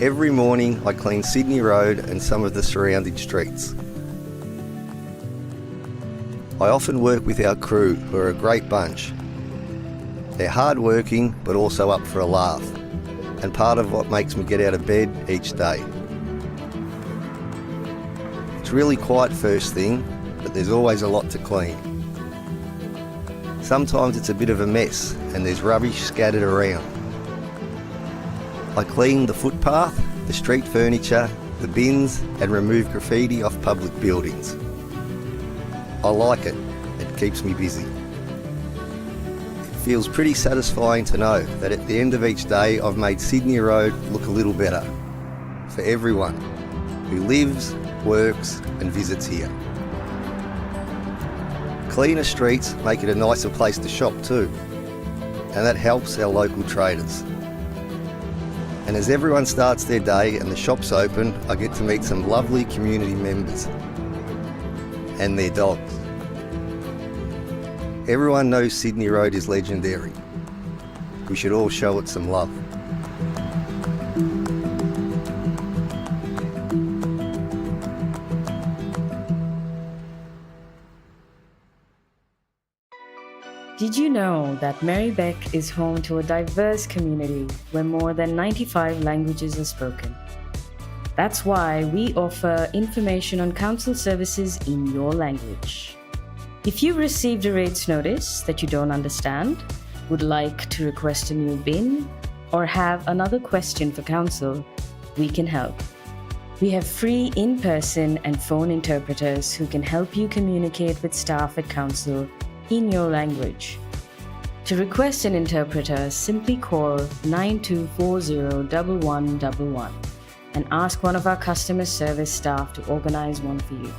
Every morning I clean Sydney Road and some of the surrounding streets. I often work with our crew, who are a great bunch. They're hard-working but also up for a laugh, and part of what makes me get out of bed each day. It's really quiet first thing, but there's always a lot to clean. Sometimes it's a bit of a mess and there's rubbish scattered around. I clean the footpath, the street furniture, the bins and remove graffiti off public buildings. I like it. It keeps me busy. It feels pretty satisfying to know that at the end of each day I've made Sydney Road look a little better for everyone who lives, works and visits here. Cleaner streets make it a nicer place to shop too, and that helps our local traders. And as everyone starts their day and the shop's open, I get to meet some lovely community members and their dogs. Everyone knows Sydney Road is legendary. We should all show it some love. Did you know that Merri-bek is home to a diverse community where more than 95 languages are spoken? That's why we offer information on council services in your language. If you've received a rates notice that you don't understand, would like to request a new bin, or have another question for council, we can help. We have free in-person and phone interpreters who can help you communicate with staff at council in your language. To request an interpreter, simply call 92401111 and ask one of our customer service staff to organize one for you.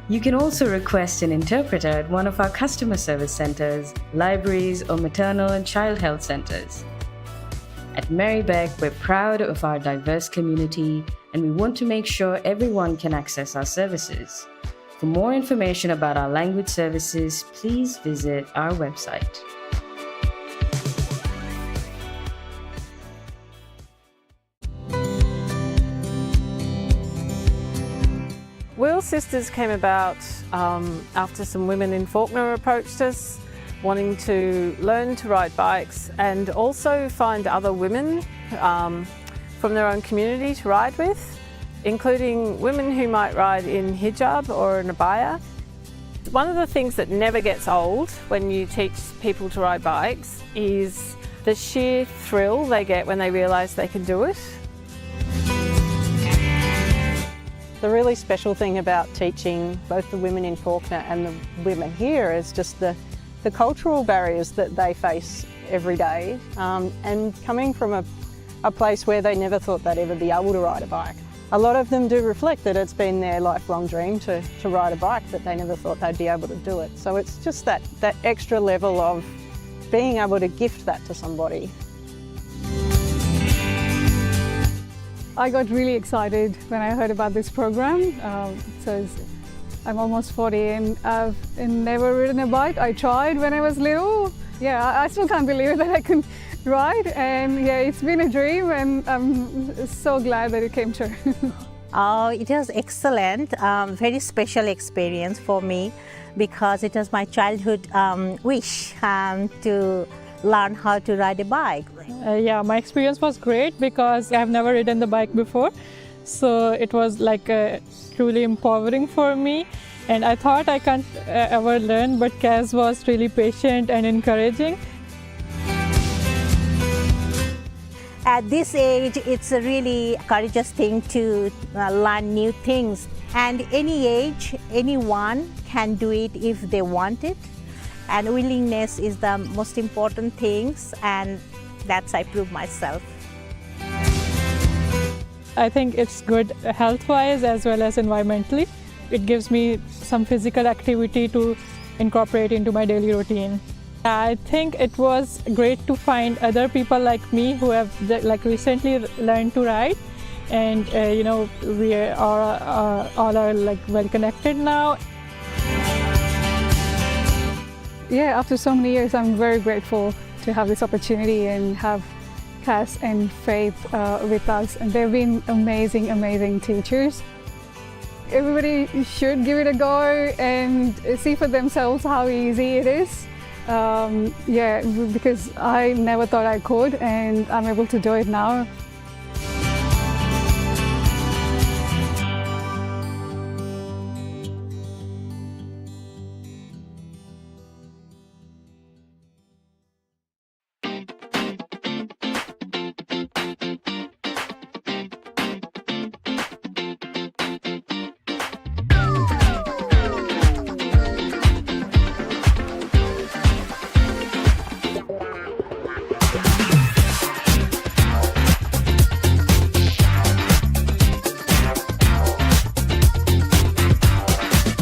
You can also request an interpreter at one of our customer service centers, libraries, or maternal and child health centers. At Merri-bek, we're proud of our diverse community and we want to make sure everyone can access our services. For more information about our language services, please visit our website. Wheel Sisters came about after some women in Fawkner approached us, wanting to learn to ride bikes and also find other women from their own community to ride with, including women who might ride in hijab or an abaya. One of the things that never gets old when you teach people to ride bikes is the sheer thrill they get when they realise they can do it. The really special thing about teaching both the women in Fawkner and the women here is just the cultural barriers that they face every day, and coming from a place where they never thought they'd ever be able to ride a bike. A lot of them do reflect that it's been their lifelong dream to ride a bike, but they never thought they'd be able to do it. So it's just that extra level of being able to gift that to somebody. I got really excited when I heard about this program. I'm almost 40 and I've never ridden a bike. I tried when I was little. Yeah, I still can't believe that I can ride, and yeah, it's been a dream and I'm so glad that it came true. It was excellent, very special experience for me because it was my childhood wish to learn how to ride a bike. Yeah, my experience was great because I've never ridden the bike before, so it was like truly empowering for me, and I thought I can't ever learn, but Kaz was really patient and encouraging. At this age, it's a really courageous thing to learn new things, and any age, anyone can do it if they want it, and willingness is the most important things, and that's I prove myself. I think it's good health-wise as well as environmentally. It gives me some physical activity to incorporate into my daily routine. I think it was great to find other people like me who have recently learned to ride, and we are all well connected now. Yeah, after so many years, I'm very grateful to have this opportunity and have trust and faith with us. And they've been amazing, amazing teachers. Everybody should give it a go and see for themselves how easy it is. Yeah, because I never thought I could, and I'm able to do it now.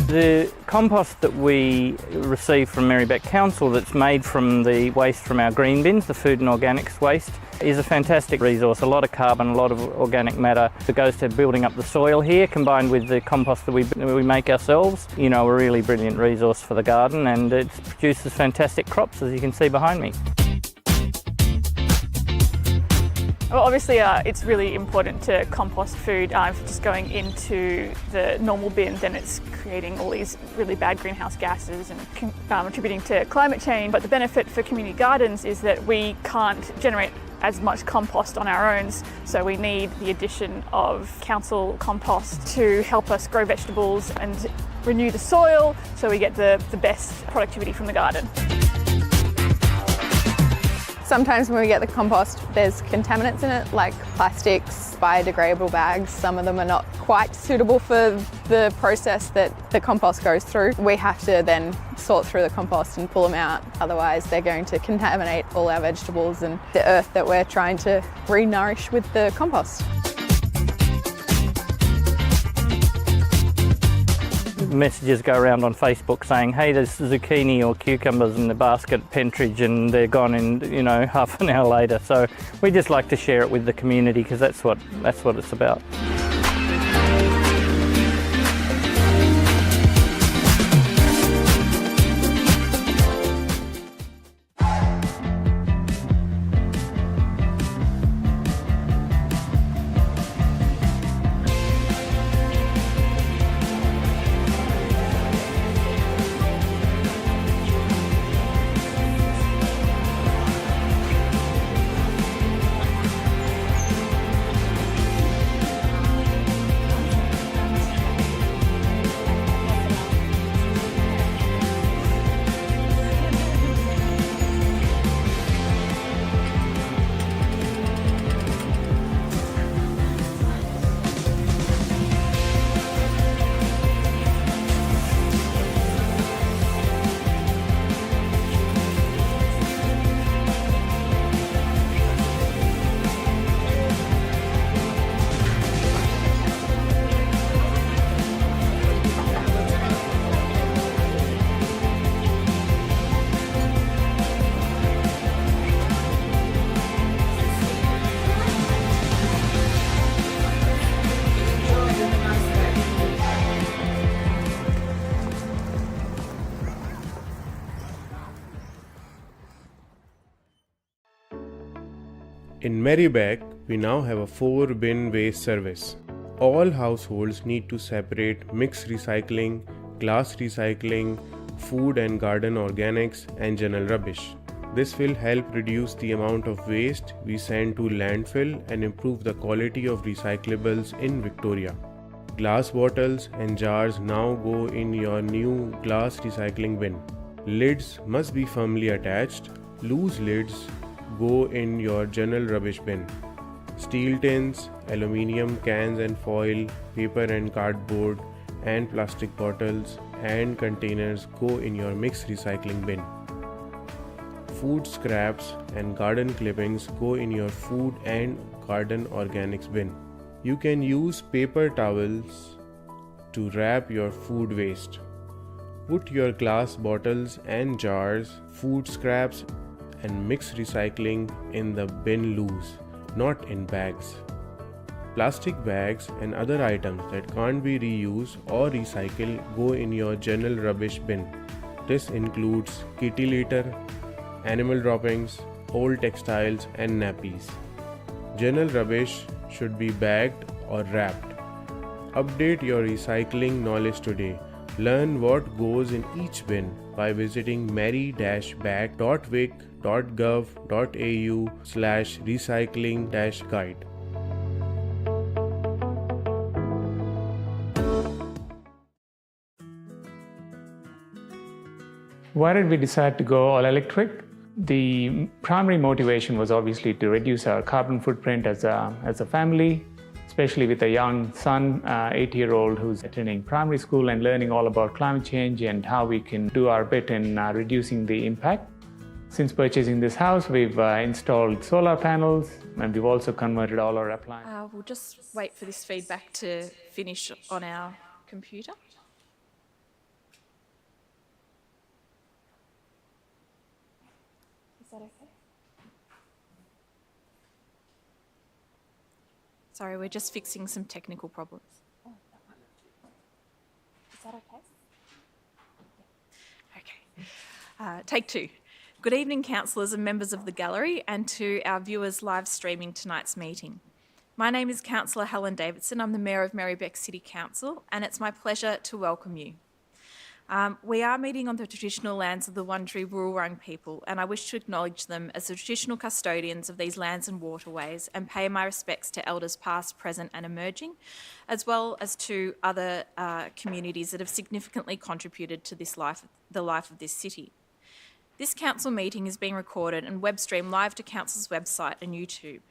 The compost that we receive from Merri-bek Council that's made from the waste from our green bins, the food and organics waste, is a fantastic resource. A lot of carbon, a lot of organic matter that goes to building up the soil here, combined with the compost that we make ourselves. You know, a really brilliant resource for the garden, and it produces fantastic crops, as you can see behind me. Well, obviously it's really important to compost food. If it's just going into the normal bin, then it's creating all these really bad greenhouse gases and contributing to climate change. But the benefit for community gardens is that we can't generate as much compost on our own, so we need the addition of council compost to help us grow vegetables and renew the soil, so we get the best productivity from the garden. Sometimes when we get the compost, there's contaminants in it, like plastics, biodegradable bags. Some of them are not quite suitable for the process that the compost goes through. We have to then sort through the compost and pull them out, otherwise they're going to contaminate all our vegetables and the earth that we're trying to re-nourish with the compost. Messages go around on Facebook saying, hey, there's zucchini or cucumbers in the basket at Pentridge, and they're gone in, you know, half an hour later. So we just like to share it with the community, because that's what it's about. In Merri-bek, we now have a 4-bin waste service. All households need to separate mixed recycling, glass recycling, food and garden organics, and general rubbish. This will help reduce the amount of waste we send to landfill and improve the quality of recyclables in Victoria. Glass bottles and jars now go in your new glass recycling bin. Lids must be firmly attached. Loose lids go in your general rubbish bin. Steel tins, aluminium cans and foil, paper and cardboard, and plastic bottles and containers go in your mixed recycling bin. Food scraps and garden clippings go in your food and garden organics bin. You can use paper towels to wrap your food waste. Put your glass bottles and jars, food scraps and mixed recycling in the bin loose, not in bags. Plastic bags and other items that can't be reused or recycled go in your general rubbish bin. This includes kitty litter, animal droppings, old textiles and nappies. General rubbish should be bagged or wrapped. Update your recycling knowledge today. Learn what goes in each bin by visiting merri-bek.vic.gov.au/recycling-guide. Why did we decide to go all electric? The primary motivation was obviously to reduce our carbon footprint as a family, especially with a young son, 8-year-old, who's attending primary school and learning all about climate change and how we can do our bit in reducing the impact. Since purchasing this house, we've installed solar panels and we've also converted all our appliances. We'll just wait for this feedback to finish on our computer. Is that okay? Sorry, we're just fixing some technical problems. Is that okay? Yeah. Okay. Take two. Good evening, councillors and members of the gallery, and to our viewers live streaming tonight's meeting. My name is Councillor Helen Davidson. I'm the Mayor of Merri-bek City Council, and it's my pleasure to welcome you. We are meeting on the traditional lands of the Wurundjeri Wurrung people, and I wish to acknowledge them as the traditional custodians of these lands and waterways and pay my respects to elders past, present and emerging, as well as to other communities that have significantly contributed to the life of this city. This council meeting is being recorded and web streamed live to council's website and YouTube.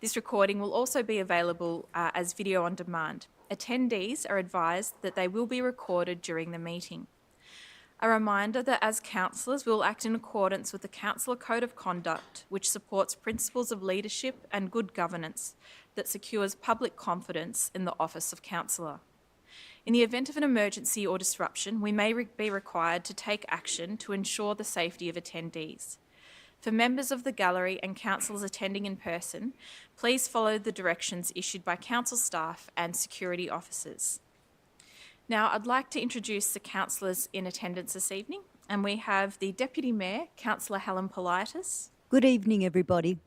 This recording will also be available as video on demand. Attendees are advised that they will be recorded during the meeting. A reminder that as councillors, we will act in accordance with the Councillor Code of Conduct, which supports principles of leadership and good governance that secures public confidence in the office of councillor. In the event of an emergency or disruption, we may be required to take action to ensure the safety of attendees. For members of the gallery and councillors attending in person, please follow the directions issued by council staff and security officers. Now, I'd like to introduce the councillors in attendance this evening, and we have the Deputy Mayor, Councillor Helen Politis. Good evening, everybody.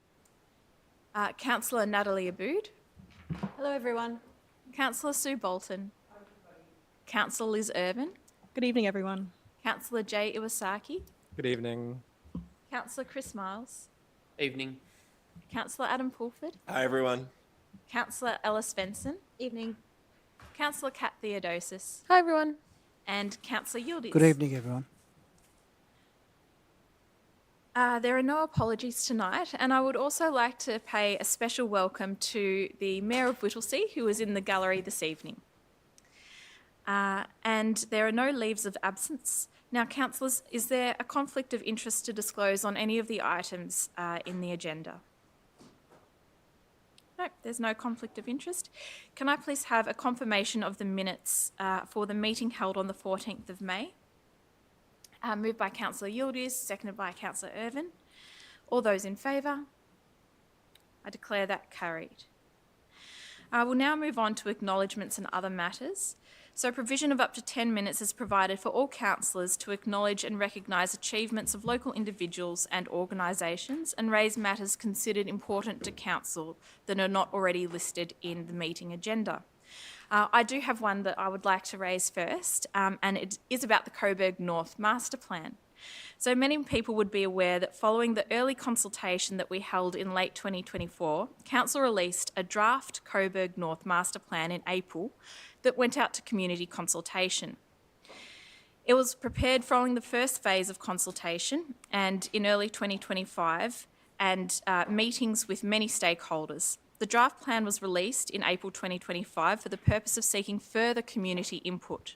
Councillor Natalie Aboud. Hello, everyone. Councillor Sue Bolton. Councillor Liz Irvin. Good evening, everyone. Councillor Jay Iwasaki. Good evening. Councillor Chris Miles. Evening. Councillor Adam Pulford. Hi, everyone. Councillor Ella Svensson. Evening. Councillor Kat Theodosis. Hi, everyone. And Councillor Yildiz. Good evening, everyone. There are no apologies tonight, and I would also like to pay a special welcome to the Mayor of Whittlesea, who is in the gallery this evening. And there are no leaves of absence. Now, councillors, is there a conflict of interest to disclose on any of the items in the agenda? No, there's no conflict of interest. Can I please have a confirmation of the minutes for the meeting held on the 14th of May? Moved by Councillor Yildiz, seconded by Councillor Irvin. All those in favour? I declare that carried. We'll now move on to acknowledgements and other matters. So provision of up to 10 minutes is provided for all councillors to acknowledge and recognise achievements of local individuals and organisations and raise matters considered important to council that are not already listed in the meeting agenda. I do have one that I would like to raise first, and it is about the Coburg North Master Plan. So many people would be aware that following the early consultation that we held in late 2024, Council released a draft Coburg North Master Plan in April that went out to community consultation. It was prepared following the first phase of consultation and in early 2025 and meetings with many stakeholders. The draft plan was released in April 2025 for the purpose of seeking further community input.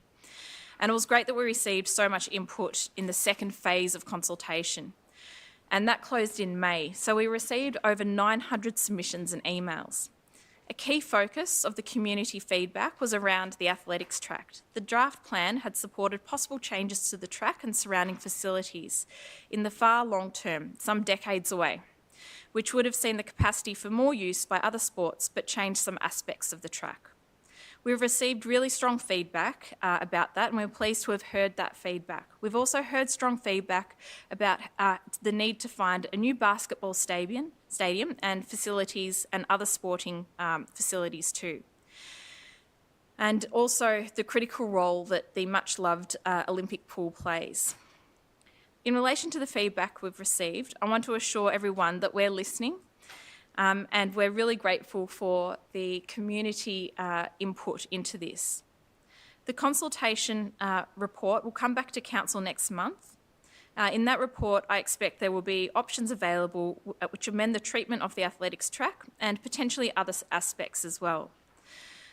And it was great that we received so much input in the second phase of consultation. And that closed in May. So we received over 900 submissions and emails. A key focus of the community feedback was around the athletics track. The draft plan had supported possible changes to the track and surrounding facilities in the far long term, some decades away, which would have seen the capacity for more use by other sports but changed some aspects of the track. We've received really strong feedback about that, and we're pleased to have heard that feedback. We've also heard strong feedback about the need to find a new basketball stadium Stadium and facilities and other sporting facilities too. And also the critical role that the much-loved Olympic pool plays. In relation to the feedback we've received, I want to assure everyone that we're listening and we're really grateful for the community input into this. The consultation report will come back to Council next month. In that report, I expect there will be options available which amend the treatment of the athletics track and potentially other aspects as well.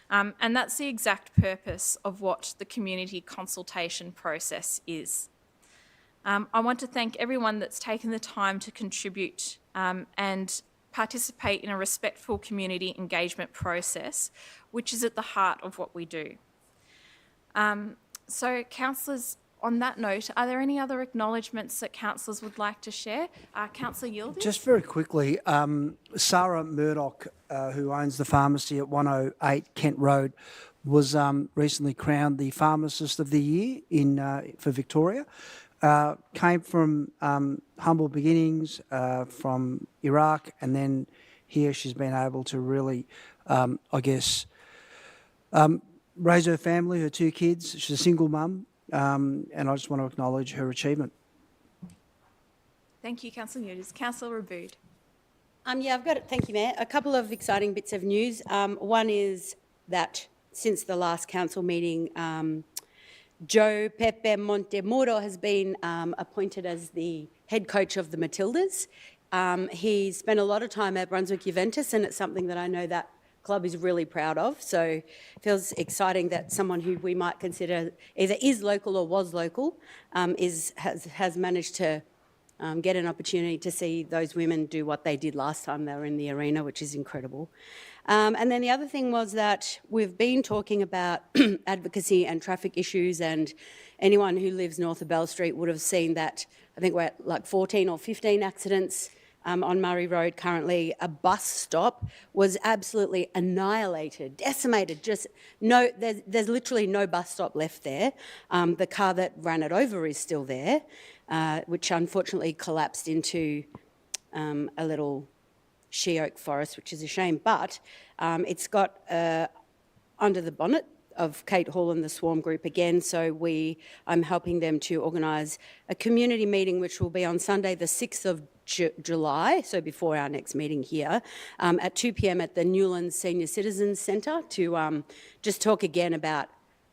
And that's the exact purpose of what the community consultation process is. I want to thank everyone that's taken the time to contribute and participate in a respectful community engagement process, which is at the heart of what we do. So, councillors, on that note, are there any other acknowledgements that councillors would like to share? Councillor Yildiz? Just very quickly, Sarah Murdoch, who owns the pharmacy at 108 Kent Road, was recently crowned the Pharmacist of the Year for Victoria. Came from humble beginnings from Iraq, and then here she's been able to really, raise her family, her 2 kids. She's a single mum, and I just want to acknowledge her achievement. Thank you, Councillor Yildiz. Councillor Raboud. Yeah, I've got it. Thank you, Mayor. A couple of exciting bits of news. One is that since the last council meeting, Joe Pepe Montemuro has been appointed as the head coach of the Matildas. He's spent a lot of time at Brunswick Juventus, and it's something that I know that club is really proud of. So it feels exciting that someone who we might consider either is local or was local has managed to get an opportunity to see those women do what they did last time they were in the arena, which is incredible. And then the other thing was that we've been talking about advocacy and traffic issues, and anyone who lives north of Bell Street would have seen that I think we're at like 14 or 15 accidents on Murray Road currently. A bus stop was absolutely annihilated, decimated. Just no, there's literally no bus stop left there. The car that ran it over is still there, which unfortunately collapsed into a little she oak forest, which is a shame. But it's got under the bonnet of Kate Hall and the Swarm Group again. So I'm helping them to organise a community meeting, which will be on Sunday, the 6th of July, so before our next meeting here, at 2 p.m. at the Newlands Senior Citizens Centre to just talk again about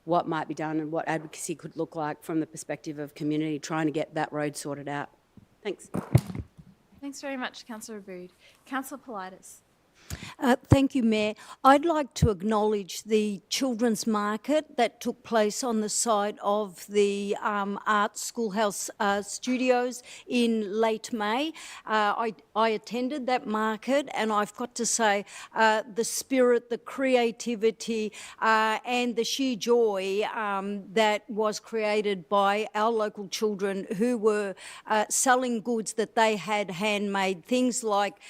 what might be done and what advocacy could look like from the perspective of community trying to get that road sorted out. Thanks. Thanks very much, Councillor Abood. Councillor Politis. Thank you, Mayor. I'd like to acknowledge the children's market that took place on the site of the Art Schoolhouse Studios in late May. I attended that market, and I've got to say the spirit, the creativity and the sheer joy that was created by our local children who were selling goods that they had handmade, things like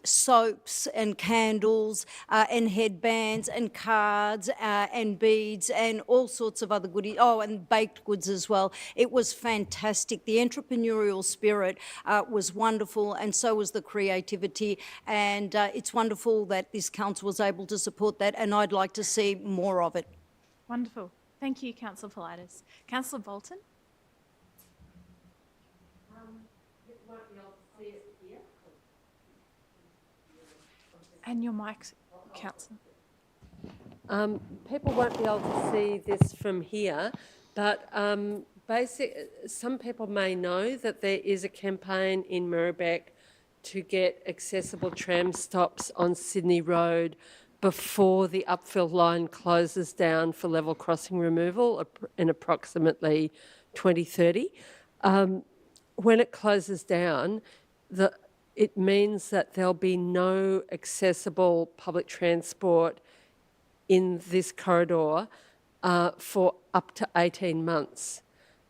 soaps and candles and headbands and cards and beads and all sorts of other goodies. Oh, and baked goods as well. It was fantastic. The entrepreneurial spirit was wonderful, and so was the creativity. And it's wonderful that this council was able to support that, and I'd like to see more of it. Wonderful. Thank you, Councillor Politis. Councillor Bolton. And your mic, Councillor. People won't be able to see this from here, but some people may know that there is a campaign in Merri-bek to get accessible tram stops on Sydney Road before the upfill line closes down for level crossing removal in approximately 2030. When it closes down, it means that there'll be no accessible public transport in this corridor for up to 18 months.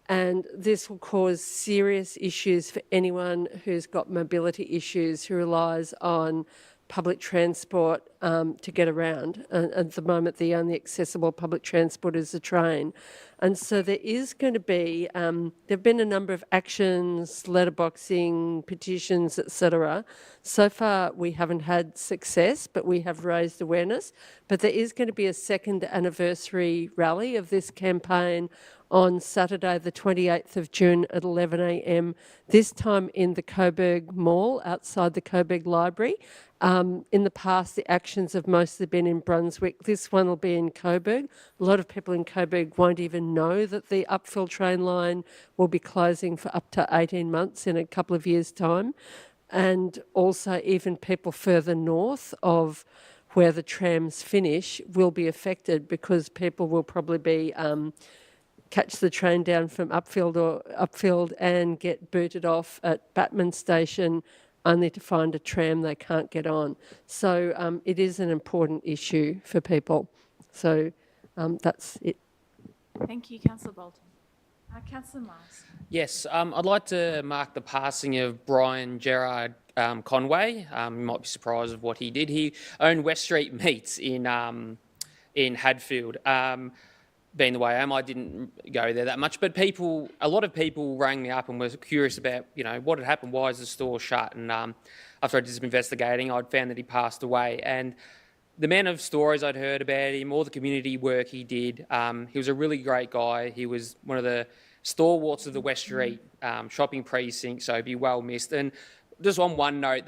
And this will cause serious issues for anyone who's got mobility issues, who relies on public transport to get around. At the moment, the only accessible public transport is the train. And so there is going to be, there have been a number of actions, letterboxing, petitions, etc. So far, we haven't had success, but we have raised awareness. But there is going to be a second anniversary rally of this campaign on Saturday, the 28th of June at 11 a.m, this time in the Coburg Mall outside the Coburg Library. In the past, the actions have mostly been in Brunswick. This one will be in Coburg. A lot of people in Coburg won't even know that the upfill train line will be closing for up to 18 months in a couple of years' time. And also even people further north of where the trams finish will be affected, because people will probably be catch the train down from Upfield and get booted off at Batman Station, only to find a tram they can't get on. So it is an important issue for people. So that's it. Thank you, Councillor Bolton. Councillor Miles. Yes, I'd like to mark the passing of Brian Gerard Conway. You might be surprised of what he did. He owned West Street Meats in Hadfield. Being the way I am, I didn't go there that much, but a lot of people rang me up and were curious about, what had happened. Why is the store shut? And after I did some investigating, I'd found that he passed away. And the amount of stories I'd heard about him, all the community work he did, he was a really great guy. He was one of the stalwarts of the West Street shopping precinct, so he'd be well missed. And just on one note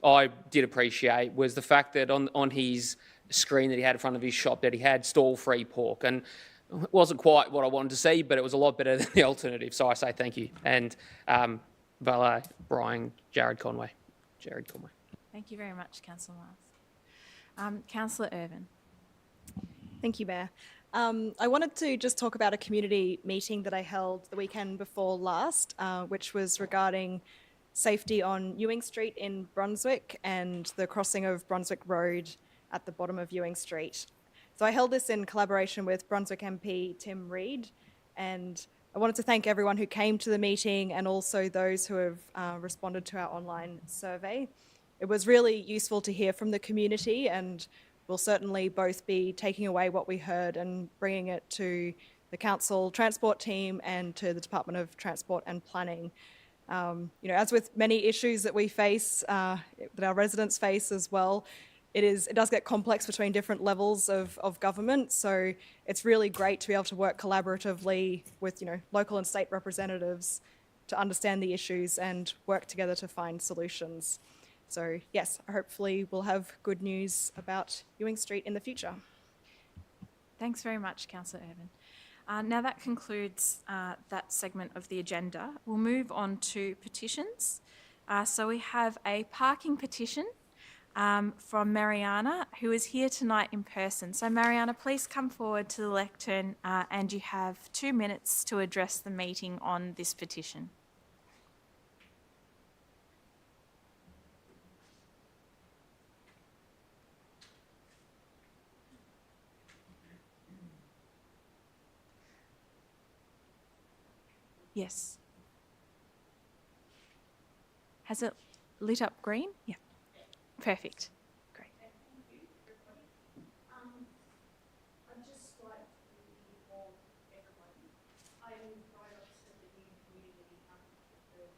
I did appreciate was the fact that on his screen that he had in front of his shop that he had stall-free pork. And it wasn't quite what I wanted to see, but it was a lot better than the alternative. So I say thank you. And valet Brian Jared Conway. Thank you very much, Councillor Miles. Councillor Irvin. Thank you, Mayor. I wanted to just talk about a community meeting that I held the weekend before last, which was regarding safety on Ewing Street in Brunswick and the crossing of Brunswick Road at the bottom of Ewing Street. So I held this in collaboration with Brunswick MP Tim Reid, and I wanted to thank everyone who came to the meeting and also those who have responded to our online survey. It was really useful to hear from the community, and we'll certainly both be taking away what we heard and bringing it to the council transport team and to the Department of Transport and Planning. As with many issues that we face, that our residents face as well, it does get complex between different levels of government, so it's really great to be able to work collaboratively with local and state representatives to understand the issues and work together to find solutions. So yes, hopefully we'll have good news about Ewing Street in the future. Thanks very much, Councillor Irvin. Now that concludes that segment of the agenda. We'll move on to petitions. So we have a parking petition from Mariana, who is here tonight in person. So Mariana, please come forward to the lectern and you have 2 minutes to address the meeting on this petition. Yes. Has it lit up green? Yeah. Perfect. Great. I'd just like to inform everyone. I am right opposite the new community hub. The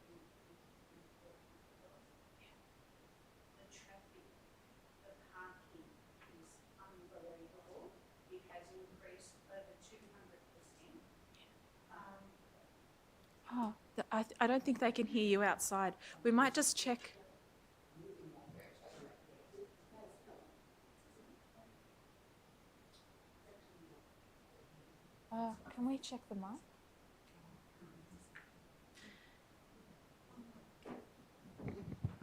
traffic, the parking is unbelievable. It has increased over 200%. I don't think they can hear you outside. We might just check. Can we check the mic?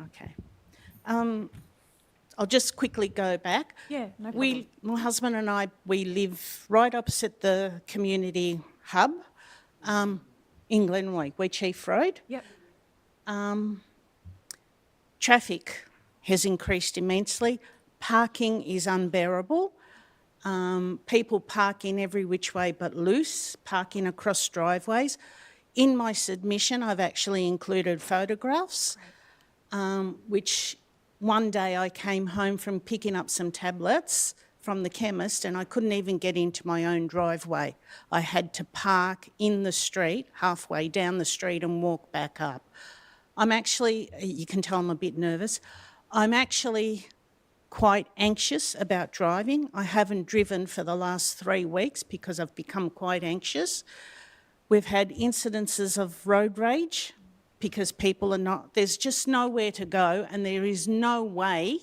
Okay. I'll just quickly go back. Yeah, no problem. My husband and I, we live right opposite the community hub in Glenroy, Chief Road. Yep. Traffic has increased immensely. Parking is unbearable. People parking every which way but loose, parking across driveways. In my submission, I've actually included photographs, which one day I came home from picking up some tablets from the chemist and I couldn't even get into my own driveway. I had to park in the street, halfway down the street, and walk back up. I'm actually, you can tell I'm a bit nervous, I'm actually quite anxious about driving. I haven't driven for the last 3 weeks because I've become quite anxious. We've had incidences of road rage because people are not, there's just nowhere to go, and there is no way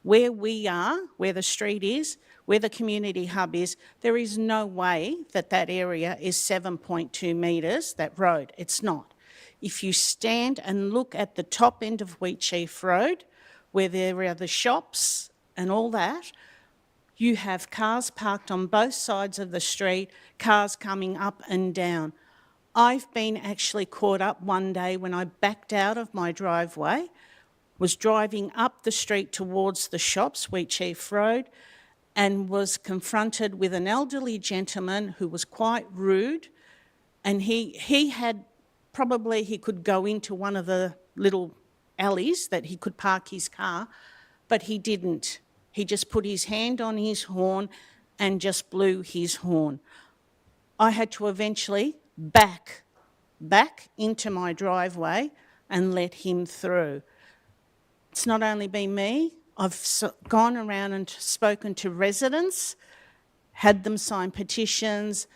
where we are, where the street is, where the community hub is, there is no way that that area is 7.2 metres, that road. It's not. If you stand and look at the top end of Wheatsheaf Road, where there are the shops and all that, you have cars parked on both sides of the street, cars coming up and down. I've been actually caught up one day when I backed out of my driveway, was driving up the street towards the shops, Wheatsheaf Road, and was confronted with an elderly gentleman who was quite rude, and he had probably, he could go into one of the little alleys that he could park his car, but he didn't. He just put his hand on his horn and just blew his horn. I had to eventually back into my driveway and let him through. It's not only been me, I've gone around and spoken to residents, had them sign petitions.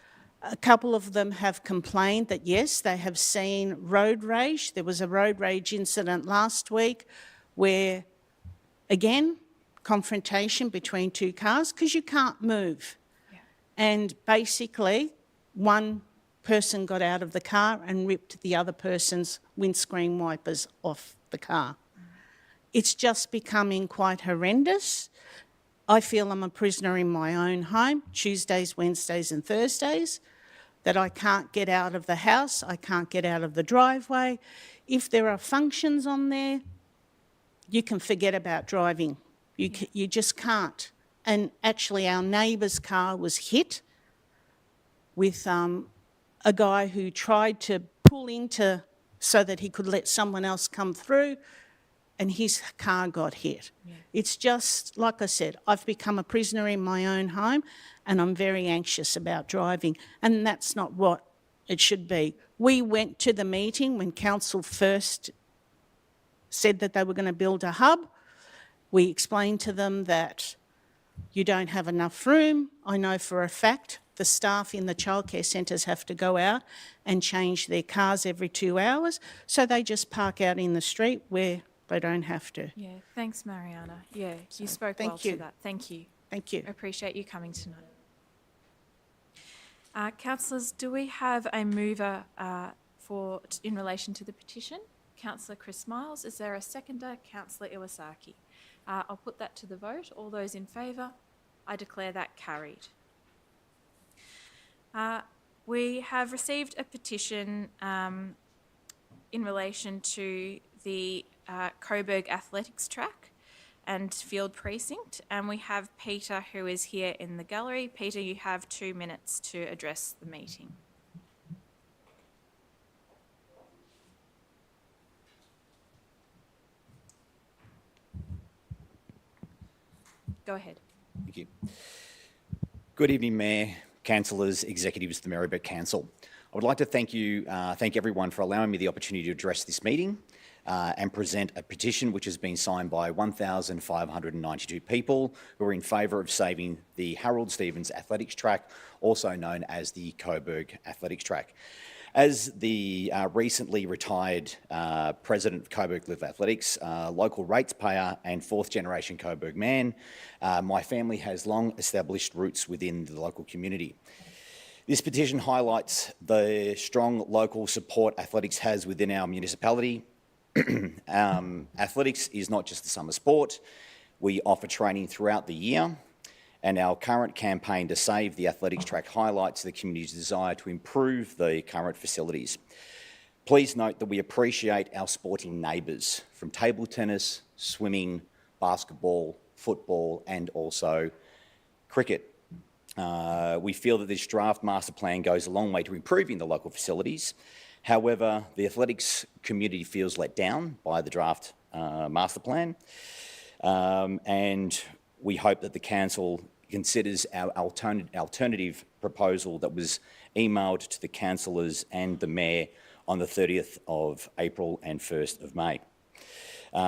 A couple of them have complained that, yes, they have seen road rage. There was a road rage incident last week where, again, confrontation between two cars because you can't move. Yeah. And basically, one person got out of the car and ripped the other person's windscreen wipers off the car. It's just becoming quite horrendous. I feel I'm a prisoner in my own home, Tuesdays, Wednesdays and Thursdays, that I can't get out of the house, I can't get out of the driveway. If there are functions on there, you can forget about driving. You just can't. And actually our neighbour's car was hit with a guy who tried to pull into so that he could let someone else come through, and his car got hit. Yeah. It's just, like I said, I've become a prisoner in my own home and I'm very anxious about driving, and that's not what it should be. We went to the meeting when council first said that they were going to build a hub. We explained to them that you don't have enough room. I know for a fact the staff in the childcare centres have to go out and change their cars every 2 hours, so they just park out in the street where they don't have to. Yeah, thanks, Mariana. Yeah, you spoke well to that. Thank you. Thank you. I appreciate you coming tonight. Councillors, do we have a mover in relation to the petition? Councillor Chris Miles. Is there a seconder? Councillor Iwasaki. I'll put that to the vote. All those in favour? I declare that carried. We have received a petition in relation to the Coburg Athletics Track and Field Precinct, and we have Peter who is here in the gallery. Peter, you have 2 minutes to address the meeting. Go ahead. Thank you. Good evening, Mayor, councillors, executives of the Merri-bek Council. I would like to thank everyone for allowing me the opportunity to address this meeting and present a petition which has been signed by 1,592 people who are in favour of saving the Harold Stevens Athletics Track, also known as the Coburg Athletics Track. As the recently retired president of Coburg Live Athletics, local ratepayer and fourth generation Coburg man, my family has long established roots within the local community. This petition highlights the strong local support athletics has within our municipality. Athletics is not just a summer sport. We offer training throughout the year, and our current campaign to save the athletics track highlights the community's desire to improve the current facilities. Please note that we appreciate our sporting neighbours from table tennis, swimming, basketball, football and also cricket. We feel that this draft master plan goes a long way to improving the local facilities. However, the athletics community feels let down by the draft master plan. And we hope that the council considers our alternative proposal that was emailed to the councillors and the mayor on the 30th of April and 1st of May,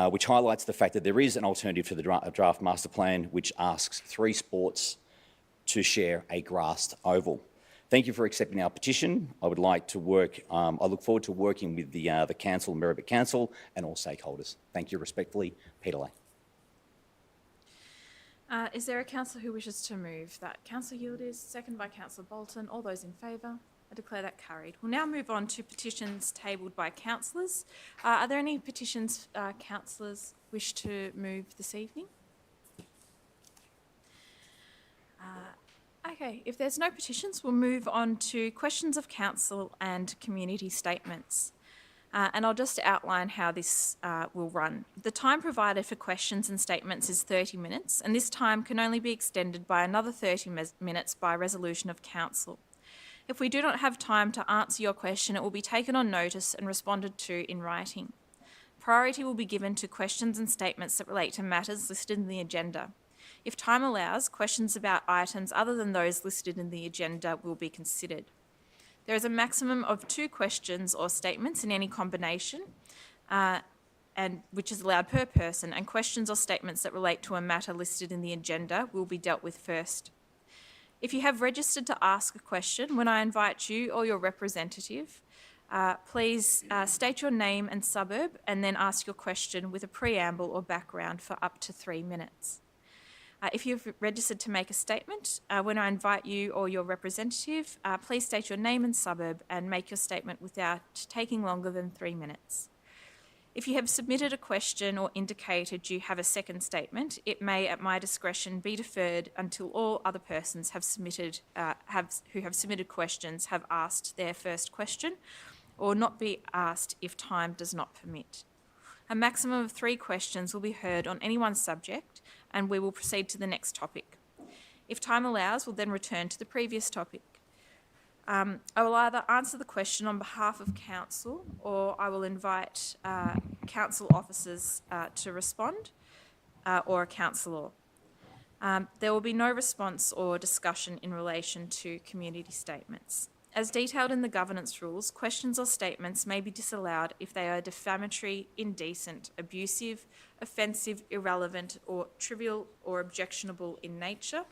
which highlights the fact that there is an alternative to the draft master plan, which asks 3 sports to share a grassed oval. Thank you for accepting our petition. I would like to work, I look forward to working with the council, Merri-bek Council, and all stakeholders. Thank you respectfully, Peter Lay. Is there a councillor who wishes to move that? Councillor Yildiz, second by Councillor Bolton. All those in favour? I declare that carried. We'll now move on to petitions tabled by councillors. Are there any petitions councillors wish to move this evening? Okay, if there's no petitions, we'll move on to questions of council and community statements. And I'll just outline how this will run. The time provided for questions and statements is 30 minutes, and this time can only be extended by another 30 minutes by resolution of council. If we do not have time to answer your question, it will be taken on notice and responded to in writing. Priority will be given to questions and statements that relate to matters listed in the agenda. If time allows, questions about items other than those listed in the agenda will be considered. There is a maximum of 2 questions or statements in any combination, and which is allowed per person, and questions or statements that relate to a matter listed in the agenda will be dealt with first. If you have registered to ask a question, when I invite you or your representative, please state your name and suburb and then ask your question with a preamble or background for up to 3 minutes. If you've registered to make a statement, when I invite you or your representative, please state your name and suburb and make your statement without taking longer than 3 minutes. If you have submitted a question or indicated you have a second statement, it may, at my discretion, be deferred until all other persons have submitted, who have submitted questions have asked their first question, or not be asked if time does not permit. A maximum of 3 questions will be heard on any one subject, and we will proceed to the next topic. If time allows, we'll then return to the previous topic. I will either answer the question on behalf of council, or I will invite council officers to respond, or a councillor. There will be no response or discussion in relation to community statements. As detailed in the governance rules, questions or statements may be disallowed if they are defamatory, indecent, abusive, offensive, irrelevant, or trivial or objectionable in nature.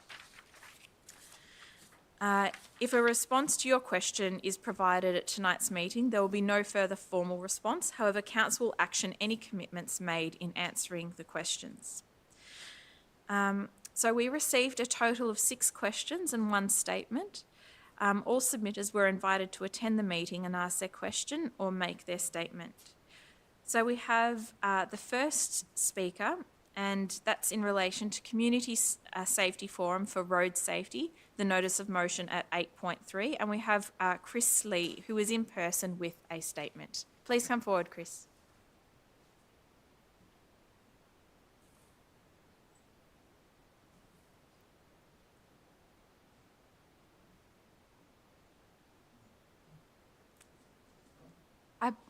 If a response to your question is provided at tonight's meeting, there will be no further formal response. However, council will action any commitments made in answering the questions. So we received a total of 6 questions and 1 statement. All submitters were invited to attend the meeting and ask their question or make their statement. So we have the first speaker, and that's in relation to Community Safety Forum for Road Safety, the notice of motion at 8.3, and we have Chris Lee, who is in person with a statement. Please come forward, Chris.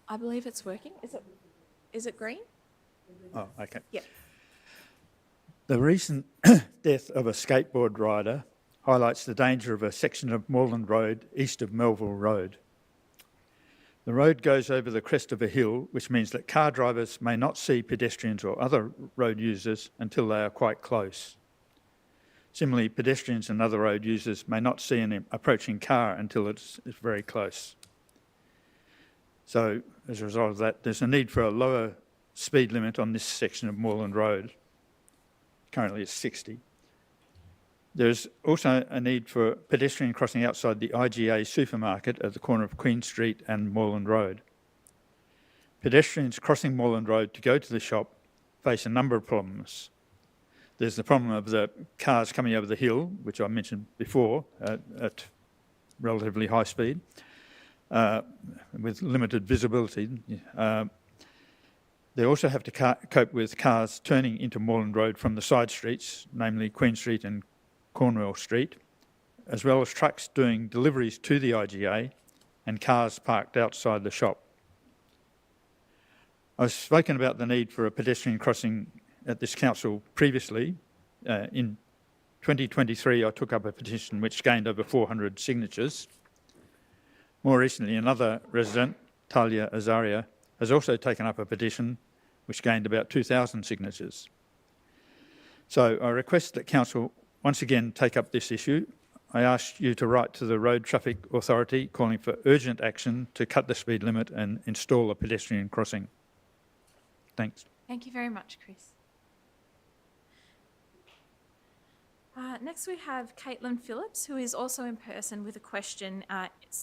I believe it's working. Is it green? Oh, okay. Yep. The recent death of a skateboard rider highlights the danger of a section of Moreland Road east of Melville Road. The road goes over the crest of a hill, which means that car drivers may not see pedestrians or other road users until they are quite close. Similarly, pedestrians and other road users may not see an approaching car until it's very close. So, as a result of that, there's a need for a lower speed limit on this section of Moreland Road. Currently it's 60. There's also a need for pedestrian crossing outside the IGA supermarket at the corner of Queen Street and Moreland Road. Pedestrians crossing Moreland Road to go to the shop face a number of problems. There's the problem of the cars coming over the hill, which I mentioned before, at relatively high speed, with limited visibility. They also have to cope with cars turning into Moreland Road from the side streets, namely Queen Street and Cornwall Street, as well as trucks doing deliveries to the IGA and cars parked outside the shop. I've spoken about the need for a pedestrian crossing at this council previously. In 2023, I took up a petition which gained over 400 signatures. More recently, another resident, Talia Azaria, has also taken up a petition which gained about 2,000 signatures. So I request that council once again take up this issue. I ask you to write to the Road Traffic Authority calling for urgent action to cut the speed limit and install a pedestrian crossing. Thanks. Thank you very much, Chris. Next we have Caitlin Phillips, who is also in person with a question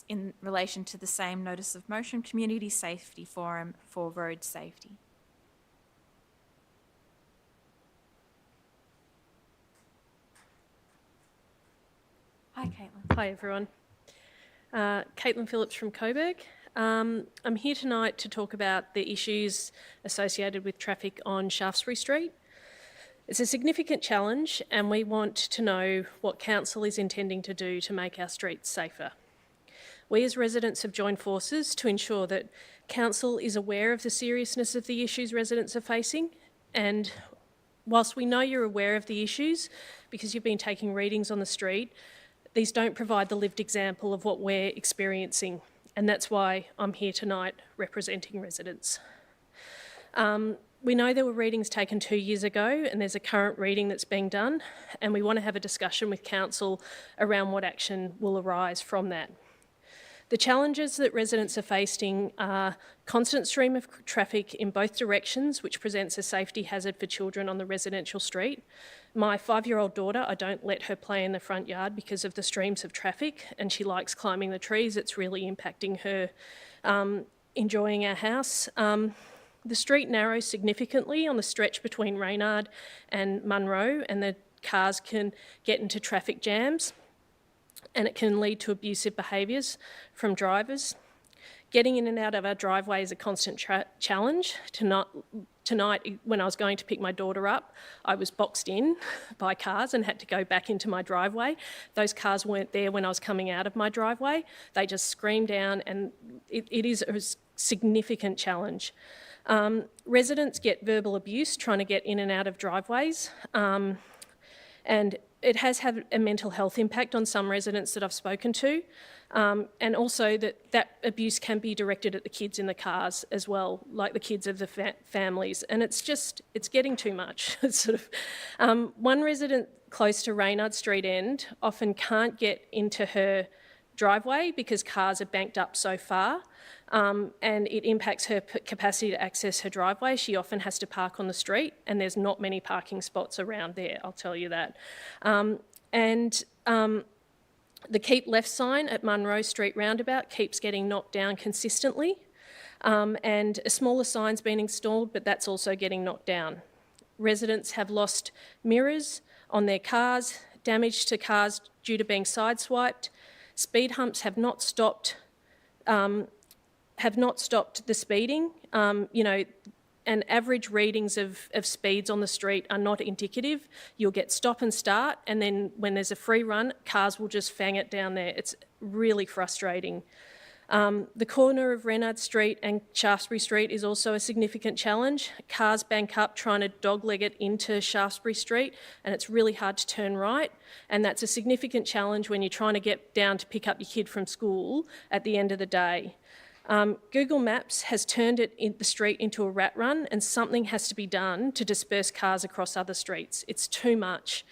in relation to the same notice of motion, Community Safety Forum for Road Safety. Hi, Caitlin. Hi, everyone. Caitlin Phillips from Coburg. I'm here tonight to talk about the issues associated with traffic on Shaftesbury Street. It's a significant challenge and we want to know what Council is intending to do to make our streets safer. We as residents have joined forces to ensure that Council is aware of the seriousness of the issues residents are facing, and whilst we know you're aware of the issues because you've been taking readings on the street, these don't provide the lived example of what we're experiencing, and that's why I'm here tonight representing residents. We know there were readings taken 2 years ago and there's a current reading that's being done, and we want to have a discussion with Council around what action will arise from that. The challenges that residents are facing are constant stream of traffic in both directions, which presents a safety hazard for children on the residential street. My 5-year-old daughter, I don't let her play in the front yard because of the streams of traffic, and she likes climbing the trees. It's really impacting her enjoying our house. The street narrows significantly on the stretch between Reynard and Munro, and the cars can get into traffic jams, and it can lead to abusive behaviours from drivers. Getting in and out of our driveway is a constant challenge. Tonight, when I was going to pick my daughter up, I was boxed in by cars and had to go back into my driveway. Those cars weren't there when I was coming out of my driveway. They just screamed down, and it is a significant challenge. Residents get verbal abuse trying to get in and out of driveways, and it has had a mental health impact on some residents that I've spoken to, and also that abuse can be directed at the kids in the cars as well, like the kids of the families, and it's getting too much. It's sort of one resident close to Reynard Street End often can't get into her driveway because cars are banked up so far, and it impacts her capacity to access her driveway. She often has to park on the street, and there's not many parking spots around there, I'll tell you that. The Keep Left sign at Munro Street roundabout keeps getting knocked down consistently, and a smaller sign's been installed, but that's also getting knocked down. Residents have lost mirrors on their cars, damage to cars due to being sideswiped. Speed humps have not stopped the speeding. And average readings of speeds on the street are not indicative. You'll get stop and start, and then when there's a free run, cars will just fang it down there. It's really frustrating. The corner of Reynard Street and Shaftesbury Street is also a significant challenge. Cars bank up trying to dogleg it into Shaftesbury Street, and it's really hard to turn right, and that's a significant challenge when you're trying to get down to pick up your kid from school at the end of the day. Google Maps has turned the street into a rat run, and something has to be done to disperse cars across other streets. It's too much.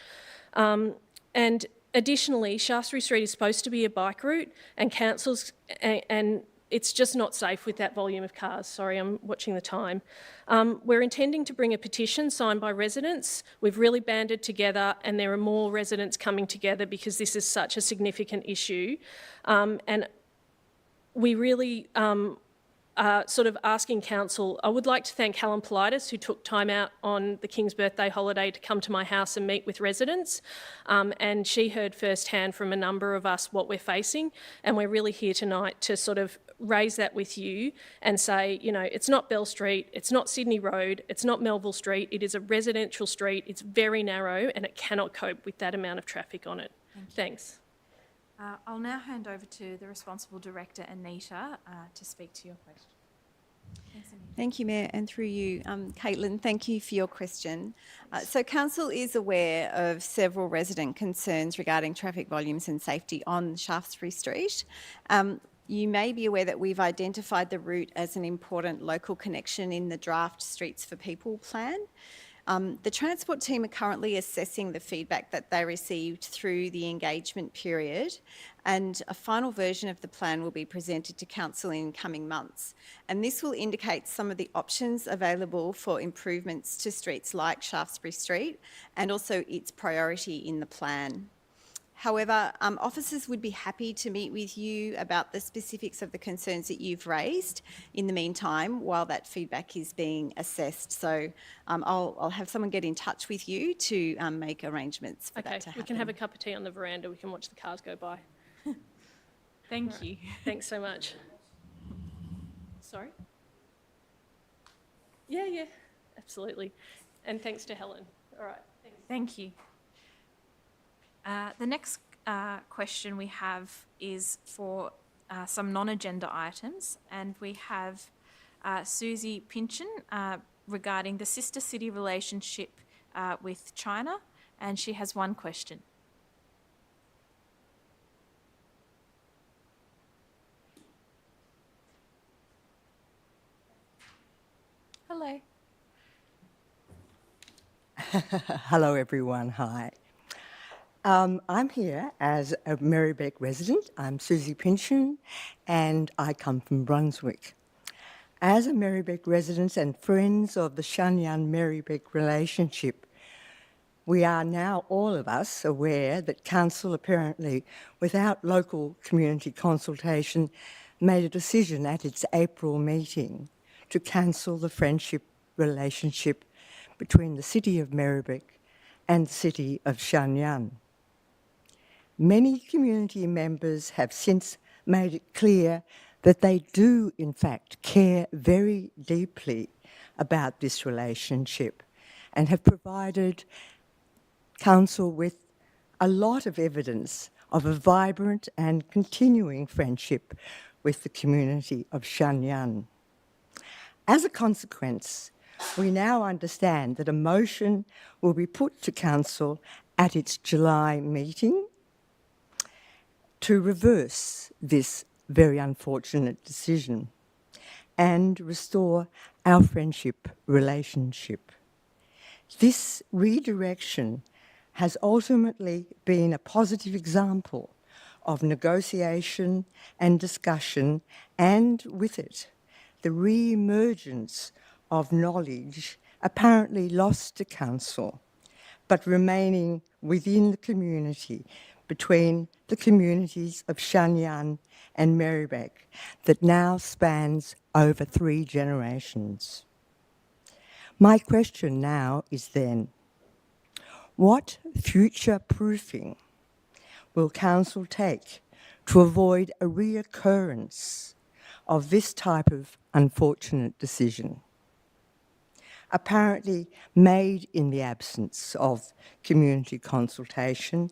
And additionally, Shaftesbury Street is supposed to be a bike route, and councils, and it's just not safe with that volume of cars. Sorry, I'm watching the time. We're intending to bring a petition signed by residents. We've really banded together, and there are more residents coming together because this is such a significant issue. And we really are sort of asking council. I would like to thank Helen Politis, who took time out on the King's birthday holiday to come to my house and meet with residents, and she heard firsthand from a number of us what we're facing, and we're really here tonight to sort of raise that with you and say, you know, it's not Bell Street, it's not Sydney Road, it's not Melville Street, it is a residential street, it's very narrow, and it cannot cope with that amount of traffic on it. Thanks. I'll now hand over to the responsible director, Anita, to speak to your question. Thank you, Mayor, and through you, Caitlin, thank you for your question. So Council is aware of several resident concerns regarding traffic volumes and safety on Shaftesbury Street. You may be aware that we've identified the route as an important local connection in the draft Streets for People plan. The Transport team are currently assessing the feedback that they received through the engagement period, and a final version of the plan will be presented to Council in coming months. And this will indicate some of the options available for improvements to streets like Shaftesbury Street and also its priority in the plan. However, officers would be happy to meet with you about the specifics of the concerns that you've raised in the meantime while that feedback is being assessed. So I'll have someone get in touch with you to make arrangements for that to happen. We can have a cup of tea on the veranda. We can watch the cars go by. Thank you. Thanks so much. Sorry? Yeah, absolutely. And thanks to Helen. All right. Thanks. Thank you. The next question we have is for some non-agenda items, and we have Susie Pinchin regarding the sister city relationship with China, and she has one question. Hello. Hello everyone, hi. I'm here as a Merri-bek resident. I'm Susie Pinchin and I come from Brunswick. As a Merri-bek resident and friends of the Shanyan Merri-bek relationship, we are now all of us aware that Council apparently, without local community consultation, made a decision at its April meeting to cancel the friendship relationship between the city of Merri-bek and the city of Shanyan. Many community members have since made it clear that they do, in fact, care very deeply about this relationship and have provided Council with a lot of evidence of a vibrant and continuing friendship with the community of Shanyan. As a consequence, we now understand that a motion will be put to Council at its July meeting to reverse this very unfortunate decision and restore our friendship relationship. This redirection has ultimately been a positive example of negotiation and discussion, and with it, the re-emergence of knowledge apparently lost to Council, but remaining within the community, between the communities of Shanyan and Merri-bek, that now spans over 3 generations. My question now is then, what future proofing will Council take to avoid a reoccurrence of this type of unfortunate decision, apparently made in the absence of community consultation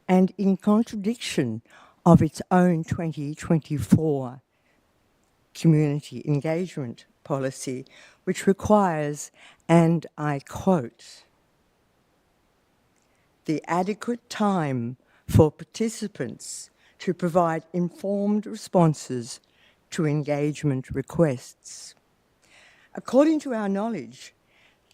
and in contradiction of its own 2024 community engagement policy, which requires, and I quote, the adequate time for participants to provide informed responses to engagement requests. According to our knowledge,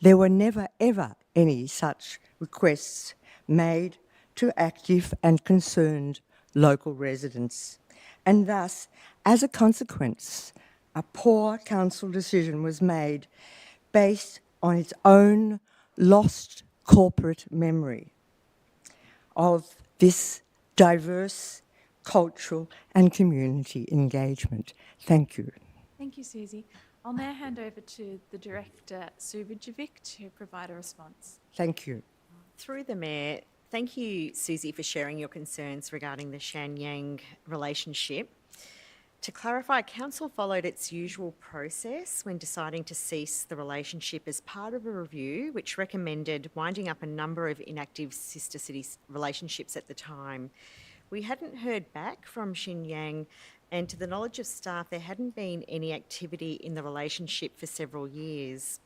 there were never ever any such requests made to active and concerned local residents. And thus, as a consequence, a poor Council decision was made based on its own lost corporate memory of this diverse cultural and community engagement. Thank you. Thank you, Susie. I'll now hand over to the Director, Sue Vidjovic, to provide a response. Thank you. Through the Mayor, thank you, Susie, for sharing your concerns regarding the Shan-Yang relationship. To clarify, Council followed its usual process when deciding to cease the relationship as part of a review which recommended winding up a number of inactive sister city relationships at the time. We hadn't heard back from Xinjiang and to the knowledge of staff, there hadn't been any activity in the relationship for several years.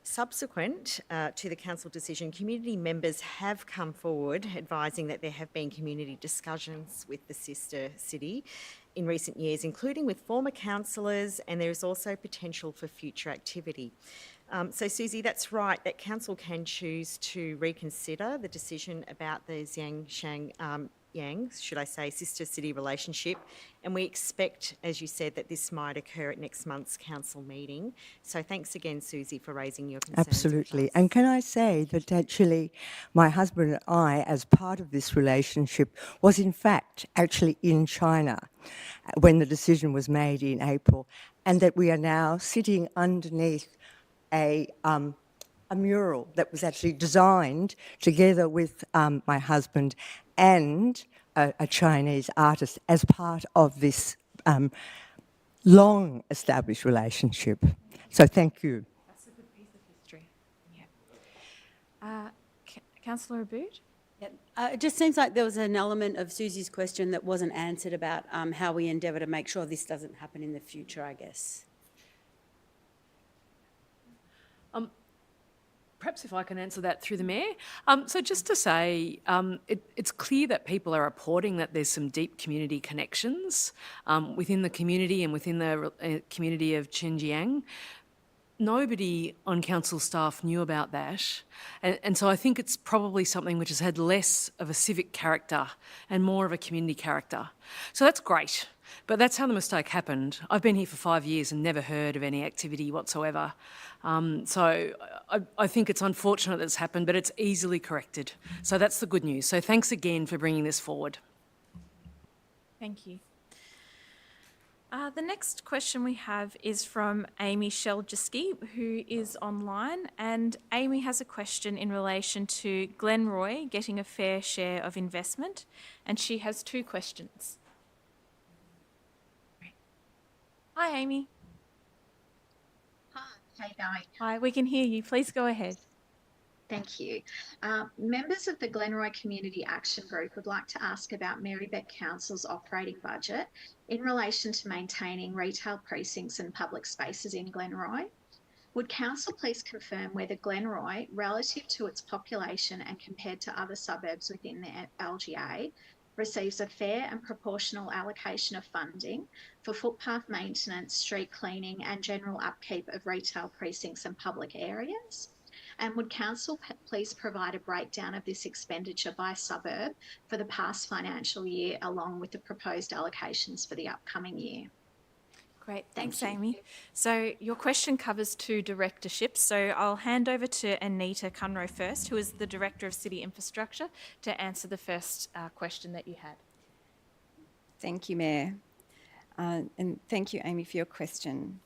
Subsequent to the council decision, community members have come forward advising that there have been community discussions with the sister city in recent years, including with former councillors, and there is also potential for future activity. So Susie, that's right, that council can choose to reconsider the decision about the sister city relationship, and we expect, as you said, that this might occur at next month's council meeting. So thanks again, Susie, for raising your concerns. Absolutely. And can I say that actually my husband and I, as part of this relationship, was in fact actually in China when the decision was made in April, and that we are now sitting underneath a mural that was actually designed together with my husband and a Chinese artist as part of this long established relationship. So thank you. That's a good piece of history. Yeah. Councillor Abood? It just seems like there was an element of Susie's question that wasn't answered about how we endeavour to make sure this doesn't happen in the future, I guess. Perhaps if I can answer that through the Mayor. So just to say, it's clear that people are reporting that there's some deep community connections within the community and within the community of Xinjiang. Nobody on council staff knew about that. And so I think it's probably something which has had less of a civic character and more of a community character. So that's great, but that's how the mistake happened. I've been here for 5 years and never heard of any activity whatsoever. So I think it's unfortunate that it's happened, but it's easily corrected. So that's the good news. So thanks again for bringing this forward. Thank you. The next question we have is from Amy Sheljiski, who is online. And Amy has a question in relation to Glenroy getting a fair share of investment. And she has 2 questions. Hi, Amy. Hi, how you going? Hi, we can hear you. Please go ahead. Thank you. Members of the Glenroy Community Action Group would like to ask about Merri-bek Council's operating budget in relation to maintaining retail precincts and public spaces in Glenroy. Would Council please confirm whether Glenroy, relative to its population and compared to other suburbs within the LGA, receives a fair and proportional allocation of funding for footpath maintenance, street cleaning and general upkeep of retail precincts and public areas? And would Council please provide a breakdown of this expenditure by suburb for the past financial year, along with the proposed allocations for the upcoming year? Great, thanks, Amy. So your question covers 2 directorships. So I'll hand over to Anita Cunro first, who is the Director of City Infrastructure, to answer the first question that you had. Thank you, Mayor. And thank you, Amy, for your question.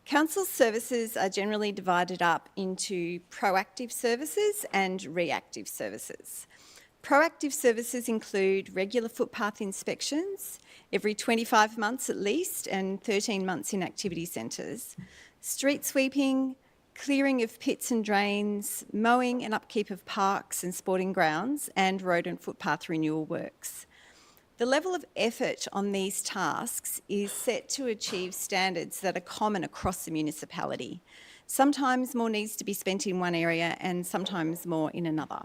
Council services are generally divided up into proactive services and reactive services. Proactive services include regular footpath inspections, every 25 months at least, and 13 months in activity centres, street sweeping, clearing of pits and drains, mowing and upkeep of parks and sporting grounds, and road and footpath renewal works. The level of effort on these tasks is set to achieve standards that are common across the municipality. Sometimes more needs to be spent in one area and sometimes more in another.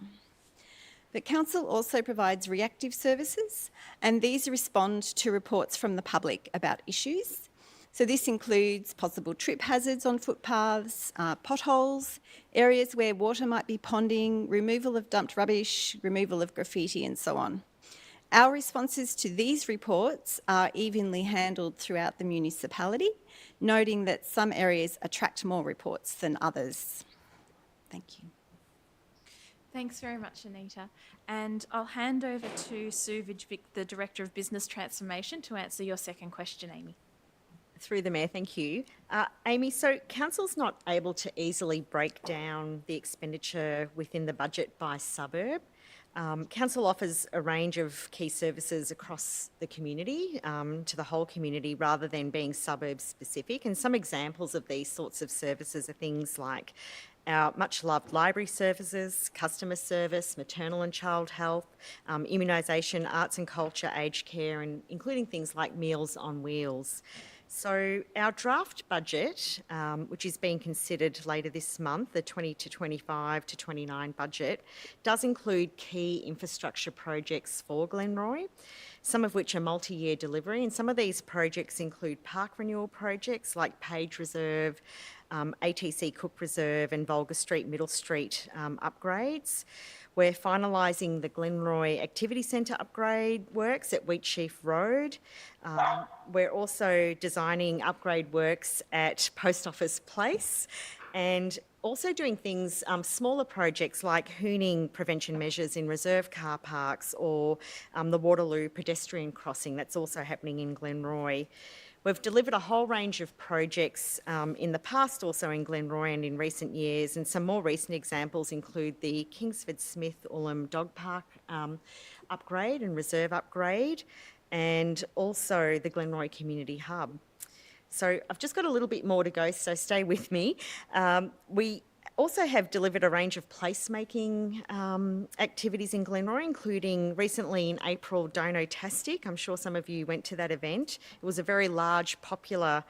But Council also provides reactive services, and these respond to reports from the public about issues. So this includes possible trip hazards on footpaths, potholes, areas where water might be ponding, removal of dumped rubbish, removal of graffiti and so on. Our responses to these reports are evenly handled throughout the municipality, noting that some areas attract more reports than others. Thank you. Thanks very much, Anita. And I'll hand over to Sue Vidjvik, the Director of Business Transformation, to answer your second question, Amy. Through the Mayor, thank you. Amy, so Council's not able to easily break down the expenditure within the budget by suburb. Council offers a range of key services across the community, to the whole community, rather than being suburb specific. And some examples of these sorts of services are things like our much-loved library services, customer service, maternal and child health, immunisation, arts and culture, aged care, and including things like Meals on Wheels. So our draft budget, which is being considered later this month, the 20 to 25 to 29 budget, does include key infrastructure projects for Glenroy, some of which are multi-year delivery, and some of these projects include park renewal projects like Page Reserve, ATC Cook Reserve and Volga Street, Middle Street upgrades. We're finalising the Glenroy Activity Centre upgrade works at Wheatsheaf Road. We're also designing upgrade works at Post Office Place and also doing things, smaller projects like hooning prevention measures in reserve car parks or the Waterloo pedestrian crossing that's also happening in Glenroy. We've delivered a whole range of projects in the past, also in Glenroy and in recent years, and some more recent examples include the Kingsford Smith Ullum Dog Park upgrade and reserve upgrade, and also the Glenroy Community Hub. So I've just got a little bit more to go, so stay with me. We also have delivered a range of placemaking activities in Glenroy, including recently in April Dono-tastic. I'm sure some of you went to that event. It was a very large, popular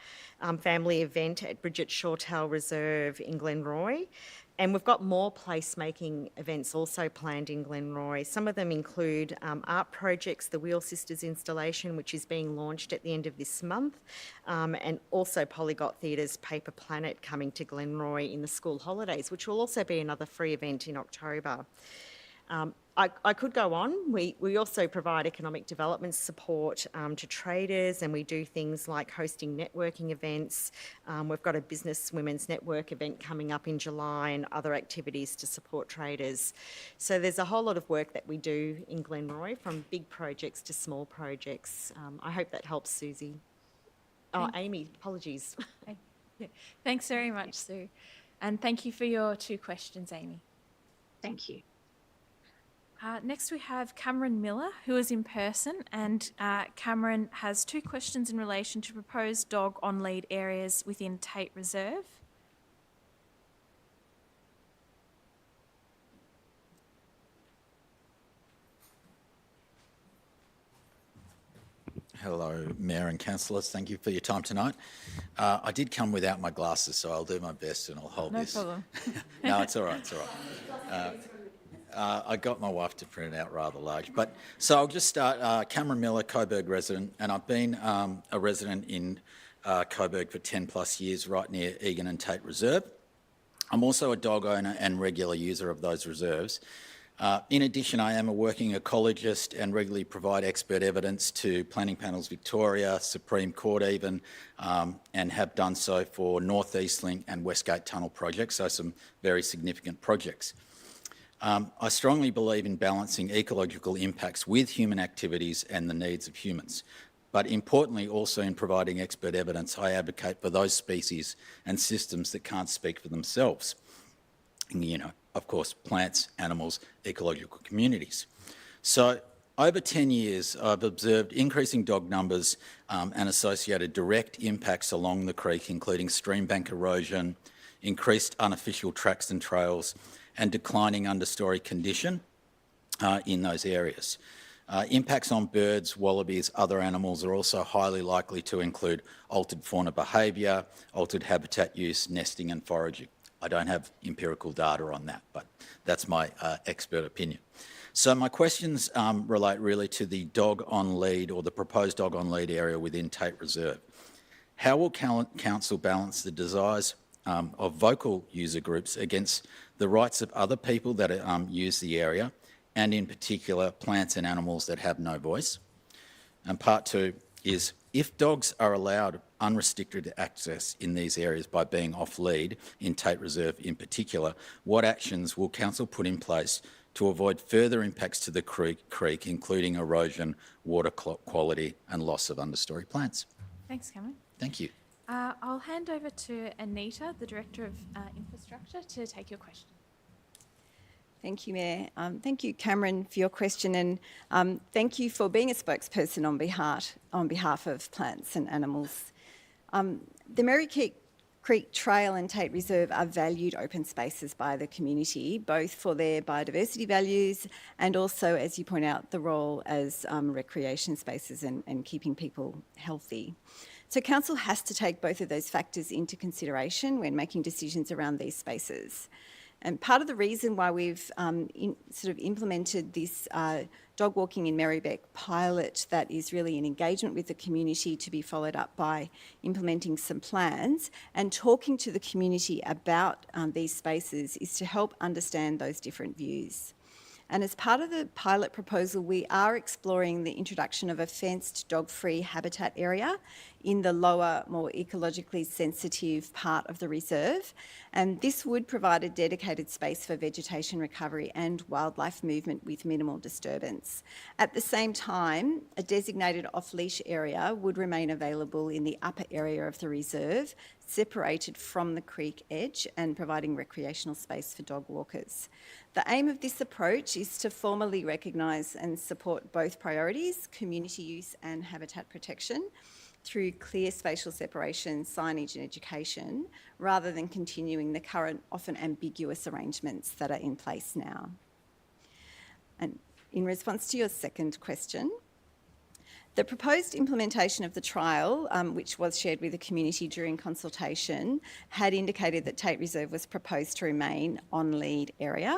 family event at Bridget Shortell Reserve in Glenroy. And we've got more placemaking events also planned in Glenroy. Some of them include art projects, the Wheel Sisters installation, which is being launched at the end of this month, and also Polygot Theatre's Paper Planet coming to Glenroy in the school holidays, which will also be another free event in October. I could go on. We also provide economic development support to traders, and we do things like hosting networking events. We've got a Business Women's Network event coming up in July and other activities to support traders. So there's a whole lot of work that we do in Glenroy, from big projects to small projects. I hope that helps, Susie. Oh, Amy, apologies. Thanks very much, Sue. And thank you for your 2 questions, Amy. Thank you. Next we have Cameron Miller, who is in person, and Cameron has 2 questions in relation to proposed dog on lead areas within Tate Reserve. Hello, Mayor and Councillors. Thank you for your time tonight. I did come without my glasses, so I'll do my best and I'll hold this. No problem. No, it's all right, it's all right. I got my wife to print it out rather large. So I'll just start. Cameron Miller, Coburg resident, and I've been a resident in Coburg for 10 plus years, right near Egan and Tate Reserve. I'm also a dog owner and regular user of those reserves. In addition, I am a working ecologist and regularly provide expert evidence to Planning Panels Victoria, Supreme Court even, and have done so for North East Link and Westgate Tunnel projects, so some very significant projects. I strongly believe in balancing ecological impacts with human activities and the needs of humans. But importantly, also in providing expert evidence, I advocate for those species and systems that can't speak for themselves. You know, of course, plants, animals, ecological communities. So over 10 years, I've observed increasing dog numbers and associated direct impacts along the creek, including stream bank erosion, increased unofficial tracks and trails, and declining understory condition in those areas. Impacts on birds, wallabies, other animals are also highly likely to include altered fauna behaviour, altered habitat use, nesting and foraging. I don't have empirical data on that, but that's my expert opinion. So my questions relate really to the dog on lead or the proposed dog on lead area within Tate Reserve. How will Council balance the desires of vocal user groups against the rights of other people that use the area, and in particular plants and animals that have no voice? And part 2 is, if dogs are allowed unrestricted access in these areas by being off lead, in Tate Reserve in particular, what actions will Council put in place to avoid further impacts to the creek, including erosion, water quality and loss of understory plants? Thanks, Cameron. Thank you. I'll hand over to Anita, the Director of Infrastructure, to take your question. Thank you, Mayor. Thank you, Cameron, for your question, and thank you for being a spokesperson on behalf of plants and animals. The Merri-bek Creek Trail and Tate Reserve are valued open spaces by the community, both for their biodiversity values and also, as you point out, the role as recreation spaces and keeping people healthy. So council has to take both of those factors into consideration when making decisions around these spaces. And part of the reason why we've implemented this dog walking in Merri-bek pilot that is really an engagement with the community to be followed up by implementing some plans and talking to the community about these spaces is to help understand those different views. And as part of the pilot proposal, we are exploring the introduction of a fenced dog-free habitat area in the lower, more ecologically sensitive part of the reserve. And this would provide a dedicated space for vegetation recovery and wildlife movement with minimal disturbance. At the same time, a designated off-leash area would remain available in the upper area of the reserve, separated from the creek edge and providing recreational space for dog walkers. The aim of this approach is to formally recognise and support both priorities, community use and habitat protection, through clear spatial separation, signage and education, rather than continuing the current, often ambiguous arrangements that are in place now. And in response to your second question, the proposed implementation of the trial, which was shared with the community during consultation, had indicated that Tate Reserve was proposed to remain on lead area.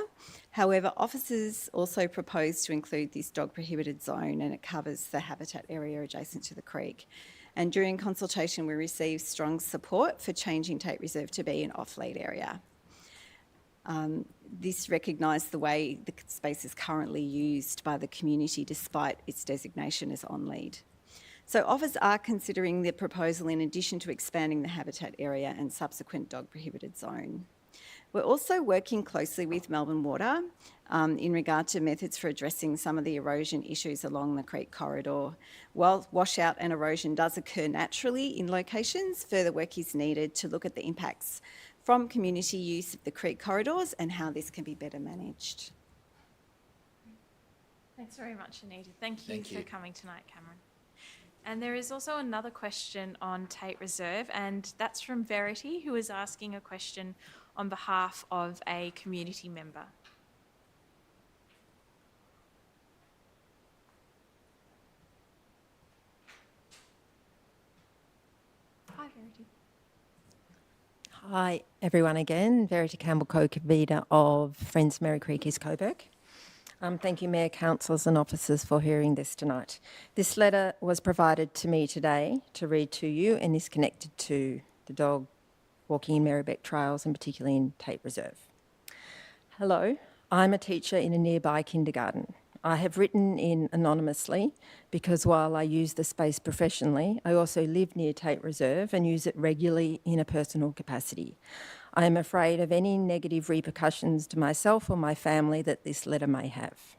However, officers also proposed to include this dog prohibited zone, and it covers the habitat area adjacent to the creek. And during consultation, we received strong support for changing Tate Reserve to be an off-lead area. This recognised the way the space is currently used by the community despite its designation as on-lead. So officers are considering the proposal in addition to expanding the habitat area and subsequent dog prohibited zone. We're also working closely with Melbourne Water in regard to methods for addressing some of the erosion issues along the creek corridor. While washout and erosion does occur naturally in locations, further work is needed to look at the impacts from community use of the creek corridors and how this can be better managed. Thanks very much, Anita. Thank you for coming tonight, Cameron. And there is also another question on Tate Reserve, and that's from Verity, who is asking a question on behalf of a community member. Hi, Verity. Hi everyone again, Verity Campbell, co-convener of Friends Merri Creek East Coburg. Thank you Mayor, Councillors and Officers for hearing this tonight. This letter was provided to me today to read to you and is connected to the dog walking in Merri-bek trails and particularly in Tate Reserve. Hello, I'm a teacher in a nearby kindergarten. I have written in anonymously because while I use the space professionally, I also live near Tate Reserve and use it regularly in a personal capacity. I am afraid of any negative repercussions to myself or my family that this letter may have.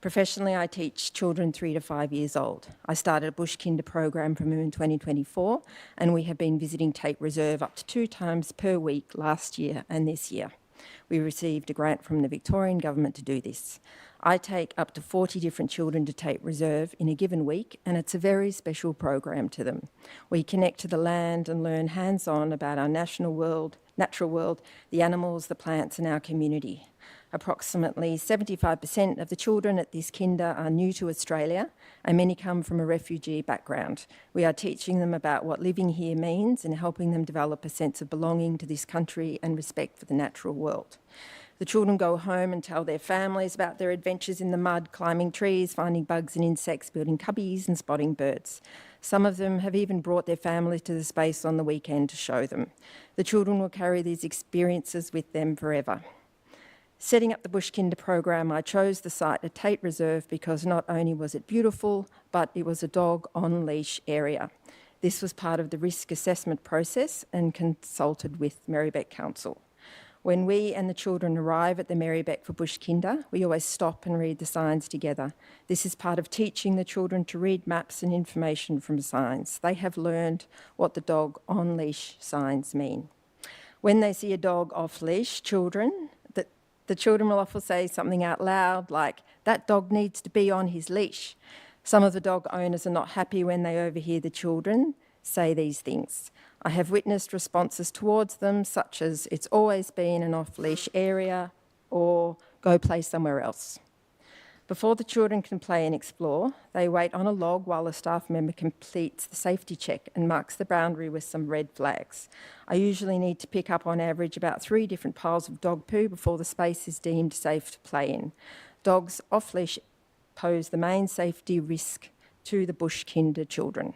Professionally, I teach children 3 to 5 years old. I started a bush kinder program from in 2024 and we have been visiting Tate Reserve up to 2 times per week last year and this year. We received a grant from the Victorian Government to do this. I take up to 40 different children to Tate Reserve in a given week, and it's a very special program to them. We connect to the land and learn hands-on about our natural world, the animals, the plants and our community. Approximately 75% of the children at this kinder are new to Australia and many come from a refugee background. We are teaching them about what living here means and helping them develop a sense of belonging to this country and respect for the natural world. The children go home and tell their families about their adventures in the mud, climbing trees, finding bugs and insects, building cubbies and spotting birds. Some of them have even brought their families to the space on the weekend to show them. The children will carry these experiences with them forever. Setting up the Bush Kinder program, I chose the site at Tate Reserve because not only was it beautiful, but it was a dog on leash area. This was part of the risk assessment process and consulted with Merri-bek Council. When we and the children arrive at the Merri-bek for Bush Kinder, we always stop and read the signs together. This is part of teaching the children to read maps and information from signs. They have learned what the dog on leash signs mean. When they see a dog off leash, the children will often say something out loud like, "That dog needs to be on his leash." Some of the dog owners are not happy when they overhear the children say these things. I have witnessed responses towards them, such as "it's always been an off-leash area" or "go play somewhere else." Before the children can play and explore, they wait on a log while a staff member completes the safety check and marks the boundary with some red flags. I usually need to pick up on average about 3 different piles of dog poo before the space is deemed safe to play in. Dogs off-leash pose the main safety risk to the bush kinder children.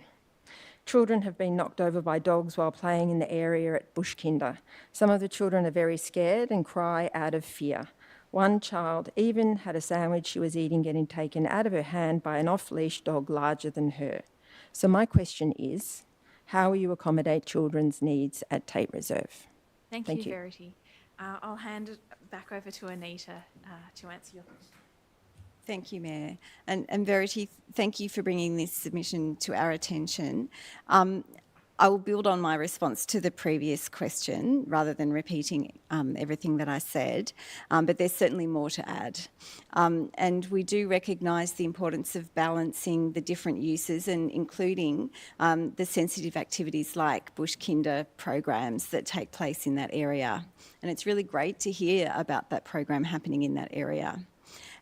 Children have been knocked over by dogs while playing in the area at bush kinder. Some of the children are very scared and cry out of fear. One child even had a sandwich she was eating getting taken out of her hand by an off-leash dog larger than her. So my question is, how will you accommodate children's needs at Tate Reserve? Thank you, Verity. I'll hand it back over to Anita to answer your question. Thank you, Mayor. And Verity, thank you for bringing this submission to our attention. I will build on my response to the previous question rather than repeating everything that I said, but there's certainly more to add. And we do recognise the importance of balancing the different uses and including the sensitive activities like bush kinder programs that take place in that area. And it's really great to hear about that program happening in that area.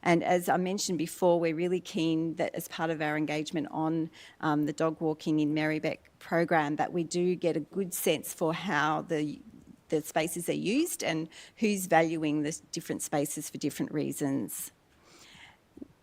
And as I mentioned before, we're really keen that as part of our engagement on the dog walking in Merri-bek program, that we do get a good sense for how the spaces are used and who's valuing the different spaces for different reasons.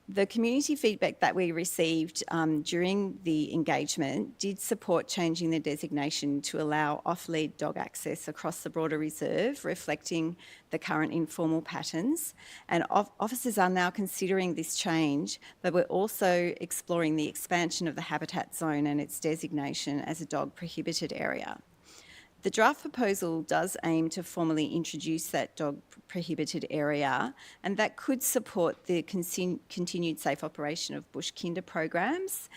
The community feedback that we received during the engagement did support changing the designation to allow off-lead dog access across the broader reserve, reflecting the current informal patterns. And officers are now considering this change, but we're also exploring the expansion of the habitat zone and its designation as a dog prohibited area. The draft proposal does aim to formally introduce that dog prohibited area, and that could support the continued safe operation of bush kinder programs.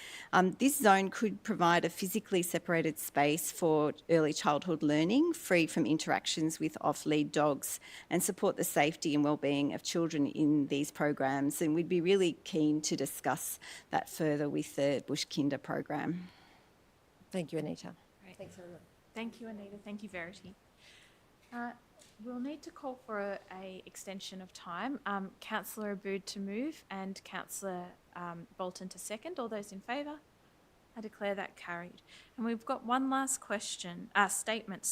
This zone could provide a physically separated space for early childhood learning, free from interactions with off-lead dogs, and support the safety and wellbeing of children in these programs. And we'd be really keen to discuss that further with the bush kinder program. Thank you, Anita. Great. Thanks very much. Thank you, Anita. Thank you, Verity. We'll need to call for a extension of time. Councillor Abood to move and Councillor Bolton to second. All those in favour? I declare that carried. And we've got one last statement,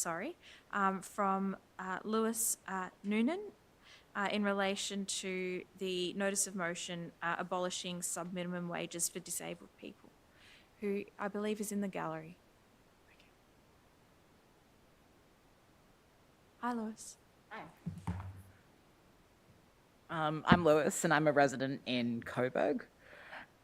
from Lewis Noonan in relation to the notice of motion abolishing sub-minimum wages for disabled people, who I believe is in the gallery. Hi, Lewis. Hi. I'm Lewis and I'm a resident in Coburg.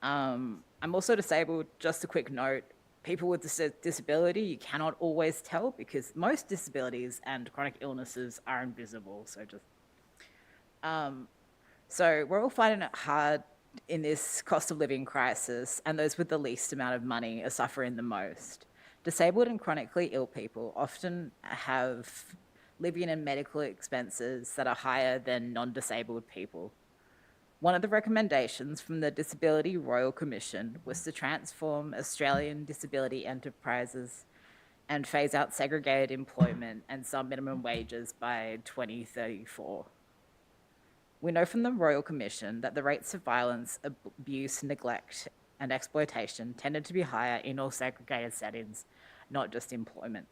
I'm also disabled. Just a quick note, people with disability, you cannot always tell because most disabilities and chronic illnesses are invisible. So we're all finding it hard in this cost of living crisis, and those with the least amount of money are suffering the most. Disabled and chronically ill people often have living and medical expenses that are higher than non-disabled people. One of the recommendations from the Disability Royal Commission was to transform Australian disability enterprises and phase out segregated employment and sub-minimum wages by 2034. We know from the Royal Commission that the rates of violence, abuse, neglect, and exploitation tended to be higher in all segregated settings, not just employment.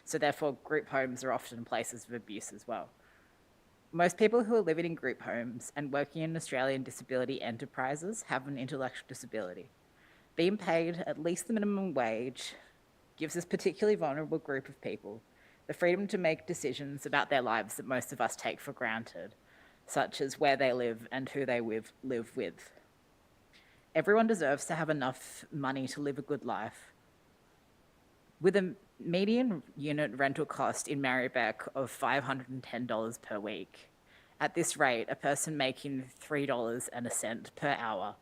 So therefore, group homes are often places of abuse as well. Most people who are living in group homes and working in Australian disability enterprises have an intellectual disability. Being paid at least the minimum wage gives this particularly vulnerable group of people the freedom to make decisions about their lives that most of us take for granted, such as where they live and who they live with. Everyone deserves to have enough money to live a good life. With a median unit rental cost in Merri-bek of $510 per week. At this rate, a person making $3.01 per hour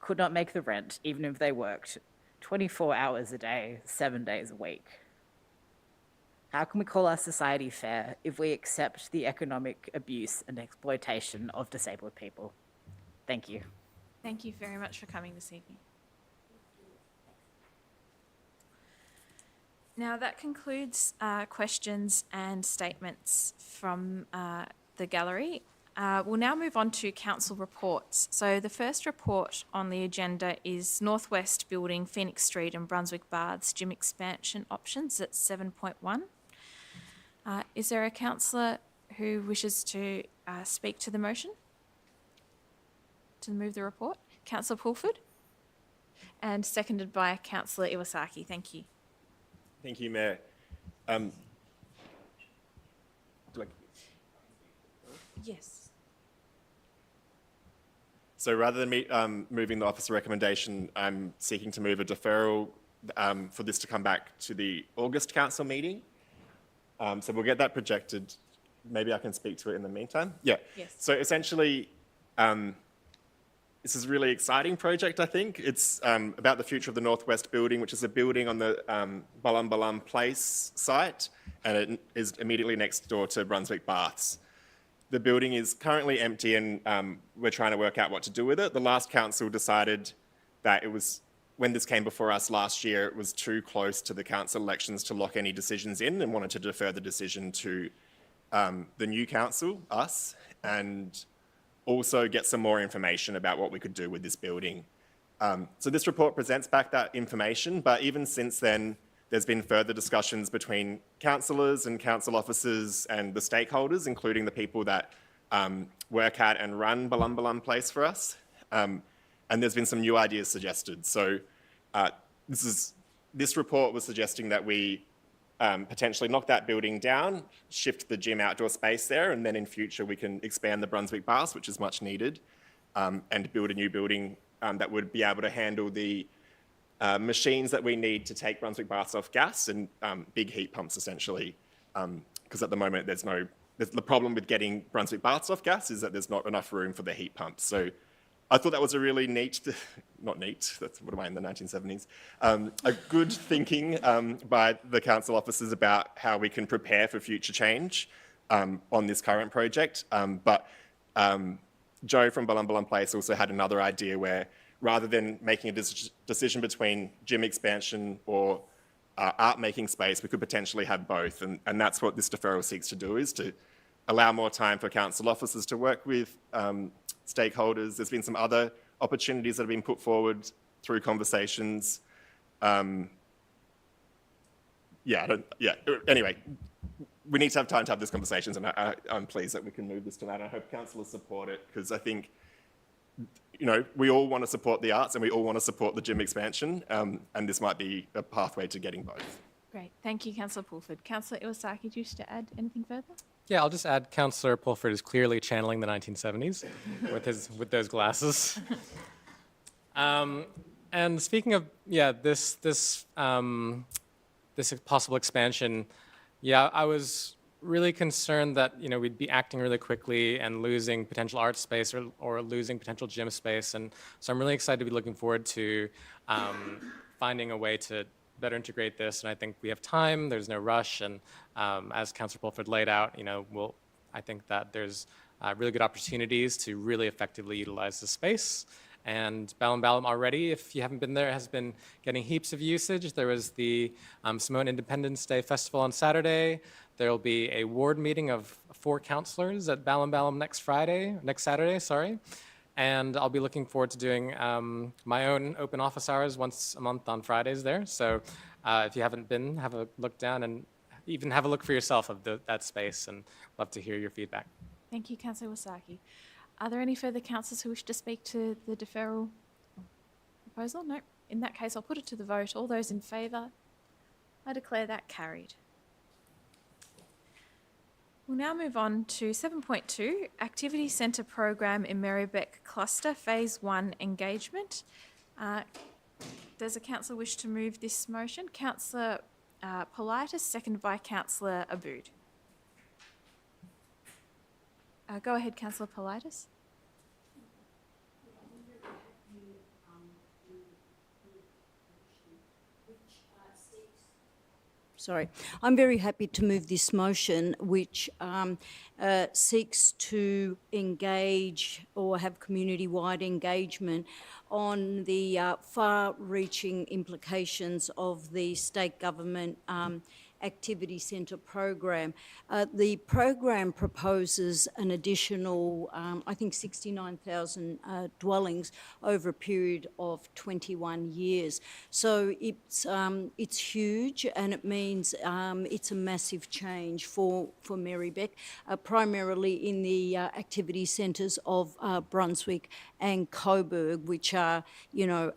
could not make the rent even if they worked 24 hours a day, 7 days a week. How can we call our society fair if we accept the economic abuse and exploitation of disabled people? Thank you. Thank you very much for coming this evening. Now that concludes questions and statements from the gallery. We'll now move on to council reports. So the first report on the agenda is Northwest Building, Phoenix Street and Brunswick Baths gym expansion options at 7.1. Is there a councillor who wishes to speak to the motion? To move the report? Councillor Pulford? And seconded by Councillor Iwasaki. Thank you. Thank you, Mayor. Yes. So rather than me moving the officer recommendation, I'm seeking to move a deferral for this to come back to the August council meeting. So we'll get that projected. Maybe I can speak to it in the meantime. Yeah. Yes. So essentially, this is a really exciting project, I think. It's about the future of the Northwest Building, which is a building on the Balam Place site, and it is immediately next door to Brunswick Baths. The building is currently empty and we're trying to work out what to do with it. The last council decided that it was, when this came before us last year, it was too close to the council elections to lock any decisions in and wanted to defer the decision to the new council, us, and also get some more information about what we could do with this building. So this report presents back that information, but even since then, there's been further discussions between councillors and council officers and the stakeholders, including the people that work at and run Balam Place for us. And there's been some new ideas suggested. So this report was suggesting that we potentially knock that building down, shift the gym outdoor space there, and then in future we can expand the Brunswick Baths, which is much needed, and build a new building that would be able to handle the machines that we need to take Brunswick Baths off gas and big heat pumps essentially, because at the moment the problem with getting Brunswick Baths off gas is that there's not enough room for the heat pumps. So I thought that was a really neat, not neat, that's what am I in the 1970s, a good thinking by the council officers about how we can prepare for future change on this current project. But Joe from Balam Place also had another idea where rather than making a decision between gym expansion or art making space, we could potentially have both. And that's what this deferral seeks to do, is to allow more time for council officers to work with stakeholders. There's been some other opportunities that have been put forward through conversations. Anyway, we need to have time to have these conversations, and I'm pleased that we can move this tonight. I hope councillors support it, because I think, you know, we all want to support the arts and we all want to support the gym expansion, and this might be a pathway to getting both. Great. Thank you, Councillor Pulford. Councillor Iwasaki, do you wish to add anything further? Yeah, I'll just add Councillor Pulford is clearly channeling the 1970s with those glasses. And speaking of this possible expansion, I was really concerned that we'd be acting really quickly and losing potential art space or losing potential gym space, and so I'm really excited to be looking forward to finding a way to better integrate this, and I think we have time, there's no rush, and as Councillor Pulford laid out, I think that there's really good opportunities to really effectively utilize the space. And Balam already, if you haven't been there, has been getting heaps of usage. There was the Samoan Independence Day Festival on Saturday. There will be a ward meeting of 4 councillors at Balam next Saturday, and I'll be looking forward to doing my own open office hours once a month on Fridays there. So if you haven't been, have a look down and even have a look for yourself of that space, and love to hear your feedback. Thank you, Councillor Iwasaki. Are there any further councillors who wish to speak to the deferral proposal? No. In that case, I'll put it to the vote. All those in favour? I declare that carried. We'll now move on to 7.2, Activity Centre Program in Merri-bek Cluster, Phase 1 Engagement. Does a councillor wish to move this motion? Councillor Politis, seconded by Councillor Aboud. Go ahead, Councillor Politis. Sorry. I'm very happy to move this motion, which seeks to engage or have community-wide engagement on the far-reaching implications of the state government activity centre program. The program proposes an additional, I think, 69,000 dwellings over a period of 21 years. So it's huge, and it means it's a massive change for Merri-bek, primarily in the activity centres of Brunswick and Coburg, which are, you know,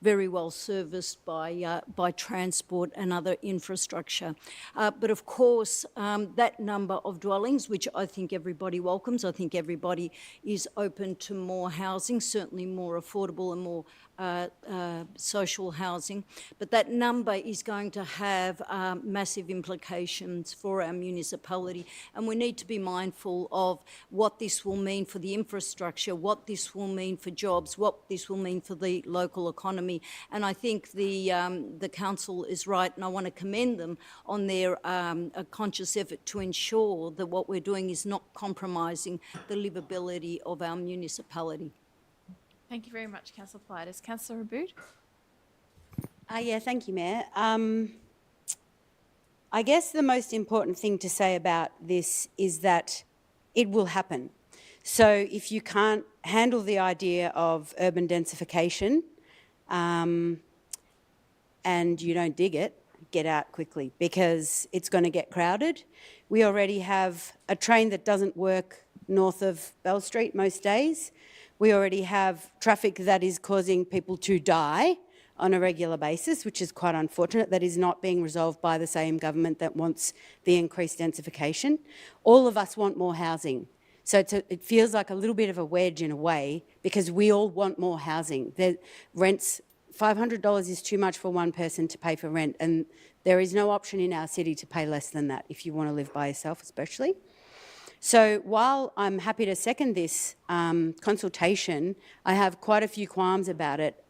very well serviced by transport and other infrastructure. But of course, that number of dwellings, which I think everybody welcomes, I think everybody is open to more housing, certainly more affordable and more social housing, but that number is going to have massive implications for our municipality, and we need to be mindful of what this will mean for the infrastructure, what this will mean for jobs, what this will mean for the local economy. And I think the council is right, and I want to commend them on their conscious effort to ensure that what we're doing is not compromising the livability of our municipality. Thank you very much, Councillor Politis. Councillor Aboud? Yeah, thank you, Mayor. I guess the most important thing to say about this is that it will happen. So if you can't handle the idea of urban densification and you don't dig it, get out quickly, because it's going to get crowded. We already have a train that doesn't work north of Bell Street most days. We already have traffic that is causing people to die on a regular basis, which is quite unfortunate. That is not being resolved by the same government that wants the increased densification. All of us want more housing. So it feels like a little bit of a wedge in a way, because we all want more housing. The rents, $500 is too much for one person to pay for rent, and there is no option in our city to pay less than that if you want to live by yourself especially. So while I'm happy to second this consultation, I have quite a few qualms about it.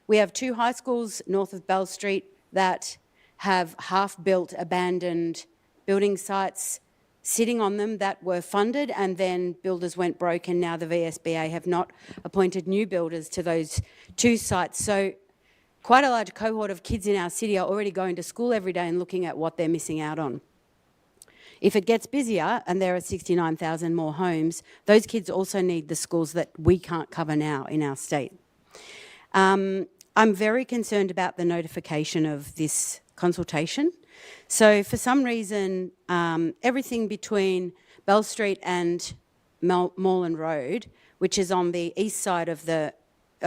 We have 2 high schools north of Bell Street that have half-built, abandoned building sites sitting on them that were funded, and then builders went broke, and now the VSBA have not appointed new builders to those 2 sites. So quite a large cohort of kids in our city are already going to school every day and looking at what they're missing out on. If it gets busier and there are 69,000 more homes, those kids also need the schools that we can't cover now in our state. I'm very concerned about the notification of this consultation. So for some reason, everything between Bell Street and Moreland Road, which is on the east side of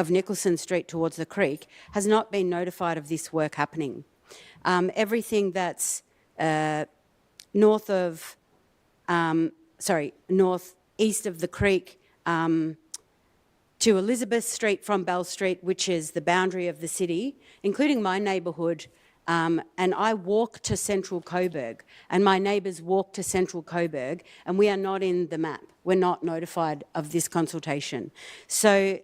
Nicholson Street towards the creek, has not been notified of this work happening. Everything that's northeast of the creek to Elizabeth Street from Bell Street, which is the boundary of the city, including my neighbourhood, and I walk to Central Coburg, and my neighbours walk to Central Coburg, and we are not in the map. We're not notified of this consultation. So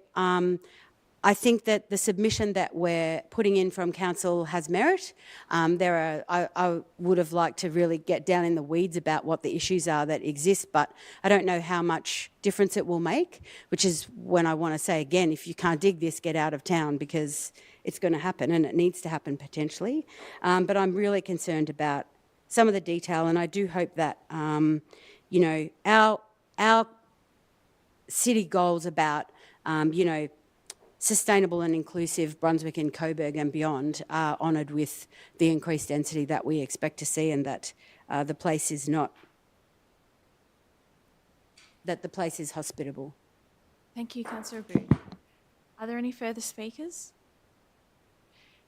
I think that the submission that we're putting in from Council has merit. I would have liked to really get down in the weeds about what the issues are that exist, but I don't know how much difference it will make, which is when I want to say again, if you can't dig this, get out of town, because it's going to happen, and it needs to happen potentially. But I'm really concerned about some of the detail, and I do hope that, you know, our city goals about, you know, sustainable and inclusive Brunswick and Coburg and beyond are honoured with the increased density that we expect to see, and that the place is not, that the place is hospitable. Thank you, Councillor Aboud. Are there any further speakers?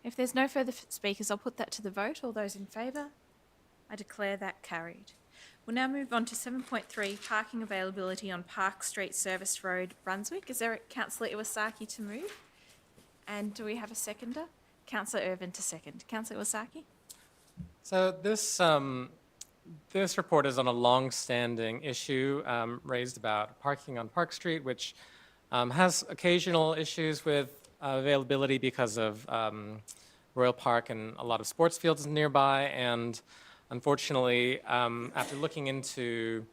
If there's no further speakers, I'll put that to the vote. All those in favour? I declare that carried. We'll now move on to 7.3, parking availability on Park Street, Service Road, Brunswick. Is there Councillor Iwasaki to move? And do we have a seconder? Councillor Irvin to second. Councillor Iwasaki? So this report is on a long-standing issue raised about parking on Park Street, which has occasional issues with availability because of Royal Park and a lot of sports fields nearby. And unfortunately, after looking into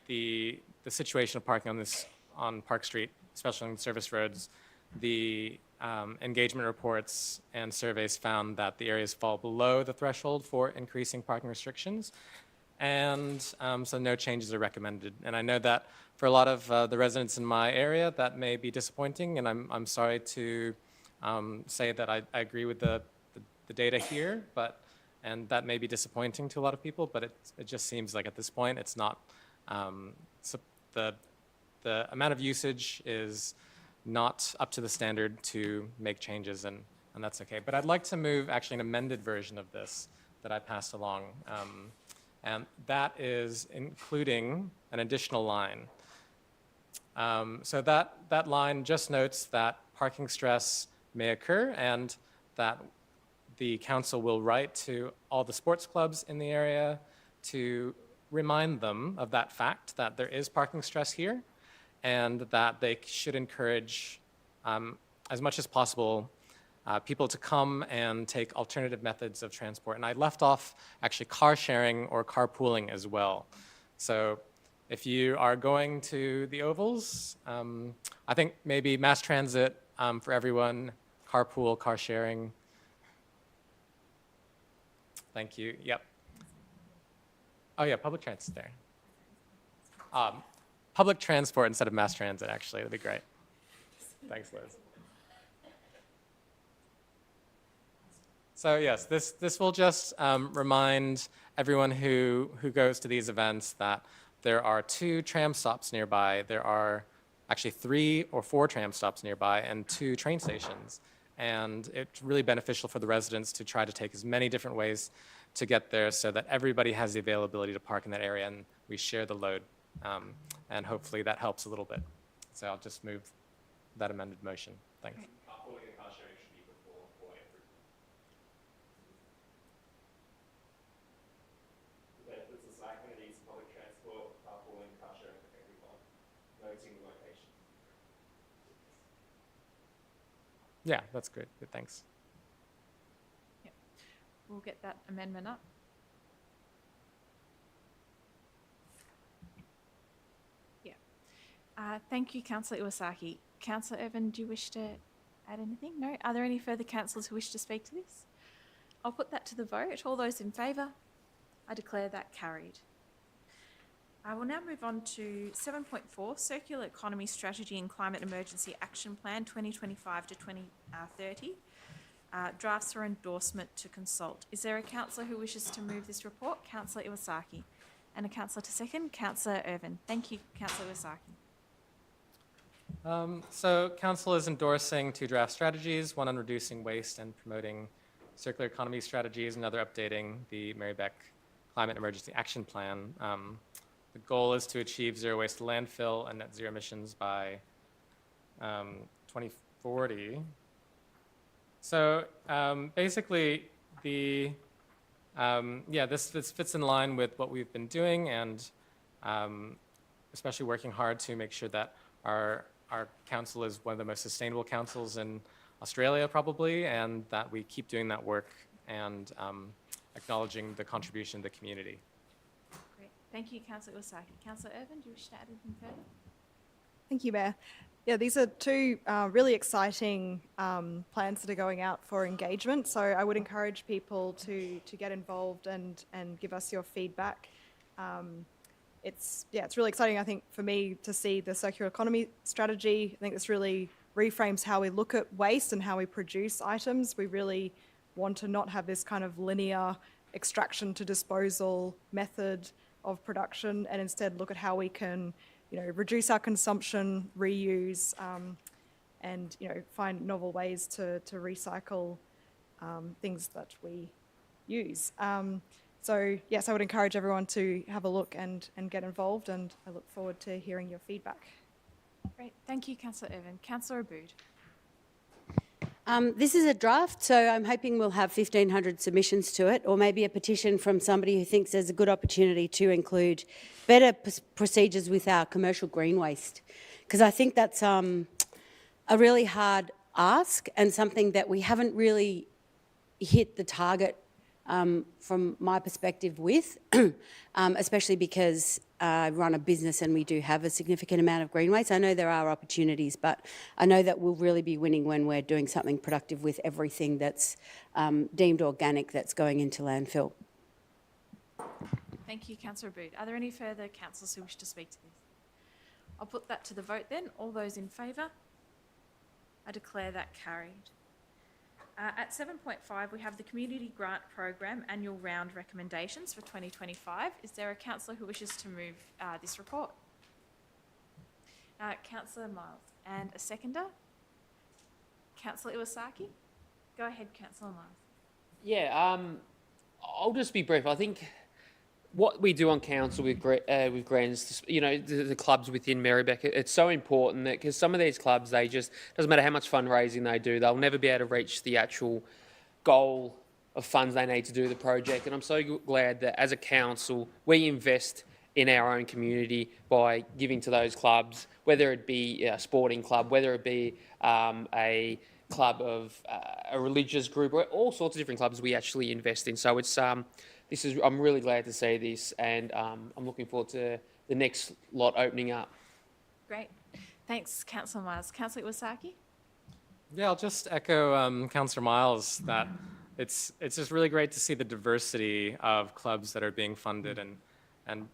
the situation of parking on Park Street, especially on service roads, the engagement reports and surveys found that the areas fall below the threshold for increasing parking restrictions. And so no changes are recommended. And I know that for a lot of the residents in my area, that may be disappointing, and I'm sorry to say that I agree with the data here, and that may be disappointing to a lot of people, but it just seems like at this point it's not, so the amount of usage is not up to the standard to make changes, and that's okay. But I'd like to move actually an amended version of this that I passed along. And that is including an additional line. So that line just notes that parking stress may occur and that the council will write to all the sports clubs in the area to remind them of that fact, that there is parking stress here, and that they should encourage, as much as possible, people to come and take alternative methods of transport. And I left off actually car sharing or carpooling as well. So if you are going to the ovals, I think maybe mass transit for everyone, carpool, car sharing. Thank you, yep. Oh yeah, public transit there. Public transport instead of mass transit, actually, that'd be great. Thanks, Liz. So yes, this will just remind everyone who goes to these events that there are 2 tram stops nearby. There are actually 3 or 4 tram stops nearby and 2 train stations. And it's really beneficial for the residents to try to take as many different ways to get there so that everybody has the availability to park in that area and we share the load. And hopefully that helps a little bit. So I'll just move that amended motion. Thanks. Carpooling and car sharing should be before for everyone. The benefits of cycling and using public transport, carpooling, car sharing for everyone, noting the location. Yeah, that's great. Good, thanks. Yep. We'll get that amendment up. Yeah. Thank you, Councillor Iwasaki. Councillor Irvin, do you wish to add anything? No? Are there any further councillors who wish to speak to this? I'll put that to the vote. All those in favour? I declare that carried. I will now move on to 7.4, Circular Economy Strategy and Climate Emergency Action Plan 2025 to 2030. Drafts for endorsement to consult. Is there a councillor who wishes to move this report? Councillor Iwasaki. And a councillor to second, Councillor Irvin. Thank you, Councillor Iwasaki. So council is endorsing 2 draft strategies, one on reducing waste and promoting circular economy strategies, another updating the Merri-bek Climate Emergency Action Plan. The goal is to achieve zero waste to landfill and net zero emissions by 2040. So basically, this fits in line with what we've been doing, and especially working hard to make sure that our council is one of the most sustainable councils in Australia, probably, and that we keep doing that work and acknowledging the contribution of the community. Great. Thank you, Councillor Iwasaki. Councillor Irvin, do you wish to add anything further? Thank you, Mayor. Yeah, these are 2 really exciting plans that are going out for engagement. So I would encourage people to get involved and give us your feedback. It's really exciting, I think, for me to see the circular economy strategy. I think this really reframes how we look at waste and how we produce items. We really want to not have this kind of linear extraction to disposal method of production, and instead look at how we can, reduce our consumption, reuse, and find novel ways to recycle things that we use. So yes, I would encourage everyone to have a look and get involved, and I look forward to hearing your feedback. Great. Thank you, Councillor Irvin. Councillor Aboud. This is a draft, so I'm hoping we'll have 1,500 submissions to it, or maybe a petition from somebody who thinks there's a good opportunity to include better procedures with our commercial green waste, because I think that's a really hard ask and something that we haven't really hit the target from my perspective with, especially because I run a business and we do have a significant amount of green waste. I know there are opportunities, but I know that we'll really be winning when we're doing something productive with everything that's deemed organic that's going into landfill. Thank you, Councillor Abood. Are there any further councillors who wish to speak to this? I'll put that to the vote then. All those in favour? I declare that carried. At 7.5, we have the Community Grant Program Annual Round Recommendations for 2025. Is there a councillor who wishes to move this report? Councillor Miles. And a seconder? Councillor Iwasaki? Go ahead, Councillor Miles. Yeah, I'll just be brief. I think what we do on council with grants, the clubs within Merri-bek, it's so important that because some of these clubs, they just, doesn't matter how much fundraising they do, they'll never be able to reach the actual goal of funds they need to do the project. And I'm so glad that as a council, we invest in our own community by giving to those clubs, whether it be a sporting club, whether it be a club of a religious group, or all sorts of different clubs we actually invest in. So it's I'm really glad to see this, and I'm looking forward to the next lot opening up. Great. Thanks, Councillor Miles. Councillor Iwasaki? Yeah, I'll just echo Councillor Miles that it's just really great to see the diversity of clubs that are being funded and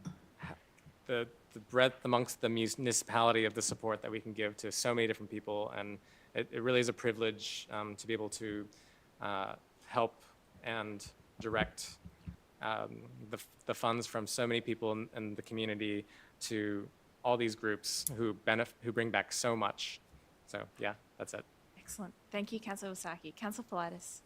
the breadth amongst the municipality of the support that we can give to so many different people. And it really is a privilege to be able to help and direct the funds from so many people in the community to all these groups who bring back so much. So yeah, that's it. Excellent. Thank you, Councillor Iwasaki. Councillor Politis.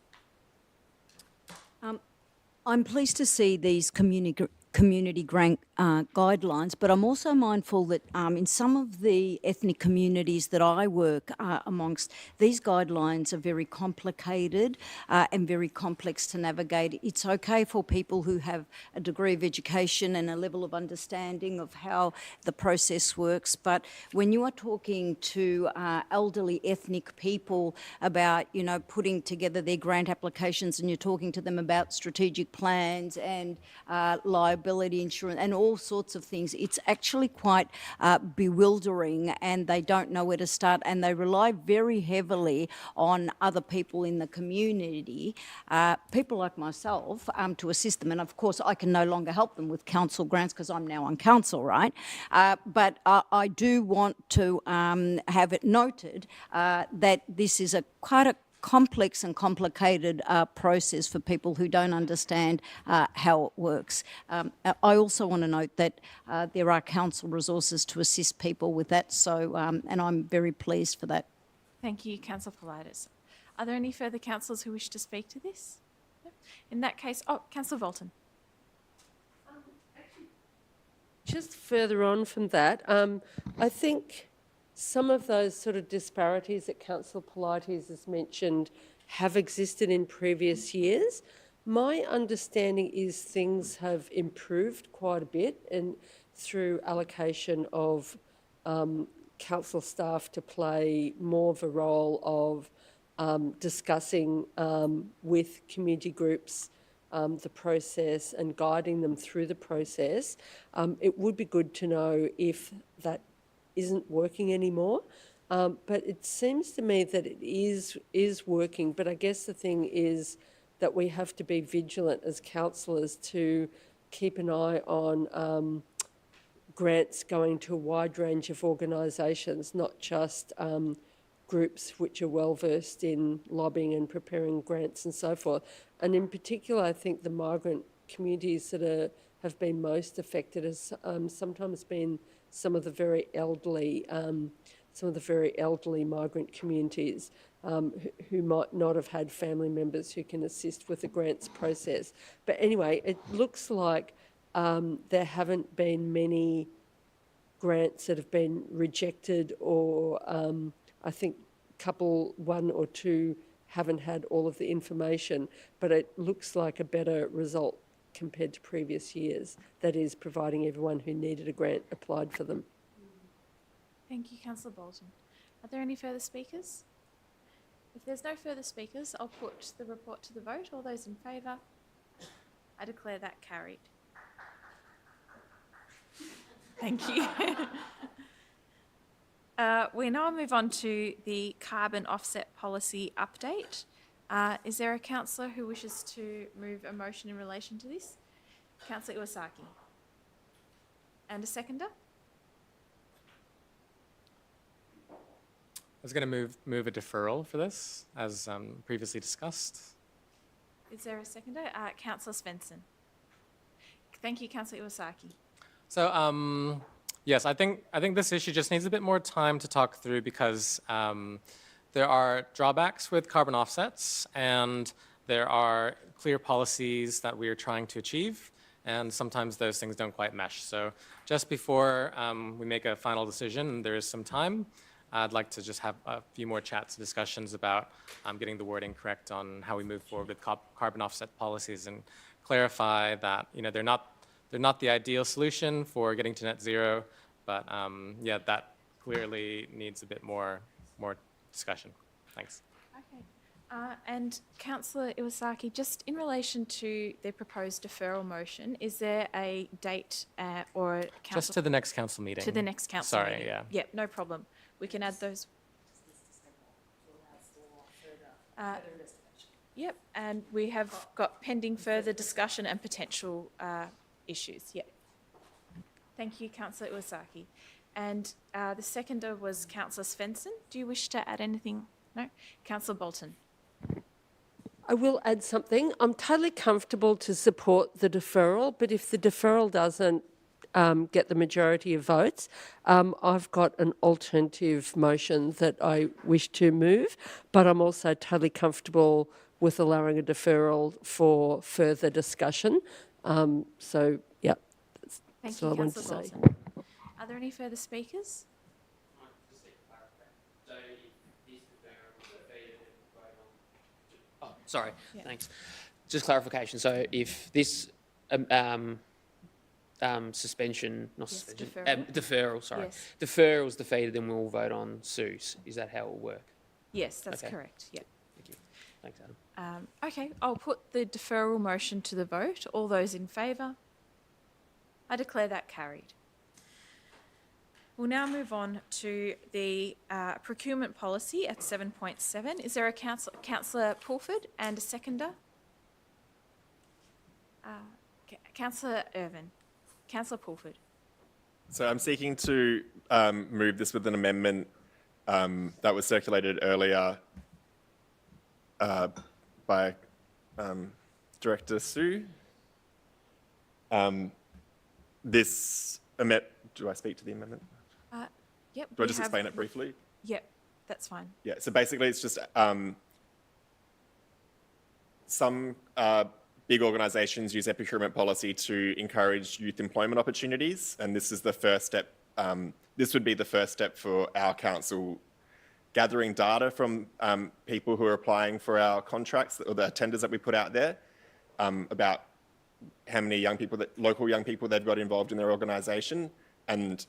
I'm pleased to see these community grant guidelines, but I'm also mindful that in some of the ethnic communities that I work amongst, these guidelines are very complicated and very complex to navigate. It's okay for people who have a degree of education and a level of understanding of how the process works, but when you are talking to elderly ethnic people about, putting together their grant applications, and you're talking to them about strategic plans and liability insurance and all sorts of things, it's actually quite bewildering, and they don't know where to start, and they rely very heavily on other people in the community, people like myself, to assist them. And of course, I can no longer help them with council grants because I'm now on council, right? But I do want to have it noted that this is quite a complex and complicated process for people who don't understand how it works. I also want to note that there are council resources to assist people with that, so and I'm very pleased for that. Thank you, Councillor Politis. Are there any further councillors who wish to speak to this? No? In that case, Councillor Volton. Just further on from that, I think some of those sort of disparities that Councillor Politis has mentioned have existed in previous years. My understanding is things have improved quite a bit, and through allocation of council staff to play more of a role of discussing with community groups the process and guiding them through the process. It would be good to know if that isn't working anymore, but it seems to me that it is working. But I guess the thing is that we have to be vigilant as councillors to keep an eye on grants going to a wide range of organisations, not just groups which are well versed in lobbying and preparing grants and so forth. And in particular, I think the migrant communities that have been most affected has sometimes been some of the very elderly migrant communities who might not have had family members who can assist with the grants process. But anyway, it looks like there haven't been many grants that have been rejected, or I think one or two haven't had all of the information, but it looks like a better result compared to previous years, that is, providing everyone who needed a grant applied for them. Thank you, Councillor Bolton. Are there any further speakers? If there's no further speakers, I'll put the report to the vote. All those in favour? I declare that carried. Thank you. We now move on to the carbon offset policy update. Is there a councillor who wishes to move a motion in relation to this? Councillor Iwasaki. And a seconder? I was going to move a deferral for this, as previously discussed. Is there a seconder? Councillor Svensson. Thank you, Councillor Iwasaki. So yes, I think this issue just needs a bit more time to talk through because there are drawbacks with carbon offsets and there are clear policies that we are trying to achieve, and sometimes those things don't quite mesh. So just before we make a final decision, and there is some time, I'd like to just have a few more chats and discussions about getting the wording correct on how we move forward with carbon offset policies and clarify that they're not the ideal solution for getting to net zero, but yeah, that clearly needs a bit more discussion. Thanks. Okay. And Councillor Iwasaki, just in relation to the proposed deferral motion, is there a date or council? Just to the next council meeting. To the next council Sorry, meeting. yeah. Yep, no problem. We can add those. Yep, and we have got pending further discussion and potential issues. Yep. Thank you, Councillor Iwasaki. And the seconder was Councillor Svensson. Do you wish to add anything? No? Councillor Bolton. I will add something. I'm totally comfortable to support the deferral, but if the deferral doesn't get the majority of votes, I've got an alternative motion that I wish to move, but I'm also totally comfortable with allowing a deferral for further discussion. So, yeah, that's all I wanted to say. Bolton. Are there any further speakers? Oh, sorry, Yeah. thanks. Just clarification. So if this suspension, not Yes, suspension, deferral, sorry. Yes. Deferral is defeated, then we'll vote on Sue's. Is that how it will work? Yes, that's Okay. correct. Yep. Thank you. Thanks, Adam. Okay, I'll put the deferral motion to the vote. All those in favour? I declare that carried. We'll now move on to the procurement policy at 7.7. Is there a Councillor Pulford and a seconder? Councillor Irvin. Councillor Pulford. So I'm seeking to move this with an amendment that was circulated earlier by Director Sue. Do I speak to the amendment? Yep. Do I just explain it briefly? Yep, that's fine. Yeah, so basically it's just some big organisations use their procurement policy to encourage youth employment opportunities, and this is the first step. This would be the first step for our council gathering data from people who are applying for our contracts or the tenders that we put out there about how many local young people they've got involved in their organisation, and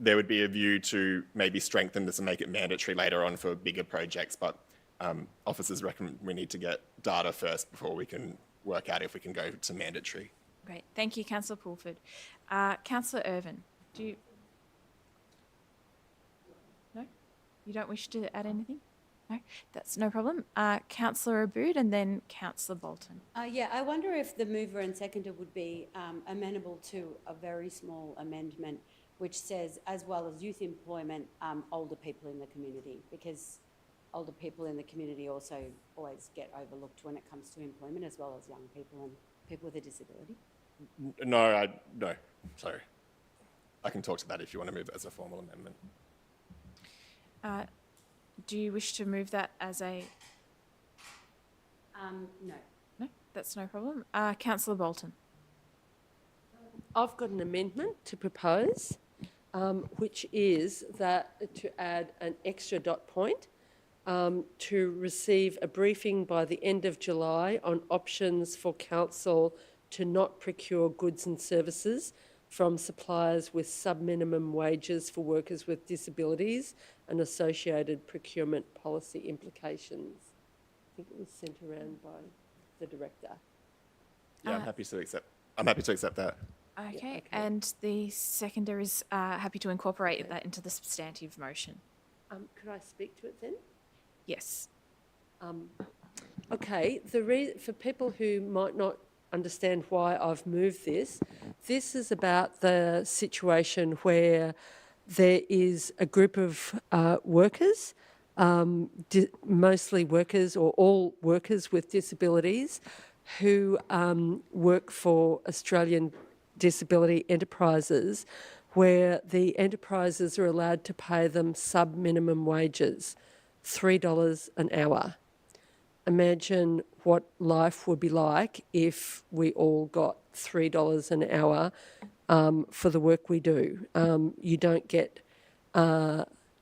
there would be a view to maybe strengthen this and make it mandatory later on for bigger projects, but officers reckon we need to get data first before we can work out if we can go to mandatory. Great. Thank you, Councillor Pulford. Councillor Irvin, do you... No? You don't wish to add anything? No? That's no problem. Councillor Abood and then Councillor Bolton. Yeah, I wonder if the mover and seconder would be amenable to a very small amendment which says, as well as youth employment, older people in the community, because older people in the community also always get overlooked when it comes to employment, as well as young people and people with a disability. No, sorry. I can talk to that if you want to move it as a formal amendment. Do you wish to move that as a... No. No, that's no problem. Councillor Bolton. I've got an amendment to propose, which is that to add an extra dot point to receive a briefing by the end of July on options for council to not procure goods and services from suppliers with sub-minimum wages for workers with disabilities and associated procurement policy implications. I think it was sent around by the director. Yeah, I'm happy to accept that. Okay, and the seconder is happy to incorporate that into the substantive motion. Could I speak to it then? Yes. Okay, for people who might not understand why I've moved this, this is about the situation where there is a group of workers, mostly workers or all workers with disabilities, who work for Australian disability enterprises, where the enterprises are allowed to pay them sub-minimum wages, $3 an hour. Imagine what life would be like if we all got $3 an hour for the work we do. You don't get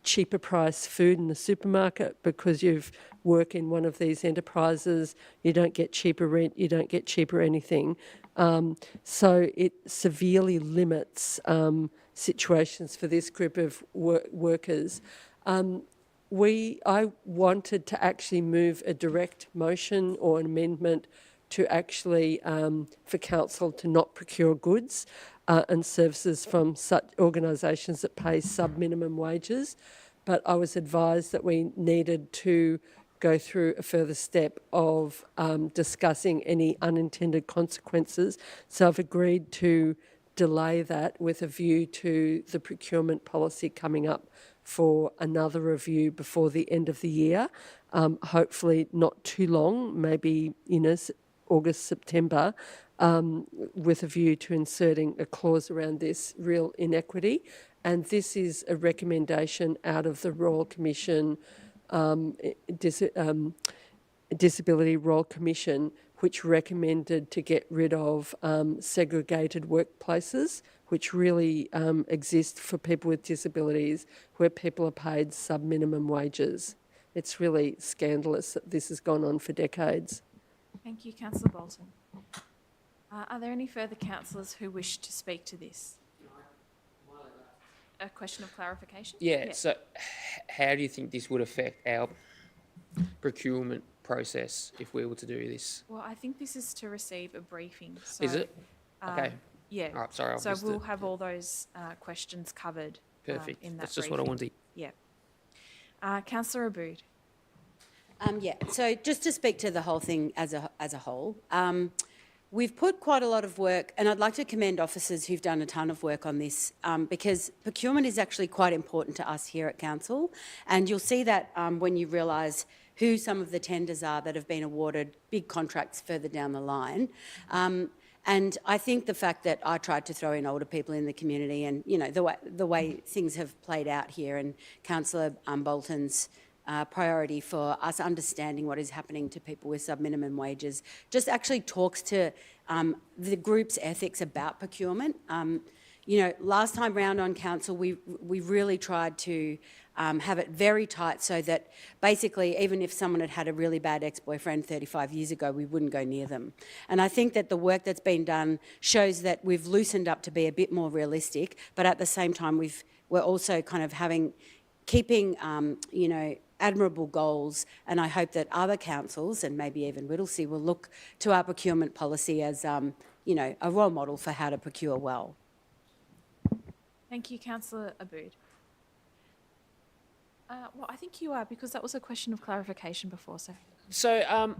cheaper price food in the supermarket because you work in one of these enterprises. You don't get cheaper rent, you don't get cheaper anything. So it severely limits situations for this group of workers. I wanted to actually move a direct motion or an amendment to actually, for council to not procure goods and services from such organisations that pay sub-minimum wages. But I was advised that we needed to go through a further step of discussing any unintended consequences. So I've agreed to delay that with a view to the procurement policy coming up for another review before the end of the year. Hopefully not too long, maybe August, September, with a view to inserting a clause around this real inequity. And this is a recommendation out of the Royal Commission, Disability Royal Commission, which recommended to get rid of segregated workplaces, which really exist for people with disabilities, where people are paid sub-minimum wages. It's really scandalous that this has gone on for decades. Thank you, Councillor Bolton. Are there any further councillors who wish to speak to this? A question of clarification? Yeah, so how do you think this would affect our procurement process if we were to do this? Well, I think this is to receive a briefing. So, Is it? Okay. Yeah. All right, sorry, I So missed we'll it. have all those questions covered Perfect. in that That's just what I briefing. wanted. Yeah. Councillor Abood. Yeah, so just to speak to the whole thing as a whole, we've put quite a lot of work, and I'd like to commend officers who've done a ton of work on this, because procurement is actually quite important to us here at Council, and you'll see that when you realise who some of the tenders are that have been awarded big contracts further down the line. And I think the fact that I tried to throw in older people in the community and, the way things have played out here, and Councillor Bolton's priority for us understanding what is happening to people with sub-minimum wages just actually talks to the group's ethics about procurement. Last time round on council, we really tried to have it very tight so that basically even if someone had a really bad ex-boyfriend 35 years ago, we wouldn't go near them. And I think that the work that's been done shows that we've loosened up to be a bit more realistic, but at the same time we're also kind of keeping admirable goals, and I hope that other councils, and maybe even Whittlesea, will look to our procurement policy as a role model for how to procure well. Thank you, Councillor Abood. Well, I think you are, because that was a question of clarification before, so. So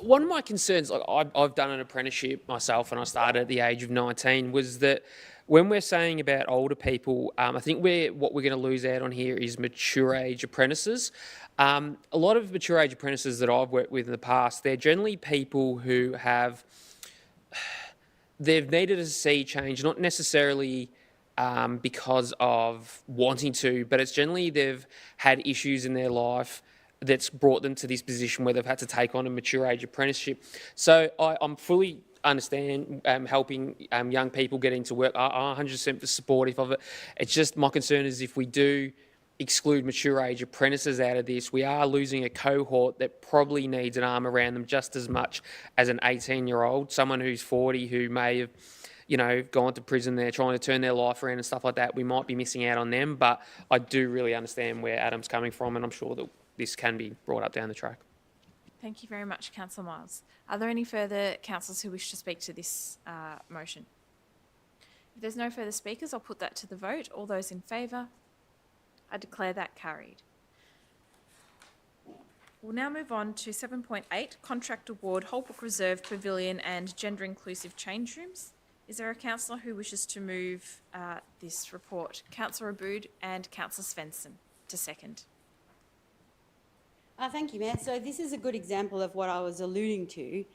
one of my concerns, I've done an apprenticeship myself and I started at the age of 19, was that when we're saying about older people, I think what we're going to lose out on here is mature age apprentices. A lot of mature age apprentices that I've worked with in the past, they're generally people who they've needed a sea change, not necessarily because of wanting to, but it's generally they've had issues in their life that's brought them to this position where they've had to take on a mature age apprenticeship. So I'm fully understand helping young people get into work. I'm 100% supportive of it. It's just my concern is if we do exclude mature age apprentices out of this, we are losing a cohort that probably needs an arm around them just as much as an 18-year-old, someone who's 40 who may have gone to prison, they're trying to turn their life around and stuff like that. We might be missing out on them, but I do really understand where Adam's coming from, and I'm sure that this can be brought up down the track. Thank you very much, Councillor Miles. Are there any further councillors who wish to speak to this motion? If there's no further speakers, I'll put that to the vote. All those in favour? I declare that carried. We'll now move on to 7.8, Contract Award, Holbrook Reserve Pavilion and Gender Inclusive Change Rooms. Is there a councillor who wishes to move this report? Councillor Aboud and Councillor Svensson to second. Thank you, Mayor. So this is a good example of what I was alluding to.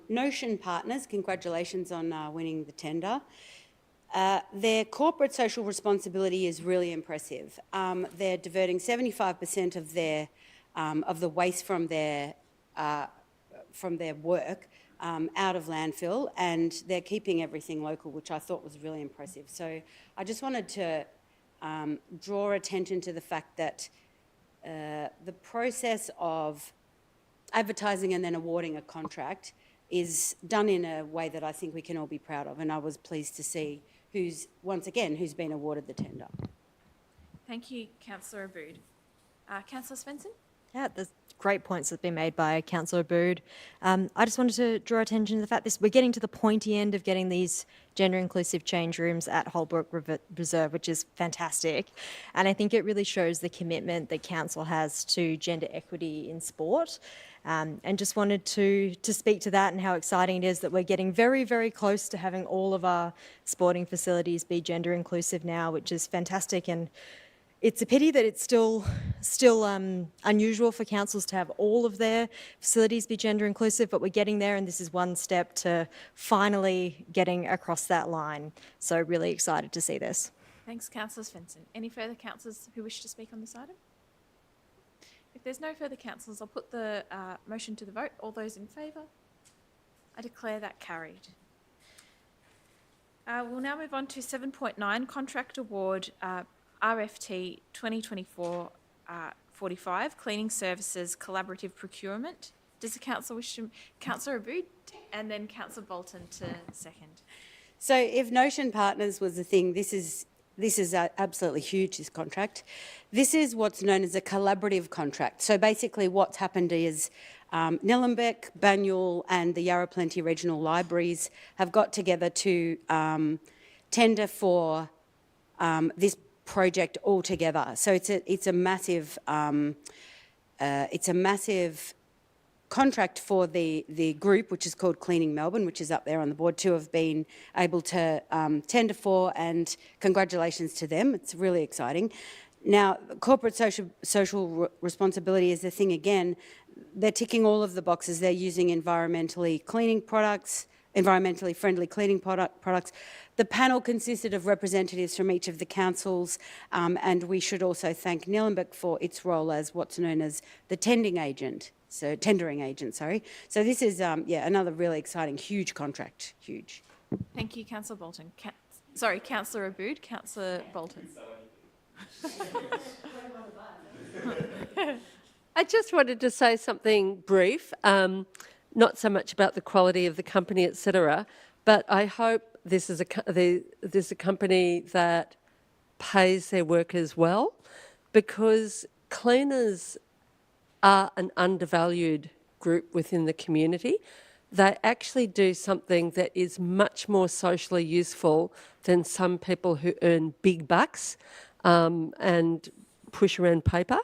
Notion Partners, congratulations on winning the tender. Their corporate social responsibility is really impressive. They're diverting 75% of the waste from their work out of landfill, and they're keeping everything local, which I thought was really impressive. So I just wanted to draw attention to the fact that the process of advertising and then awarding a contract is done in a way that I think we can all be proud of, and I was pleased to see who's been awarded the tender. Thank you, Councillor Aboud. Councillor Svensson? Yeah, there's great points that have been made by Councillor Aboud. I just wanted to draw attention to the fact we're getting to the pointy end of getting these gender inclusive change rooms at Holbrook Reserve, which is fantastic. And I think it really shows the commitment that council has to gender equity in sport. And just wanted to speak to that and how exciting it is that we're getting very, very close to having all of our sporting facilities be gender inclusive now, which is fantastic. And it's a pity that it's still unusual for councils to have all of their facilities be gender inclusive, but we're getting there, and this is one step to finally getting across that line. So really excited to see this. Thanks, Councillor Svensson. Any further councillors who wish to speak on this item? If there's no further councillors, I'll put the motion to the vote. All those in favour? I declare that carried. We'll now move on to 7.9, Contract Award RFT 2024-45, Cleaning Services Collaborative Procurement. Does the council wish to... Councillor Aboud and then Councillor Bolton to second. So if Notion Partners was the thing, this is absolutely huge, this contract. This is what's known as a collaborative contract. So basically what's happened is Merri-bek, Banyul and the Yarra Plenty Regional Libraries have got together to tender for this project altogether. So it's a massive contract for the group, which is called Cleaning Melbourne, which is up there on the board, to have been able to tender for, and congratulations to them. It's really exciting. Now, corporate social responsibility is the thing again. They're ticking all of the boxes. They're using environmentally friendly cleaning products. The panel consisted of representatives from each of the councils, and we should also thank Merri-bek for its role as what's known as the tendering agent. So this is, another really exciting, huge contract, huge. Thank you, Councillor Bolton. Councillor Aboud, Councillor Bolton. I just wanted to say something brief, not so much about the quality of the company, etc., but I hope this is a company that pays their workers well, because cleaners are an undervalued group within the community. They actually do something that is much more socially useful than some people who earn big bucks and push around paper.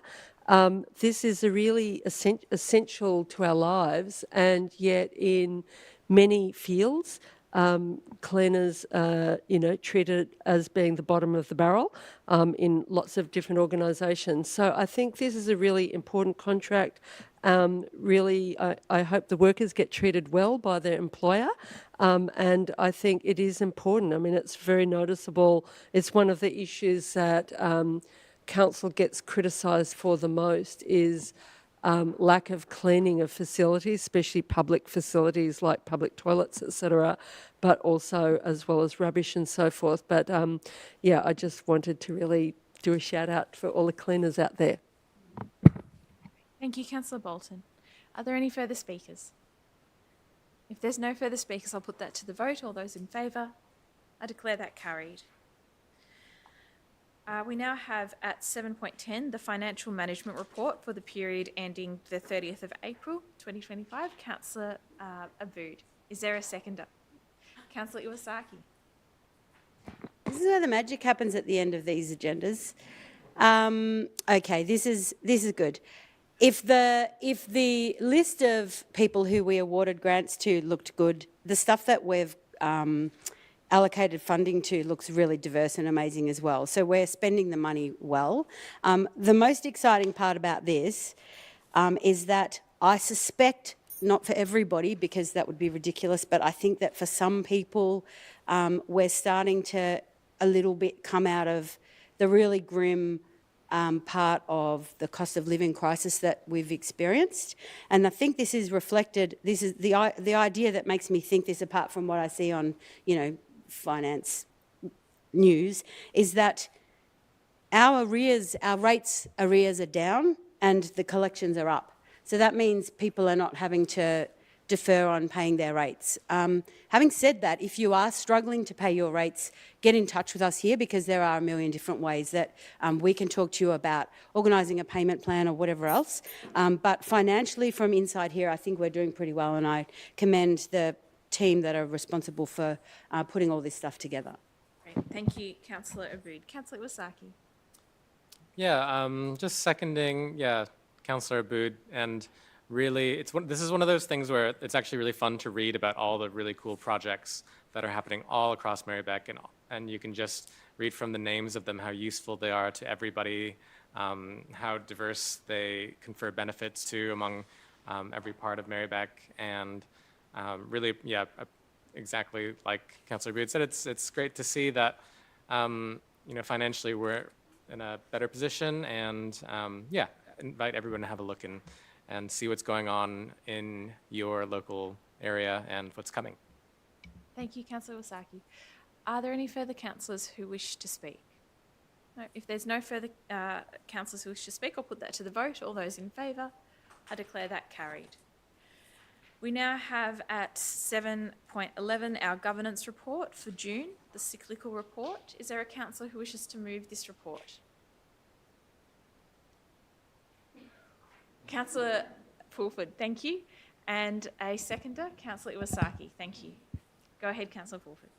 This is a really essential to our lives, and yet in many fields, cleaners are, treated as being the bottom of the barrel in lots of different organisations. So I think this is a really important contract. I hope the workers get treated well by their employer, and I think it is important. I mean, it's very noticeable. It's one of the issues that council gets criticised for the most is lack of cleaning of facilities, especially public facilities like public toilets, etc., but also as well as rubbish and so forth. But I just wanted to really do a shout out for all the cleaners out there. Thank you, Councillor Bolton. Are there any further speakers? If there's no further speakers, I'll put that to the vote. All those in favour? I declare that carried. We now have at 7.10 the Financial Management Report for the period ending the 30th of April 2025. Councillor Abood. Is there a seconder? Councillor Iwasaki. This is where the magic happens at the end of these agendas. Okay, this is good. If the list of people who we awarded grants to looked good, the stuff that we've allocated funding to looks really diverse and amazing as well. So we're spending the money well. The most exciting part about this is that I suspect, not for everybody because that would be ridiculous, but I think that for some people we're starting to a little bit come out of the really grim part of the cost of living crisis that we've experienced. And I think this is reflected, this is the idea that makes me think this, apart from what I see on, finance news, is that our rates arrears are down and the collections are up. So that means people are not having to defer on paying their rates. Having said that, if you are struggling to pay your rates, get in touch with us here, because there are a million different ways that we can talk to you about organising a payment plan or whatever else. But financially, from inside here, I think we're doing pretty well, and I commend the team that are responsible for putting all this stuff together. Great. Thank you, Councillor Abood. Councillor Iwasaki. Yeah, just seconding, Councillor Abood, and really, this is one of those things where it's actually really fun to read about all the really cool projects that are happening all across Merri-bek, and you can just read from the names of them how useful they are to everybody, how diverse they confer benefits to among every part of Merri-bek, and really, exactly like Councillor Abood said, it's great to see that financially we're in a better position, and invite everyone to have a look and see what's going on in your local area and what's coming. Thank you, Councillor Iwasaki. Are there any further councillors who wish to speak? No. If there's no further councillors who wish to speak, I'll put that to the vote. All those in favour? I declare that carried. We now have at 7.11 our governance report for June, the cyclical report. Is there a councillor who wishes to move this report? Councillor Fulford, thank you. And a seconder, Councillor Iwasaki, thank you. Go ahead, Councillor Fulford.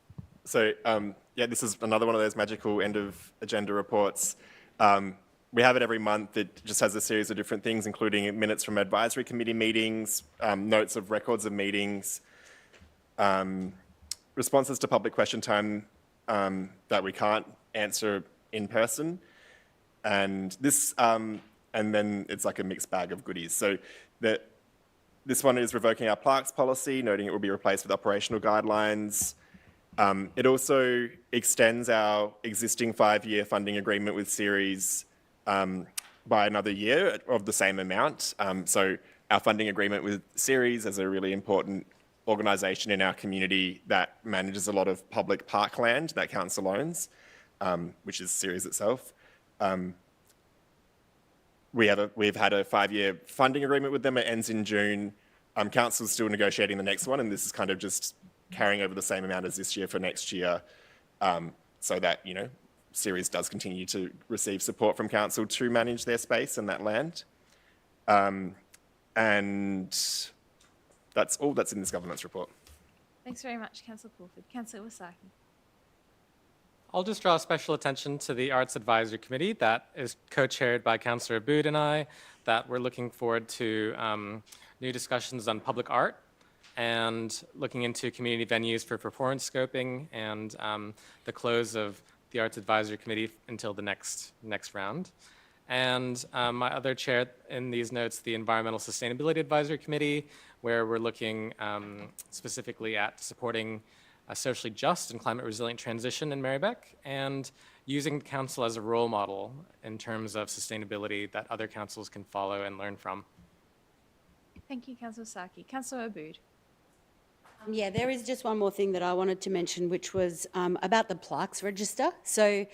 So, this is another one of those magical end of agenda reports. We have it every month. It just has a series of different things, including minutes from advisory committee meetings, notes of records of meetings, responses to public question time that we can't answer in person, and this, and then it's like a mixed bag of goodies. So this one is revoking our plaques policy, noting it will be replaced with operational guidelines. It also extends our existing 5-year funding agreement with Ceres by another year of the same amount. So our funding agreement with Ceres is a really important organisation in our community that manages a lot of public parkland that council owns, which is Ceres itself. We've had a 5-year funding agreement with them. It ends in June. Council's still negotiating the next one, and this is kind of just carrying over the same amount as this year for next year, so that, Ceres does continue to receive support from council to manage their space and that land. And that's all that's in this governance report. Thanks very much, Councillor Fulford. Councillor Iwasaki. I'll just draw special attention to the Arts Advisory Committee that is co-chaired by Councillor Abood and I, that we're looking forward to new discussions on public art and looking into community venues for performance scoping, and the close of the Arts Advisory Committee until the next round. And my other chair in these notes, the Environmental Sustainability Advisory Committee, where we're looking specifically at supporting a socially just and climate resilient transition in Merri-bek, and using council as a role model in terms of sustainability that other councils can follow and learn from. Thank you, Councillor Iwasaki. Councillor Abood. Yeah, there is just one more thing that I wanted to mention, which was about the plaques register. So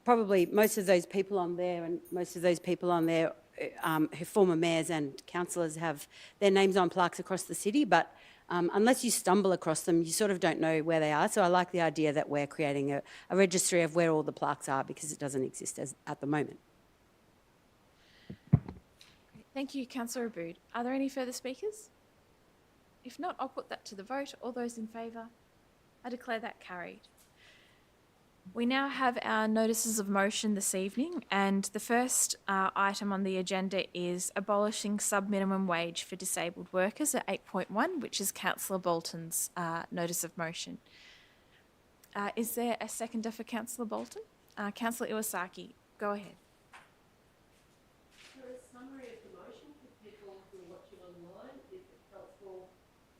probably most of those people on there who former mayors and councillors have their names on plaques across the city, but unless you stumble across them, you sort of don't know where they are. So I like the idea that we're creating a registry of where all the plaques are, because it doesn't exist at the moment. Thank you, Councillor Abood. Are there any further speakers? If not, I'll put that to the vote. All those in favour? I declare that carried. We now have our notices of motion this evening, and the first item on the agenda is abolishing sub-minimum wage for disabled workers at 8.1, which is Councillor Bolton's notice of motion. Is there a seconder for Councillor Bolton? Councillor Iwasaki, go ahead. For a summary of the motion for people who are watching online, if the council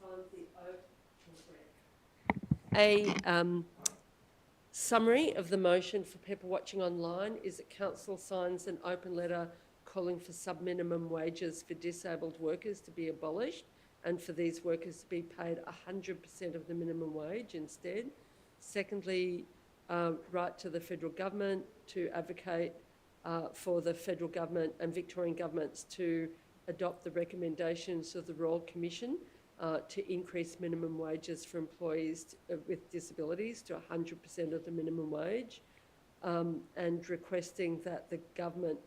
finds the oath correct. Summary of the motion for people watching online is that council signs an open letter calling for sub-minimum wages for disabled workers to be abolished and for these workers to be paid 100% of the minimum wage instead. Secondly, write to the federal government to advocate for the federal government and Victorian governments to adopt the recommendations of the Royal Commission to increase minimum wages for employees with disabilities to 100% of the minimum wage, and requesting that the government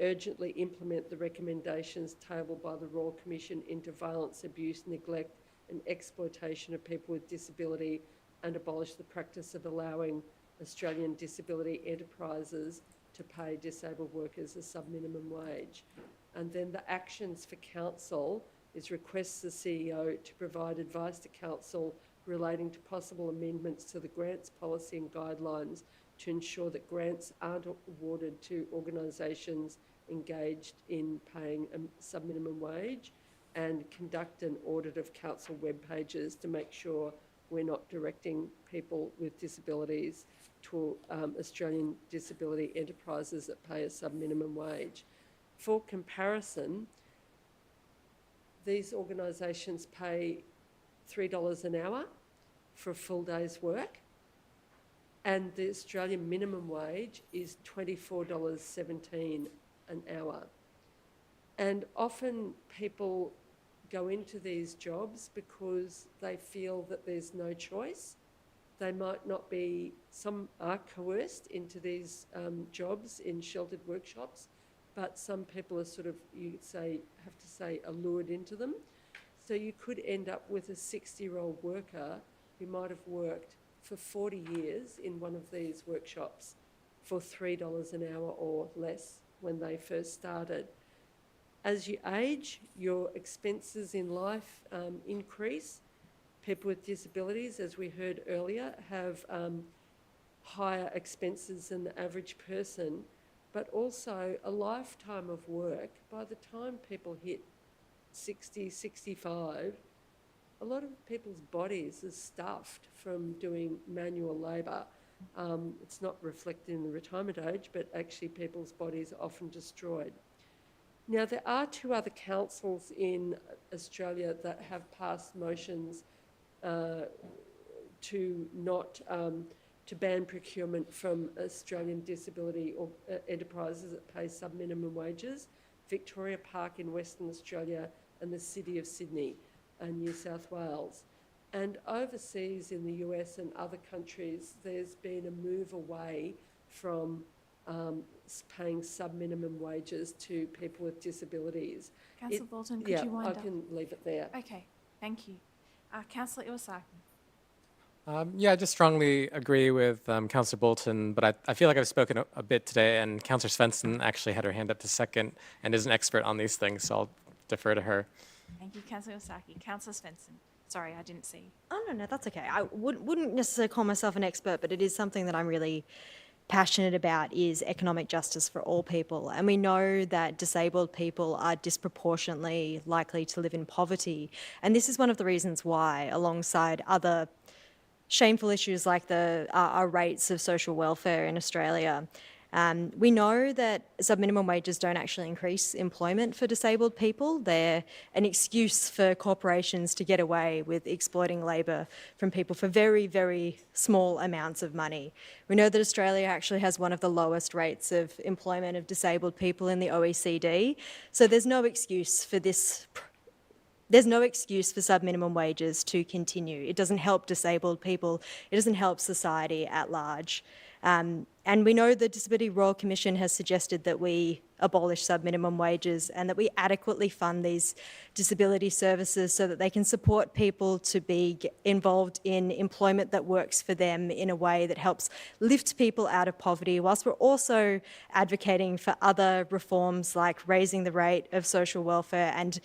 urgently implement the recommendations tabled by the Royal Commission into violence, abuse, neglect and exploitation of people with disability, and abolish the practice of allowing Australian disability enterprises to pay disabled workers a sub-minimum wage. And then the actions for council is requests the CEO to provide advice to council relating to possible amendments to the grants policy and guidelines to ensure that grants aren't awarded to organisations engaged in paying a sub-minimum wage, and conduct an audit of council web pages to make sure we're not directing people with disabilities to Australian disability enterprises that pay a sub-minimum wage. For comparison, these organisations pay $3 an hour for a full day's work, and the Australian minimum wage is $24.17 an hour. And often people go into these jobs because they feel that there's no choice. They might not be, some are coerced into these jobs in sheltered workshops, but some people are sort of, you have to say, allured into them. So you could end up with a 60-year-old worker who might have worked for 40 years in one of these workshops for $3 an hour or less when they first started. As you age, your expenses in life increase. People with disabilities, as we heard earlier, have higher expenses than the average person, but also a lifetime of work. By the time people hit 60, 65, a lot of people's bodies are stuffed from doing manual labour. It's not reflected in the retirement age, but actually people's bodies are often destroyed. Now, there are two other councils in Australia that have passed motions to ban procurement from Australian disability or enterprises that pay sub-minimum wages: Victoria Park in Western Australia and the City of Sydney and New South Wales. And overseas in the US and other countries, there's been a move away from paying sub-minimum wages to people with disabilities. Councillor Bolton, could you wind up? I can leave it there. Okay, thank you. Councillor Iwasaki. Yeah, I just strongly agree with Councillor Bolton, but I feel like I've spoken a bit today, and Councillor Svensson actually had her hand up to second and is an expert on these things, so I'll defer to her. Thank you, Councillor Iwasaki. Councillor Svensson. Sorry, I didn't see. Oh, no, that's okay. I wouldn't necessarily call myself an expert, but it is something that I'm really passionate about, is economic justice for all people. And we know that disabled people are disproportionately likely to live in poverty. And this is one of the reasons why, alongside other shameful issues like our rates of social welfare in Australia, we know that sub-minimum wages don't actually increase employment for disabled people. They're an excuse for corporations to get away with exploiting labour from people for very, very small amounts of money. We know that Australia actually has one of the lowest rates of employment of disabled people in the OECD. So there's no excuse for this there's no excuse for sub-minimum wages to continue. It doesn't help disabled people. It doesn't help society at large. And we know the Disability Royal Commission has suggested that we abolish sub-minimum wages and that we adequately fund these disability services so that they can support people to be involved in employment that works for them in a way that helps lift people out of poverty, whilst we're also advocating for other reforms like raising the rate of social welfare and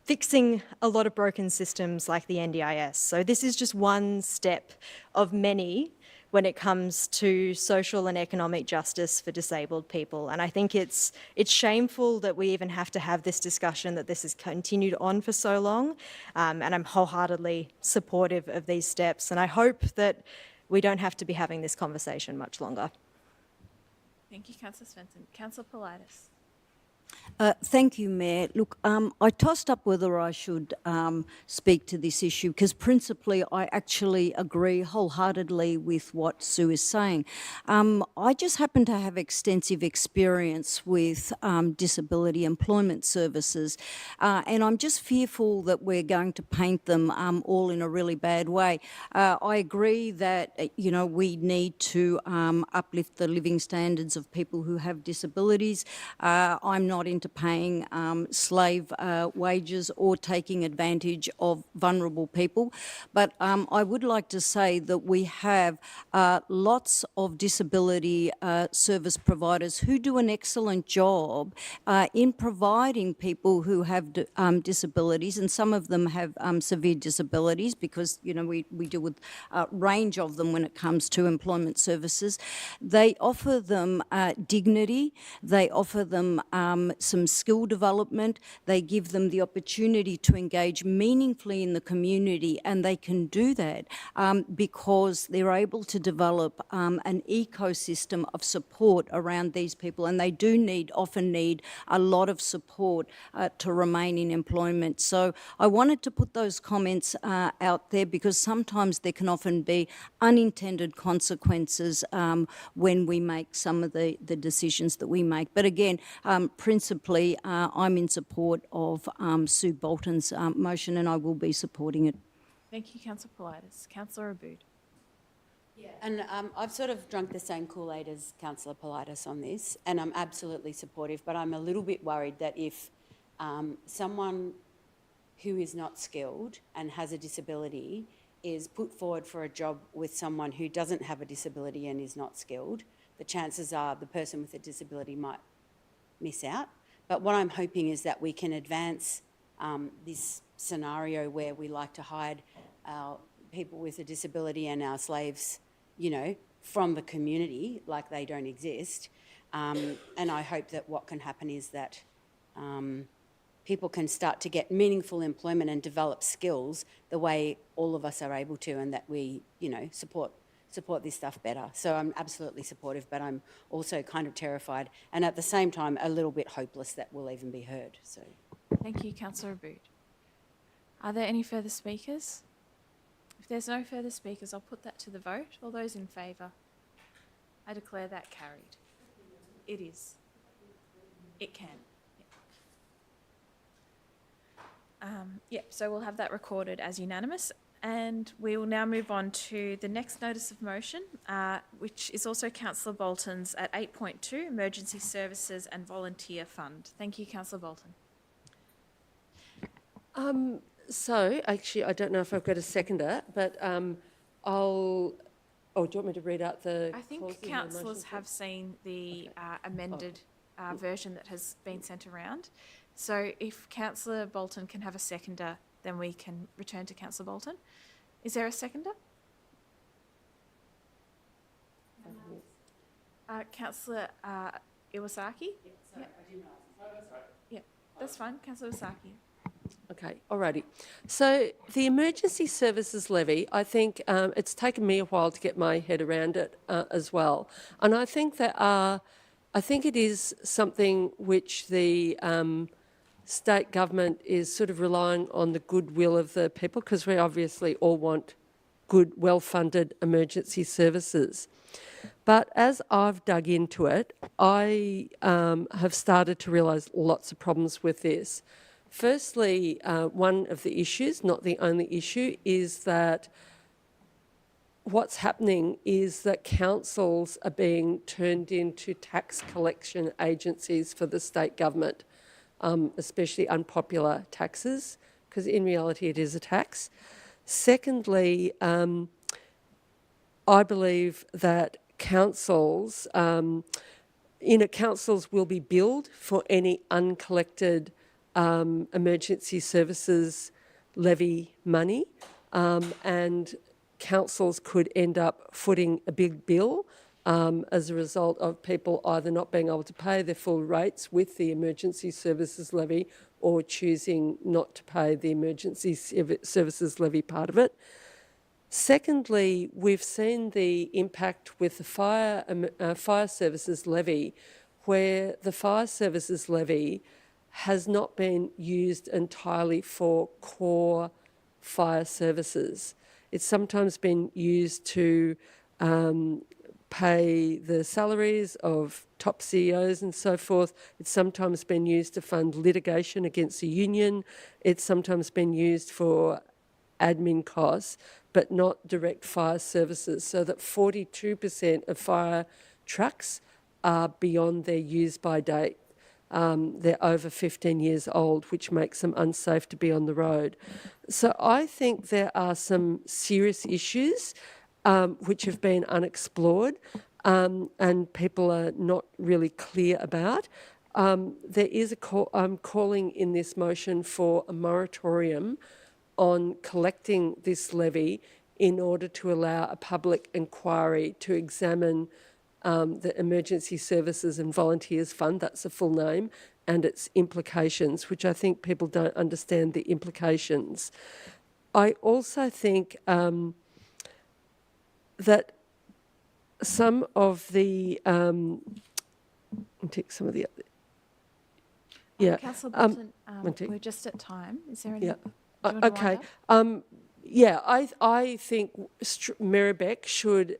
fixing a lot of broken systems like the NDIS. So this is just one step of many when it comes to social and economic justice for disabled people. And I think it's shameful that we even have to have this discussion, that this has continued on for so long. And I'm wholeheartedly supportive of these steps. And I hope that we don't have to be having this conversation much longer. Thank you, Councillor Svensson. Councillor Politis. Thank you, Mayor. Look, I tossed up whether I should speak to this issue because principally I actually agree wholeheartedly with what Sue is saying. I just happen to have extensive experience with disability employment services and I'm just fearful that we're going to paint them all in a really bad way. I agree that, you know, we need to uplift the living standards of people who have disabilities. I'm not into paying slave wages or taking advantage of vulnerable people. But I would like to say that we have lots of disability service providers who do an excellent job in providing people who have disabilities, and some of them have severe disabilities because, you know, we deal with a range of them when it comes to employment services. They offer them dignity, they offer them some skill development, they give them the opportunity to engage meaningfully in the community, and they can do that because they're able to develop an ecosystem of support around these people, and they do often need a lot of support to remain in employment. So I wanted to put those comments out there because sometimes there can often be unintended consequences when we make some of the decisions that we make. But again, principally, I'm in support of Sue Bolton's motion, and I will be supporting it. Thank you, Councillor Politis. Councillor Aboud. Yeah, and I've sort of drunk the same Kool-Aid as Councillor Politis on this, and I'm absolutely supportive, but I'm a little bit worried that if someone who is not skilled and has a disability is put forward for a job with someone who doesn't have a disability and is not skilled, the chances are the person with a disability might miss out. But what I'm hoping is that we can advance this scenario where we like to hide our people with a disability and our slaves, you know, from the community like they don't exist. And I hope that what can happen is that people can start to get meaningful employment and develop skills the way all of us are able to, and that we, you know, support this stuff better. So I'm absolutely supportive, but I'm also kind of terrified and at the same time a little bit hopeless that we'll even be heard. So, thank you, Councillor Aboud. Are there any further speakers? If there's no further speakers, I'll put that to the vote. All those in favour? I declare that carried. It is. It can. Yep, so we'll have that recorded as unanimous. And we will now move on to the next notice of motion, which is also Councillor Bolton's at 8.2, Emergency Services and Volunteer Fund. Thank you, Councillor Bolton. So, actually, I don't know if I've got a seconder, but I'll... Oh, do you want me to read out the... I think councillors have seen the amended version that has been sent around. So if Councillor Bolton can have a seconder, then we can return to Councillor Bolton. Is there a seconder? Councillor Iwasaki? I didn't ask. Yeah, that's fine. Councillor Iwasaki. Okay, alrighty. So the emergency services levy, I think it's taken me a while to get my head around it as well. And I think I think it is something which the state government is sort of relying on the goodwill of the people, because we obviously all want good, well-funded emergency services. But as I've dug into it, I have started to realise lots of problems with this. Firstly, one of the issues, not the only issue, is that what's happening is that councils are being turned into tax collection agencies for the state government, especially unpopular taxes, because in reality it is a tax. Secondly, I believe that councils, councils will be billed for any uncollected emergency services levy money, and councils could end up footing a big bill as a result of people either not being able to pay their full rates with the emergency services levy or choosing not to pay the emergency services levy part of it. Secondly, we've seen the impact with the fire services levy, where the fire services levy has not been used entirely for core fire services. It's sometimes been used to pay the salaries of top CEOs and so forth. It's sometimes been used to fund litigation against the union. It's sometimes been used for admin costs, but not direct fire services, so that 42% of fire trucks are beyond their use-by date. They're over 15 years old, which makes them unsafe to be on the road. So I think there are some serious issues which have been unexplored and people are not really clear about. There is a call, I'm calling in this motion for a moratorium on collecting this levy in order to allow a public inquiry to examine the Emergency Services and Volunteers Fund, that's the full name, and its implications, which I think people don't understand the implications. I also think that some of the, I'll take some of the other, yeah. Councillor Bolton, we're just at time. Is there any? Yeah. Do you want to Okay. wind up? Yeah, I think Merri-bek should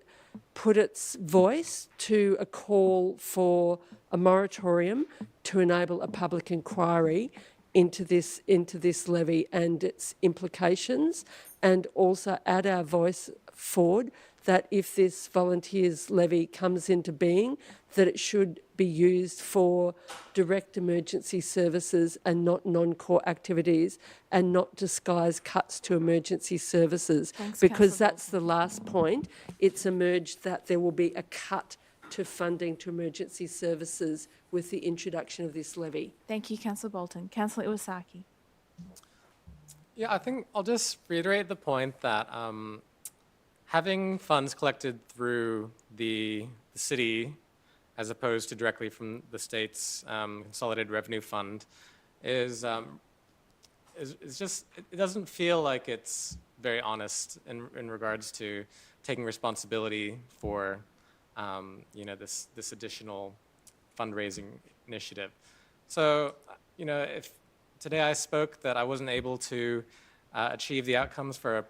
put its voice to a call for a moratorium to enable a public inquiry into this levy and its implications, and also add our voice forward that if this volunteers levy comes into being, that it should be used for direct emergency services and not non-core activities, and not disguise cuts to emergency services. Thanks, because Councillor that's the last point. It's emerged that there will be a cut to funding to emergency services with the introduction of this levy. Thank you, Councillor Bolton. Councillor Iwasaki. Yeah, I think I'll just reiterate the point that having funds collected through the city as opposed to directly from the state's consolidated revenue fund is just, it doesn't feel like it's very honest in regards to taking responsibility for this additional fundraising initiative. So, if today I spoke that I wasn't able to achieve the outcomes for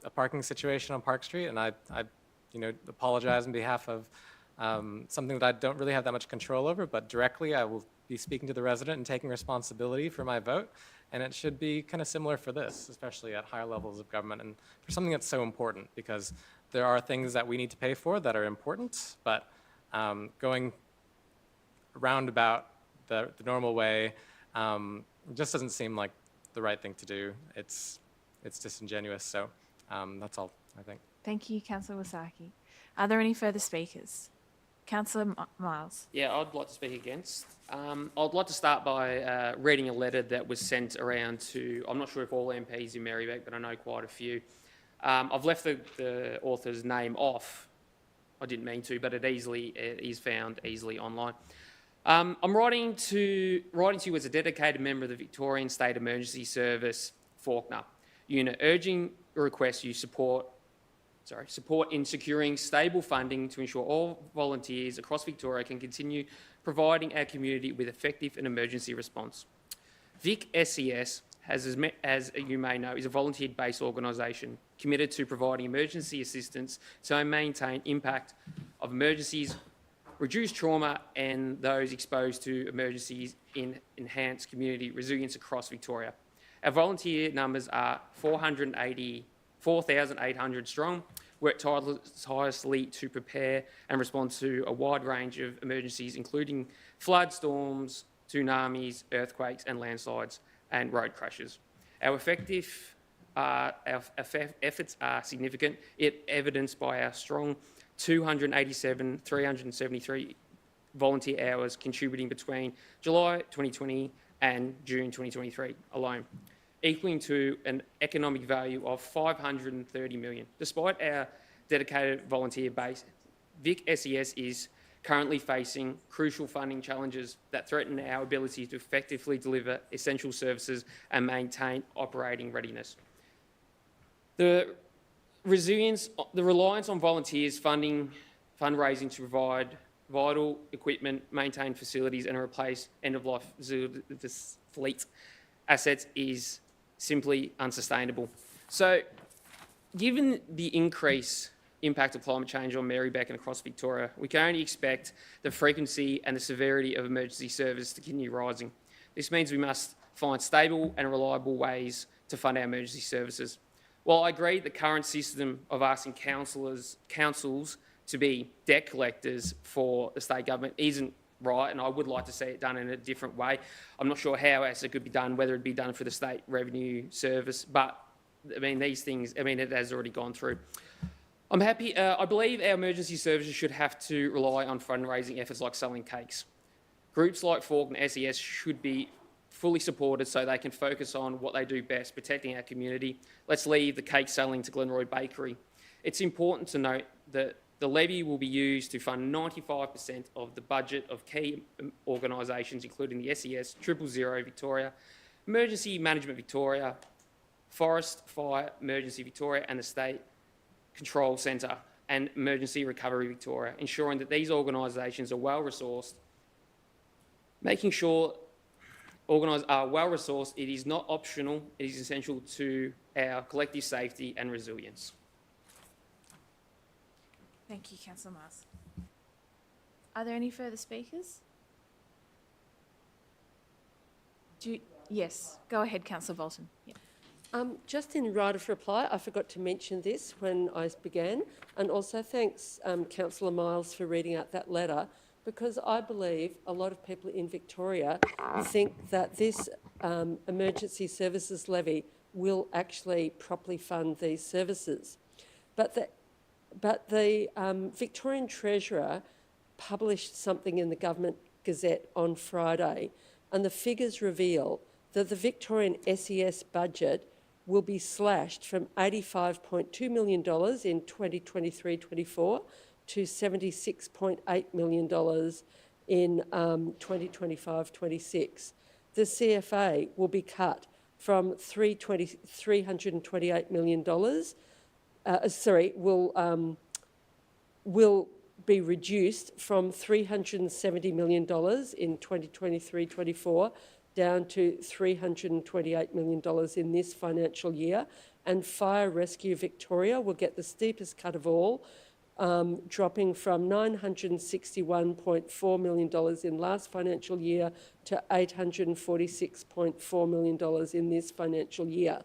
a parking situation on Park Street, and I apologize on behalf of something that I don't really have that much control over, but directly I will be speaking to the resident and taking responsibility for my vote. And it should be kind of similar for this, especially at higher levels of government, and for something that's so important, because there are things that we need to pay for that are important, but going roundabout the normal way just doesn't seem like the right thing to do. It's disingenuous, so that's all, I think. Thank you, Councillor Iwasaki. Are there any further speakers? Councillor Miles. Yeah, I'd like to speak against. I'd like to start by reading a letter that was sent around to, I'm not sure if all MPs in Merri-bek, but I know quite a few. I've left the author's name off. I didn't mean to, but it is found easily online. I'm writing to you as a dedicated member of the Victorian State Emergency Service Fawkner unit, urging a request you support in securing stable funding to ensure all volunteers across Victoria can continue providing our community with effective and emergency response. Vic SES, as you may know, is a volunteer-based organisation committed to providing emergency assistance to maintain impact of emergencies reduce trauma and those exposed to emergencies in enhanced community resilience across Victoria. Our volunteer numbers are 4,800 strong, work tirelessly to prepare and respond to a wide range of emergencies, including floods, storms, tsunamis, earthquakes and landslides and road crashes. Our efforts are significant, evidenced by our strong 373 volunteer hours contributing between July 2020 and June 2023 alone, equaling to an economic value of $530 million. Despite our dedicated volunteer base, Vic SES is currently facing crucial funding challenges that threaten our ability to effectively deliver essential services and maintain operating readiness. The reliance on volunteers fundraising to provide vital equipment, maintain facilities and replace end-of-life fleet assets is simply unsustainable. So, given the increased impact of climate change on Merri-bek and across Victoria, we can only expect the frequency and the severity of emergency service to continue rising. This means we must find stable and reliable ways to fund our emergency services. While I agree the current system of asking councils to be debt collectors for the state government isn't right, and I would like to see it done in a different way. I'm not sure how else it could be done, whether it be done for the State Revenue Service, but I mean, these things, I mean, it has already gone through. I'm happy, I believe our emergency services should have to rely on fundraising efforts like selling cakes. Groups like Fork and SES should be fully supported so they can focus on what they do best, protecting our community. Let's leave the cake selling to Glenroy Bakery. It's important to note that the levy will be used to fund 95% of the budget of key organisations, including the SES, 000 Victoria, Emergency Management Victoria, Forest Fire Emergency Victoria and the State Control Centre and Emergency Recovery Victoria, ensuring that these organisations are well-resourced, making sure organised are well-resourced. It is not optional, it is essential to our collective safety and resilience. Thank you, Councillor Mars. Are there any further speakers? Yes, go ahead, Councillor Bolton. Yeah. Just in right of reply, I forgot to mention this when I began, and also thanks Councillor Miles for reading out that letter, because I believe a lot of people in Victoria think that this emergency services levy will actually properly fund these services. But the Victorian Treasurer published something in the Government Gazette on Friday, and the figures reveal that the Victorian SES budget will be slashed from $85.2 million in 2023-24 to $76.8 million in 2025-26. The CFA will be cut from $328 million, will be reduced from $370 million in 2023-24 down to $328 million in this financial year, and Fire Rescue Victoria will get the steepest cut of all, dropping from $961.4 million in last financial year to $846.4 million in this financial year.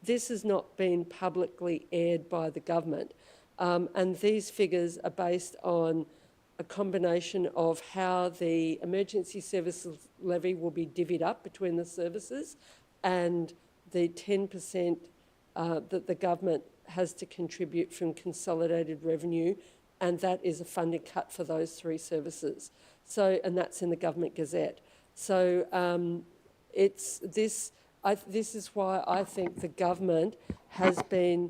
This has not been publicly aired by the government, and these figures are based on a combination of how the emergency services levy will be divvied up between the services and the 10% that the government has to contribute from consolidated revenue, and that is a funding cut for those three services. So, and that's in the Government Gazette. So this is why I think the government has been,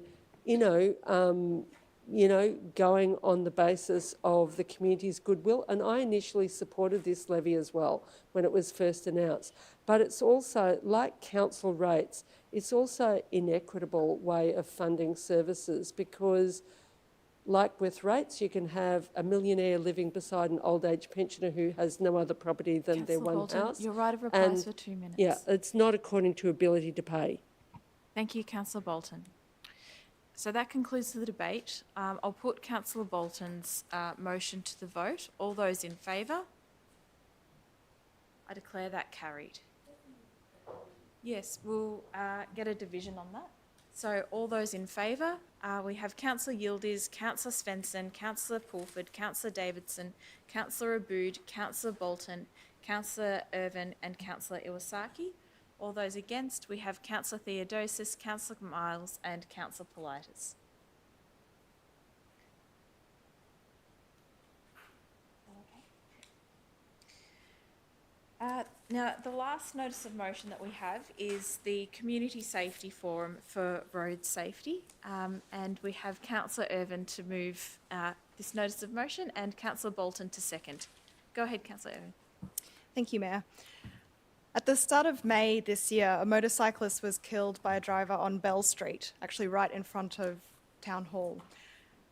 going on the basis of the community's goodwill. And I initially supported this levy as well when it was first announced. But it's also, like council rates, it's also an inequitable way of funding services, because like with rates, you can have a millionaire living beside an old age pensioner who has no other property than their one Bolton, house. your right of reply is for 2 minutes. Yeah, it's not according to ability to pay. Thank you, Councillor Bolton. So that concludes the debate. I'll put Councillor Bolton's motion to the vote. All those in favour? I declare that carried. Yes, we'll get a division on that. So all those in favour, we have Councillor Yildiz, Councillor Svensson, Councillor Pulford, Councillor Davidson, Councillor Abood, Councillor Bolton, Councillor Irvin and Councillor Iwasaki. All those against, we have Councillor Theodosis, Councillor Miles and Councillor Politis. Now, the last notice of motion that we have is the Community Safety Forum for Road Safety, and we have Councillor Irvin to move this notice of motion and Councillor Bolton to second. Go ahead, Councillor Irvin. Thank you, Mayor. At the start of May this year, a motorcyclist was killed by a driver on Bell Street, actually right in front of Town Hall.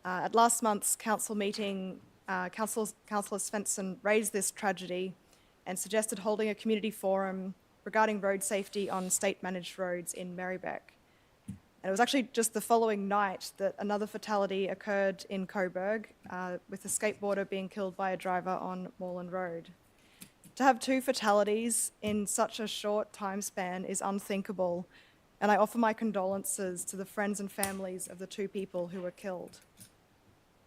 At last month's council meeting, Councillor Svensson raised this tragedy and suggested holding a community forum regarding road safety on state-managed roads in Merri-bek. And it was actually just the following night that another fatality occurred in Coburg, with a skateboarder being killed by a driver on Moreland Road. To have two fatalities in such a short time span is unthinkable, and I offer my condolences to the friends and families of the two people who were killed.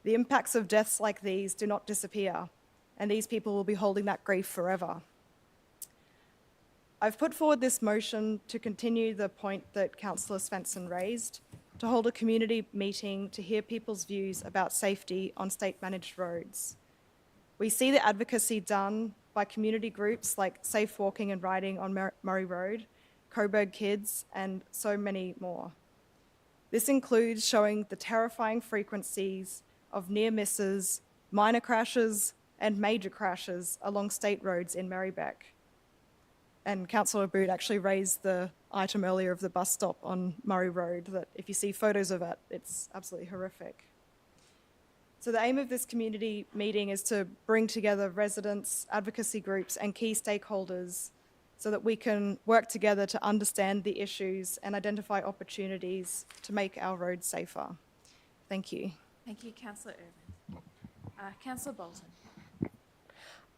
The impacts of deaths like these do not disappear, and these people will be holding that grief forever. I've put forward this motion to continue the point that Councillor Svensson raised, to hold a community meeting to hear people's views about safety on state-managed roads. We see the advocacy done by community groups like Safe Walking and Riding on Murray Road, Coburg Kids, and so many more. This includes showing the terrifying frequencies of near misses, minor crashes, and major crashes along state roads in Merri-bek. And Councillor Abood actually raised the item earlier of the bus stop on Murray Road, that if you see photos of it, it's absolutely horrific. So the aim of this community meeting is to bring together residents, advocacy groups, and key stakeholders so that we can work together to understand the issues and identify opportunities to make our roads safer. Thank you. Thank you, Councillor Irvin. Councillor Bolton.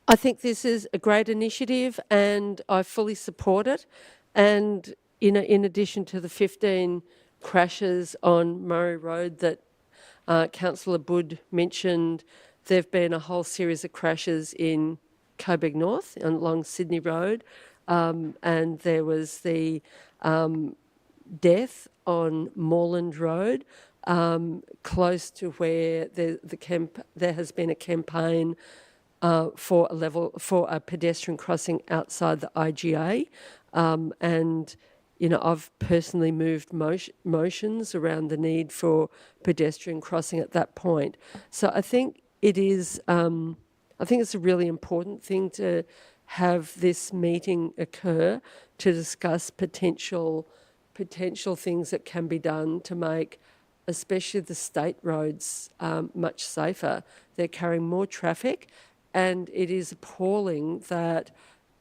I think this is a great initiative and I fully support it. And in addition to the 15 crashes on Murray Road that Councillor Abood mentioned, there have been a whole series of crashes in Coburg North along Sydney Road, and there was the death on Moreland Road, close to where there has been a campaign for a pedestrian crossing outside the IGA, and I've personally moved motions around the need for pedestrian crossing at that point. So I think it is. I think it's a really important thing to have this meeting occur to discuss potential things that can be done to make, especially the state roads, much safer. They're carrying more traffic, and it is appalling that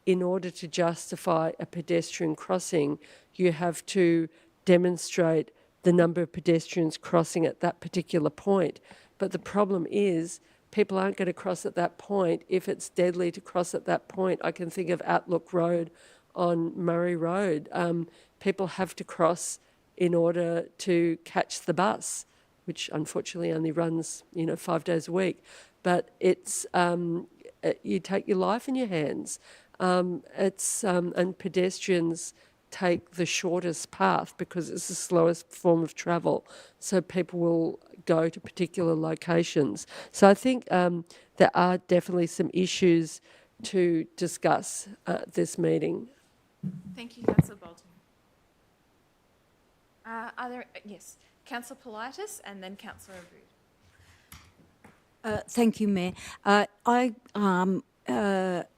in order to justify a pedestrian crossing, you have to demonstrate the number of pedestrians crossing at that particular point. But the problem is people aren't going to cross at that point if it's deadly to cross at that point. I can think of Outlook Road on Murray Road. People have to cross in order to catch the bus, which unfortunately only runs 5 days a week. But it's you take your life in your hands. And pedestrians take the shortest path because it's the slowest form of travel. So people will go to particular locations. So I think there are definitely some issues to discuss at this meeting. Thank you, Councillor Bolton. Yes, Councillor Politis and then Councillor Abood. Thank you, Mayor. I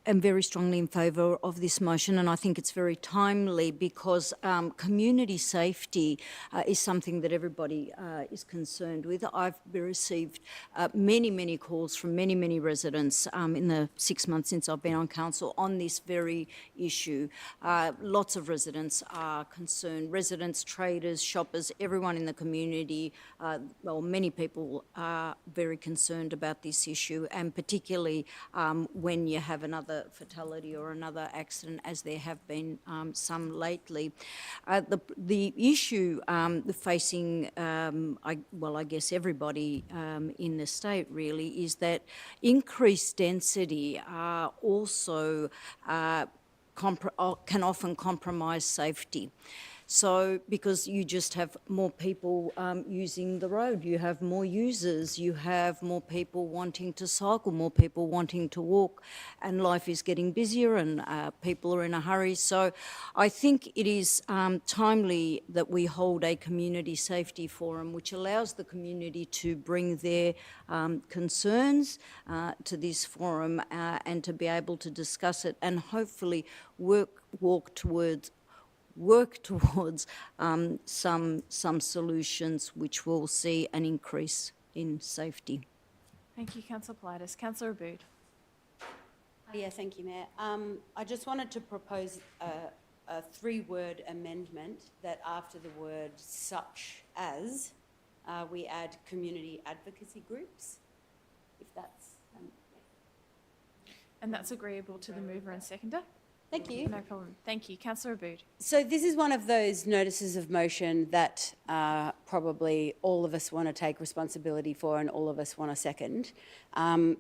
am very strongly in favour of this motion, and I think it's very timely because community safety is something that everybody is concerned with. I've received many calls from many residents in the 6 months since I've been on council on this very issue. Lots of residents are concerned. Residents, traders, shoppers, everyone in the community, well, many people are very concerned about this issue, and particularly when you have another fatality or another accident, as there have been some lately. The issue facing, I guess everybody in the state really, is that increased density also can often compromise safety. So, because you just have more people using the road, you have more users, you have more people wanting to cycle, more people wanting to walk, and life is getting busier and people are in a hurry. So I think it is timely that we hold a community safety forum which allows the community to bring their concerns to this forum and to be able to discuss it and hopefully work towards some solutions which will see an increase in safety. Thank you, Councillor Politis. Councillor Aboud. Yeah, thank you, Mayor. I just wanted to propose a three-word amendment that after the word such as, we add community advocacy groups, if that's... And that's agreeable to the mover and seconder? Thank you. No problem. Thank you. Councillor Aboud. So this is one of those notices of motion that probably all of us want to take responsibility for and all of us want to second,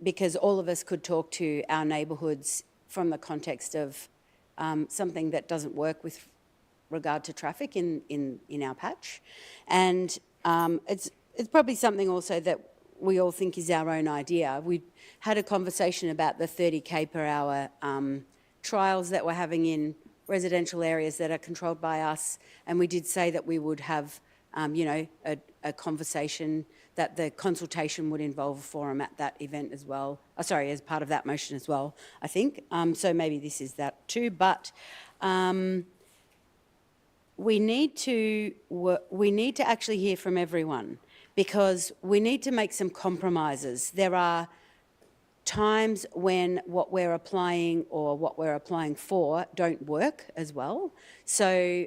because all of us could talk to our neighbourhoods from the context of something that doesn't work with regard to traffic in our patch. And it's probably something also that we all think is our own idea. We had a conversation about the 30k per hour trials that we're having in residential areas that are controlled by us, and we did say that we would have, a conversation, that the consultation would involve a forum at that event as well. As part of that motion as well, I think. So maybe this is that too, but we need to actually hear from everyone, because we need to make some compromises. There are times when what we're applying or what we're applying for don't work as well. So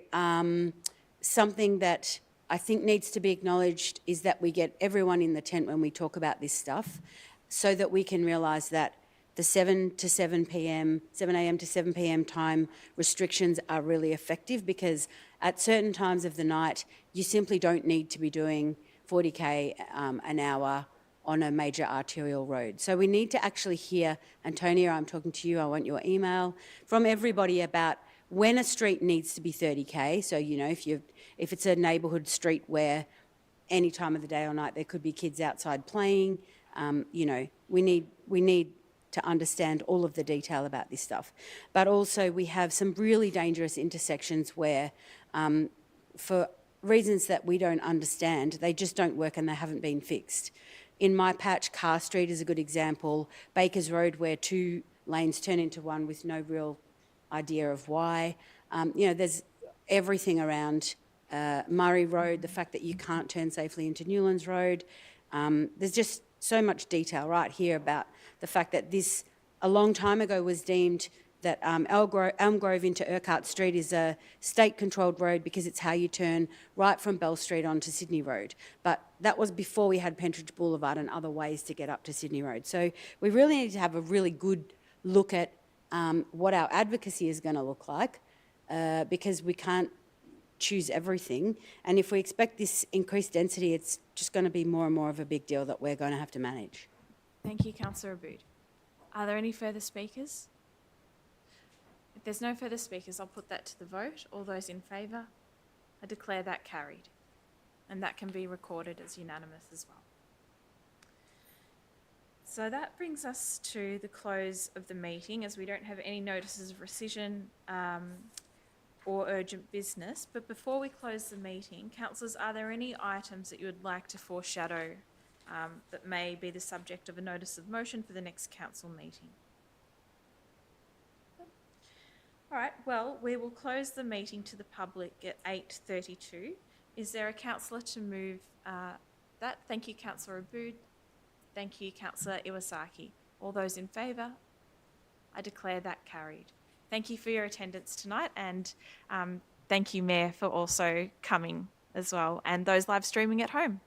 something that I think needs to be acknowledged is that we get everyone in the tent when we talk about this stuff, so that we can realise that the 7 to 7 p.m, 7 a.m. to 7 p.m. time restrictions are really effective, because at certain times of the night, you simply don't need to be doing 40k an hour on a major arterial road. So we need to actually hear, Antonia, I'm talking to you, I want your email, from everybody about when a street needs to be 30k. So, if it's a neighbourhood street where any time of the day or night there could be kids outside playing, we need to understand all of the detail about this stuff. But also we have some really dangerous intersections where, for reasons that we don't understand, they just don't work and they haven't been fixed. In my patch, Carr Street is a good example. Bakers Road, where 2 lanes turn into one with no real idea of why. There's everything around Murray Road, the fact that you can't turn safely into Newlands Road. There's just so much detail right here about the fact that this, a long time ago, was deemed that Elm Grove into Urquhart Street is a state-controlled road because it's how you turn right from Bell Street onto Sydney Road. But that was before we had Pentridge Boulevard and other ways to get up to Sydney Road. So we really need to have a really good look at what our advocacy is going to look like, because we can't choose everything. And if we expect this increased density, it's just going to be more and more of a big deal that we're going to have to manage. Thank you, Councillor Aboud. Are there any further speakers? If there's no further speakers, I'll put that to the vote. All those in favour? I declare that carried. And that can be recorded as unanimous as well. So that brings us to the close of the meeting, as we don't have any notices of rescission or urgent business. But before we close the meeting, councillors, are there any items that you would like to foreshadow that may be the subject of a notice of motion for the next council meeting? All right, well, we will close the meeting to the public at 8:32. Is there a councillor to move that? Thank you, Councillor Abood. Thank you, Councillor Iwasaki. All those in favour? I declare that carried. Thank you for your attendance tonight, and thank you, Mayor, for also coming as well, and those live streaming at home.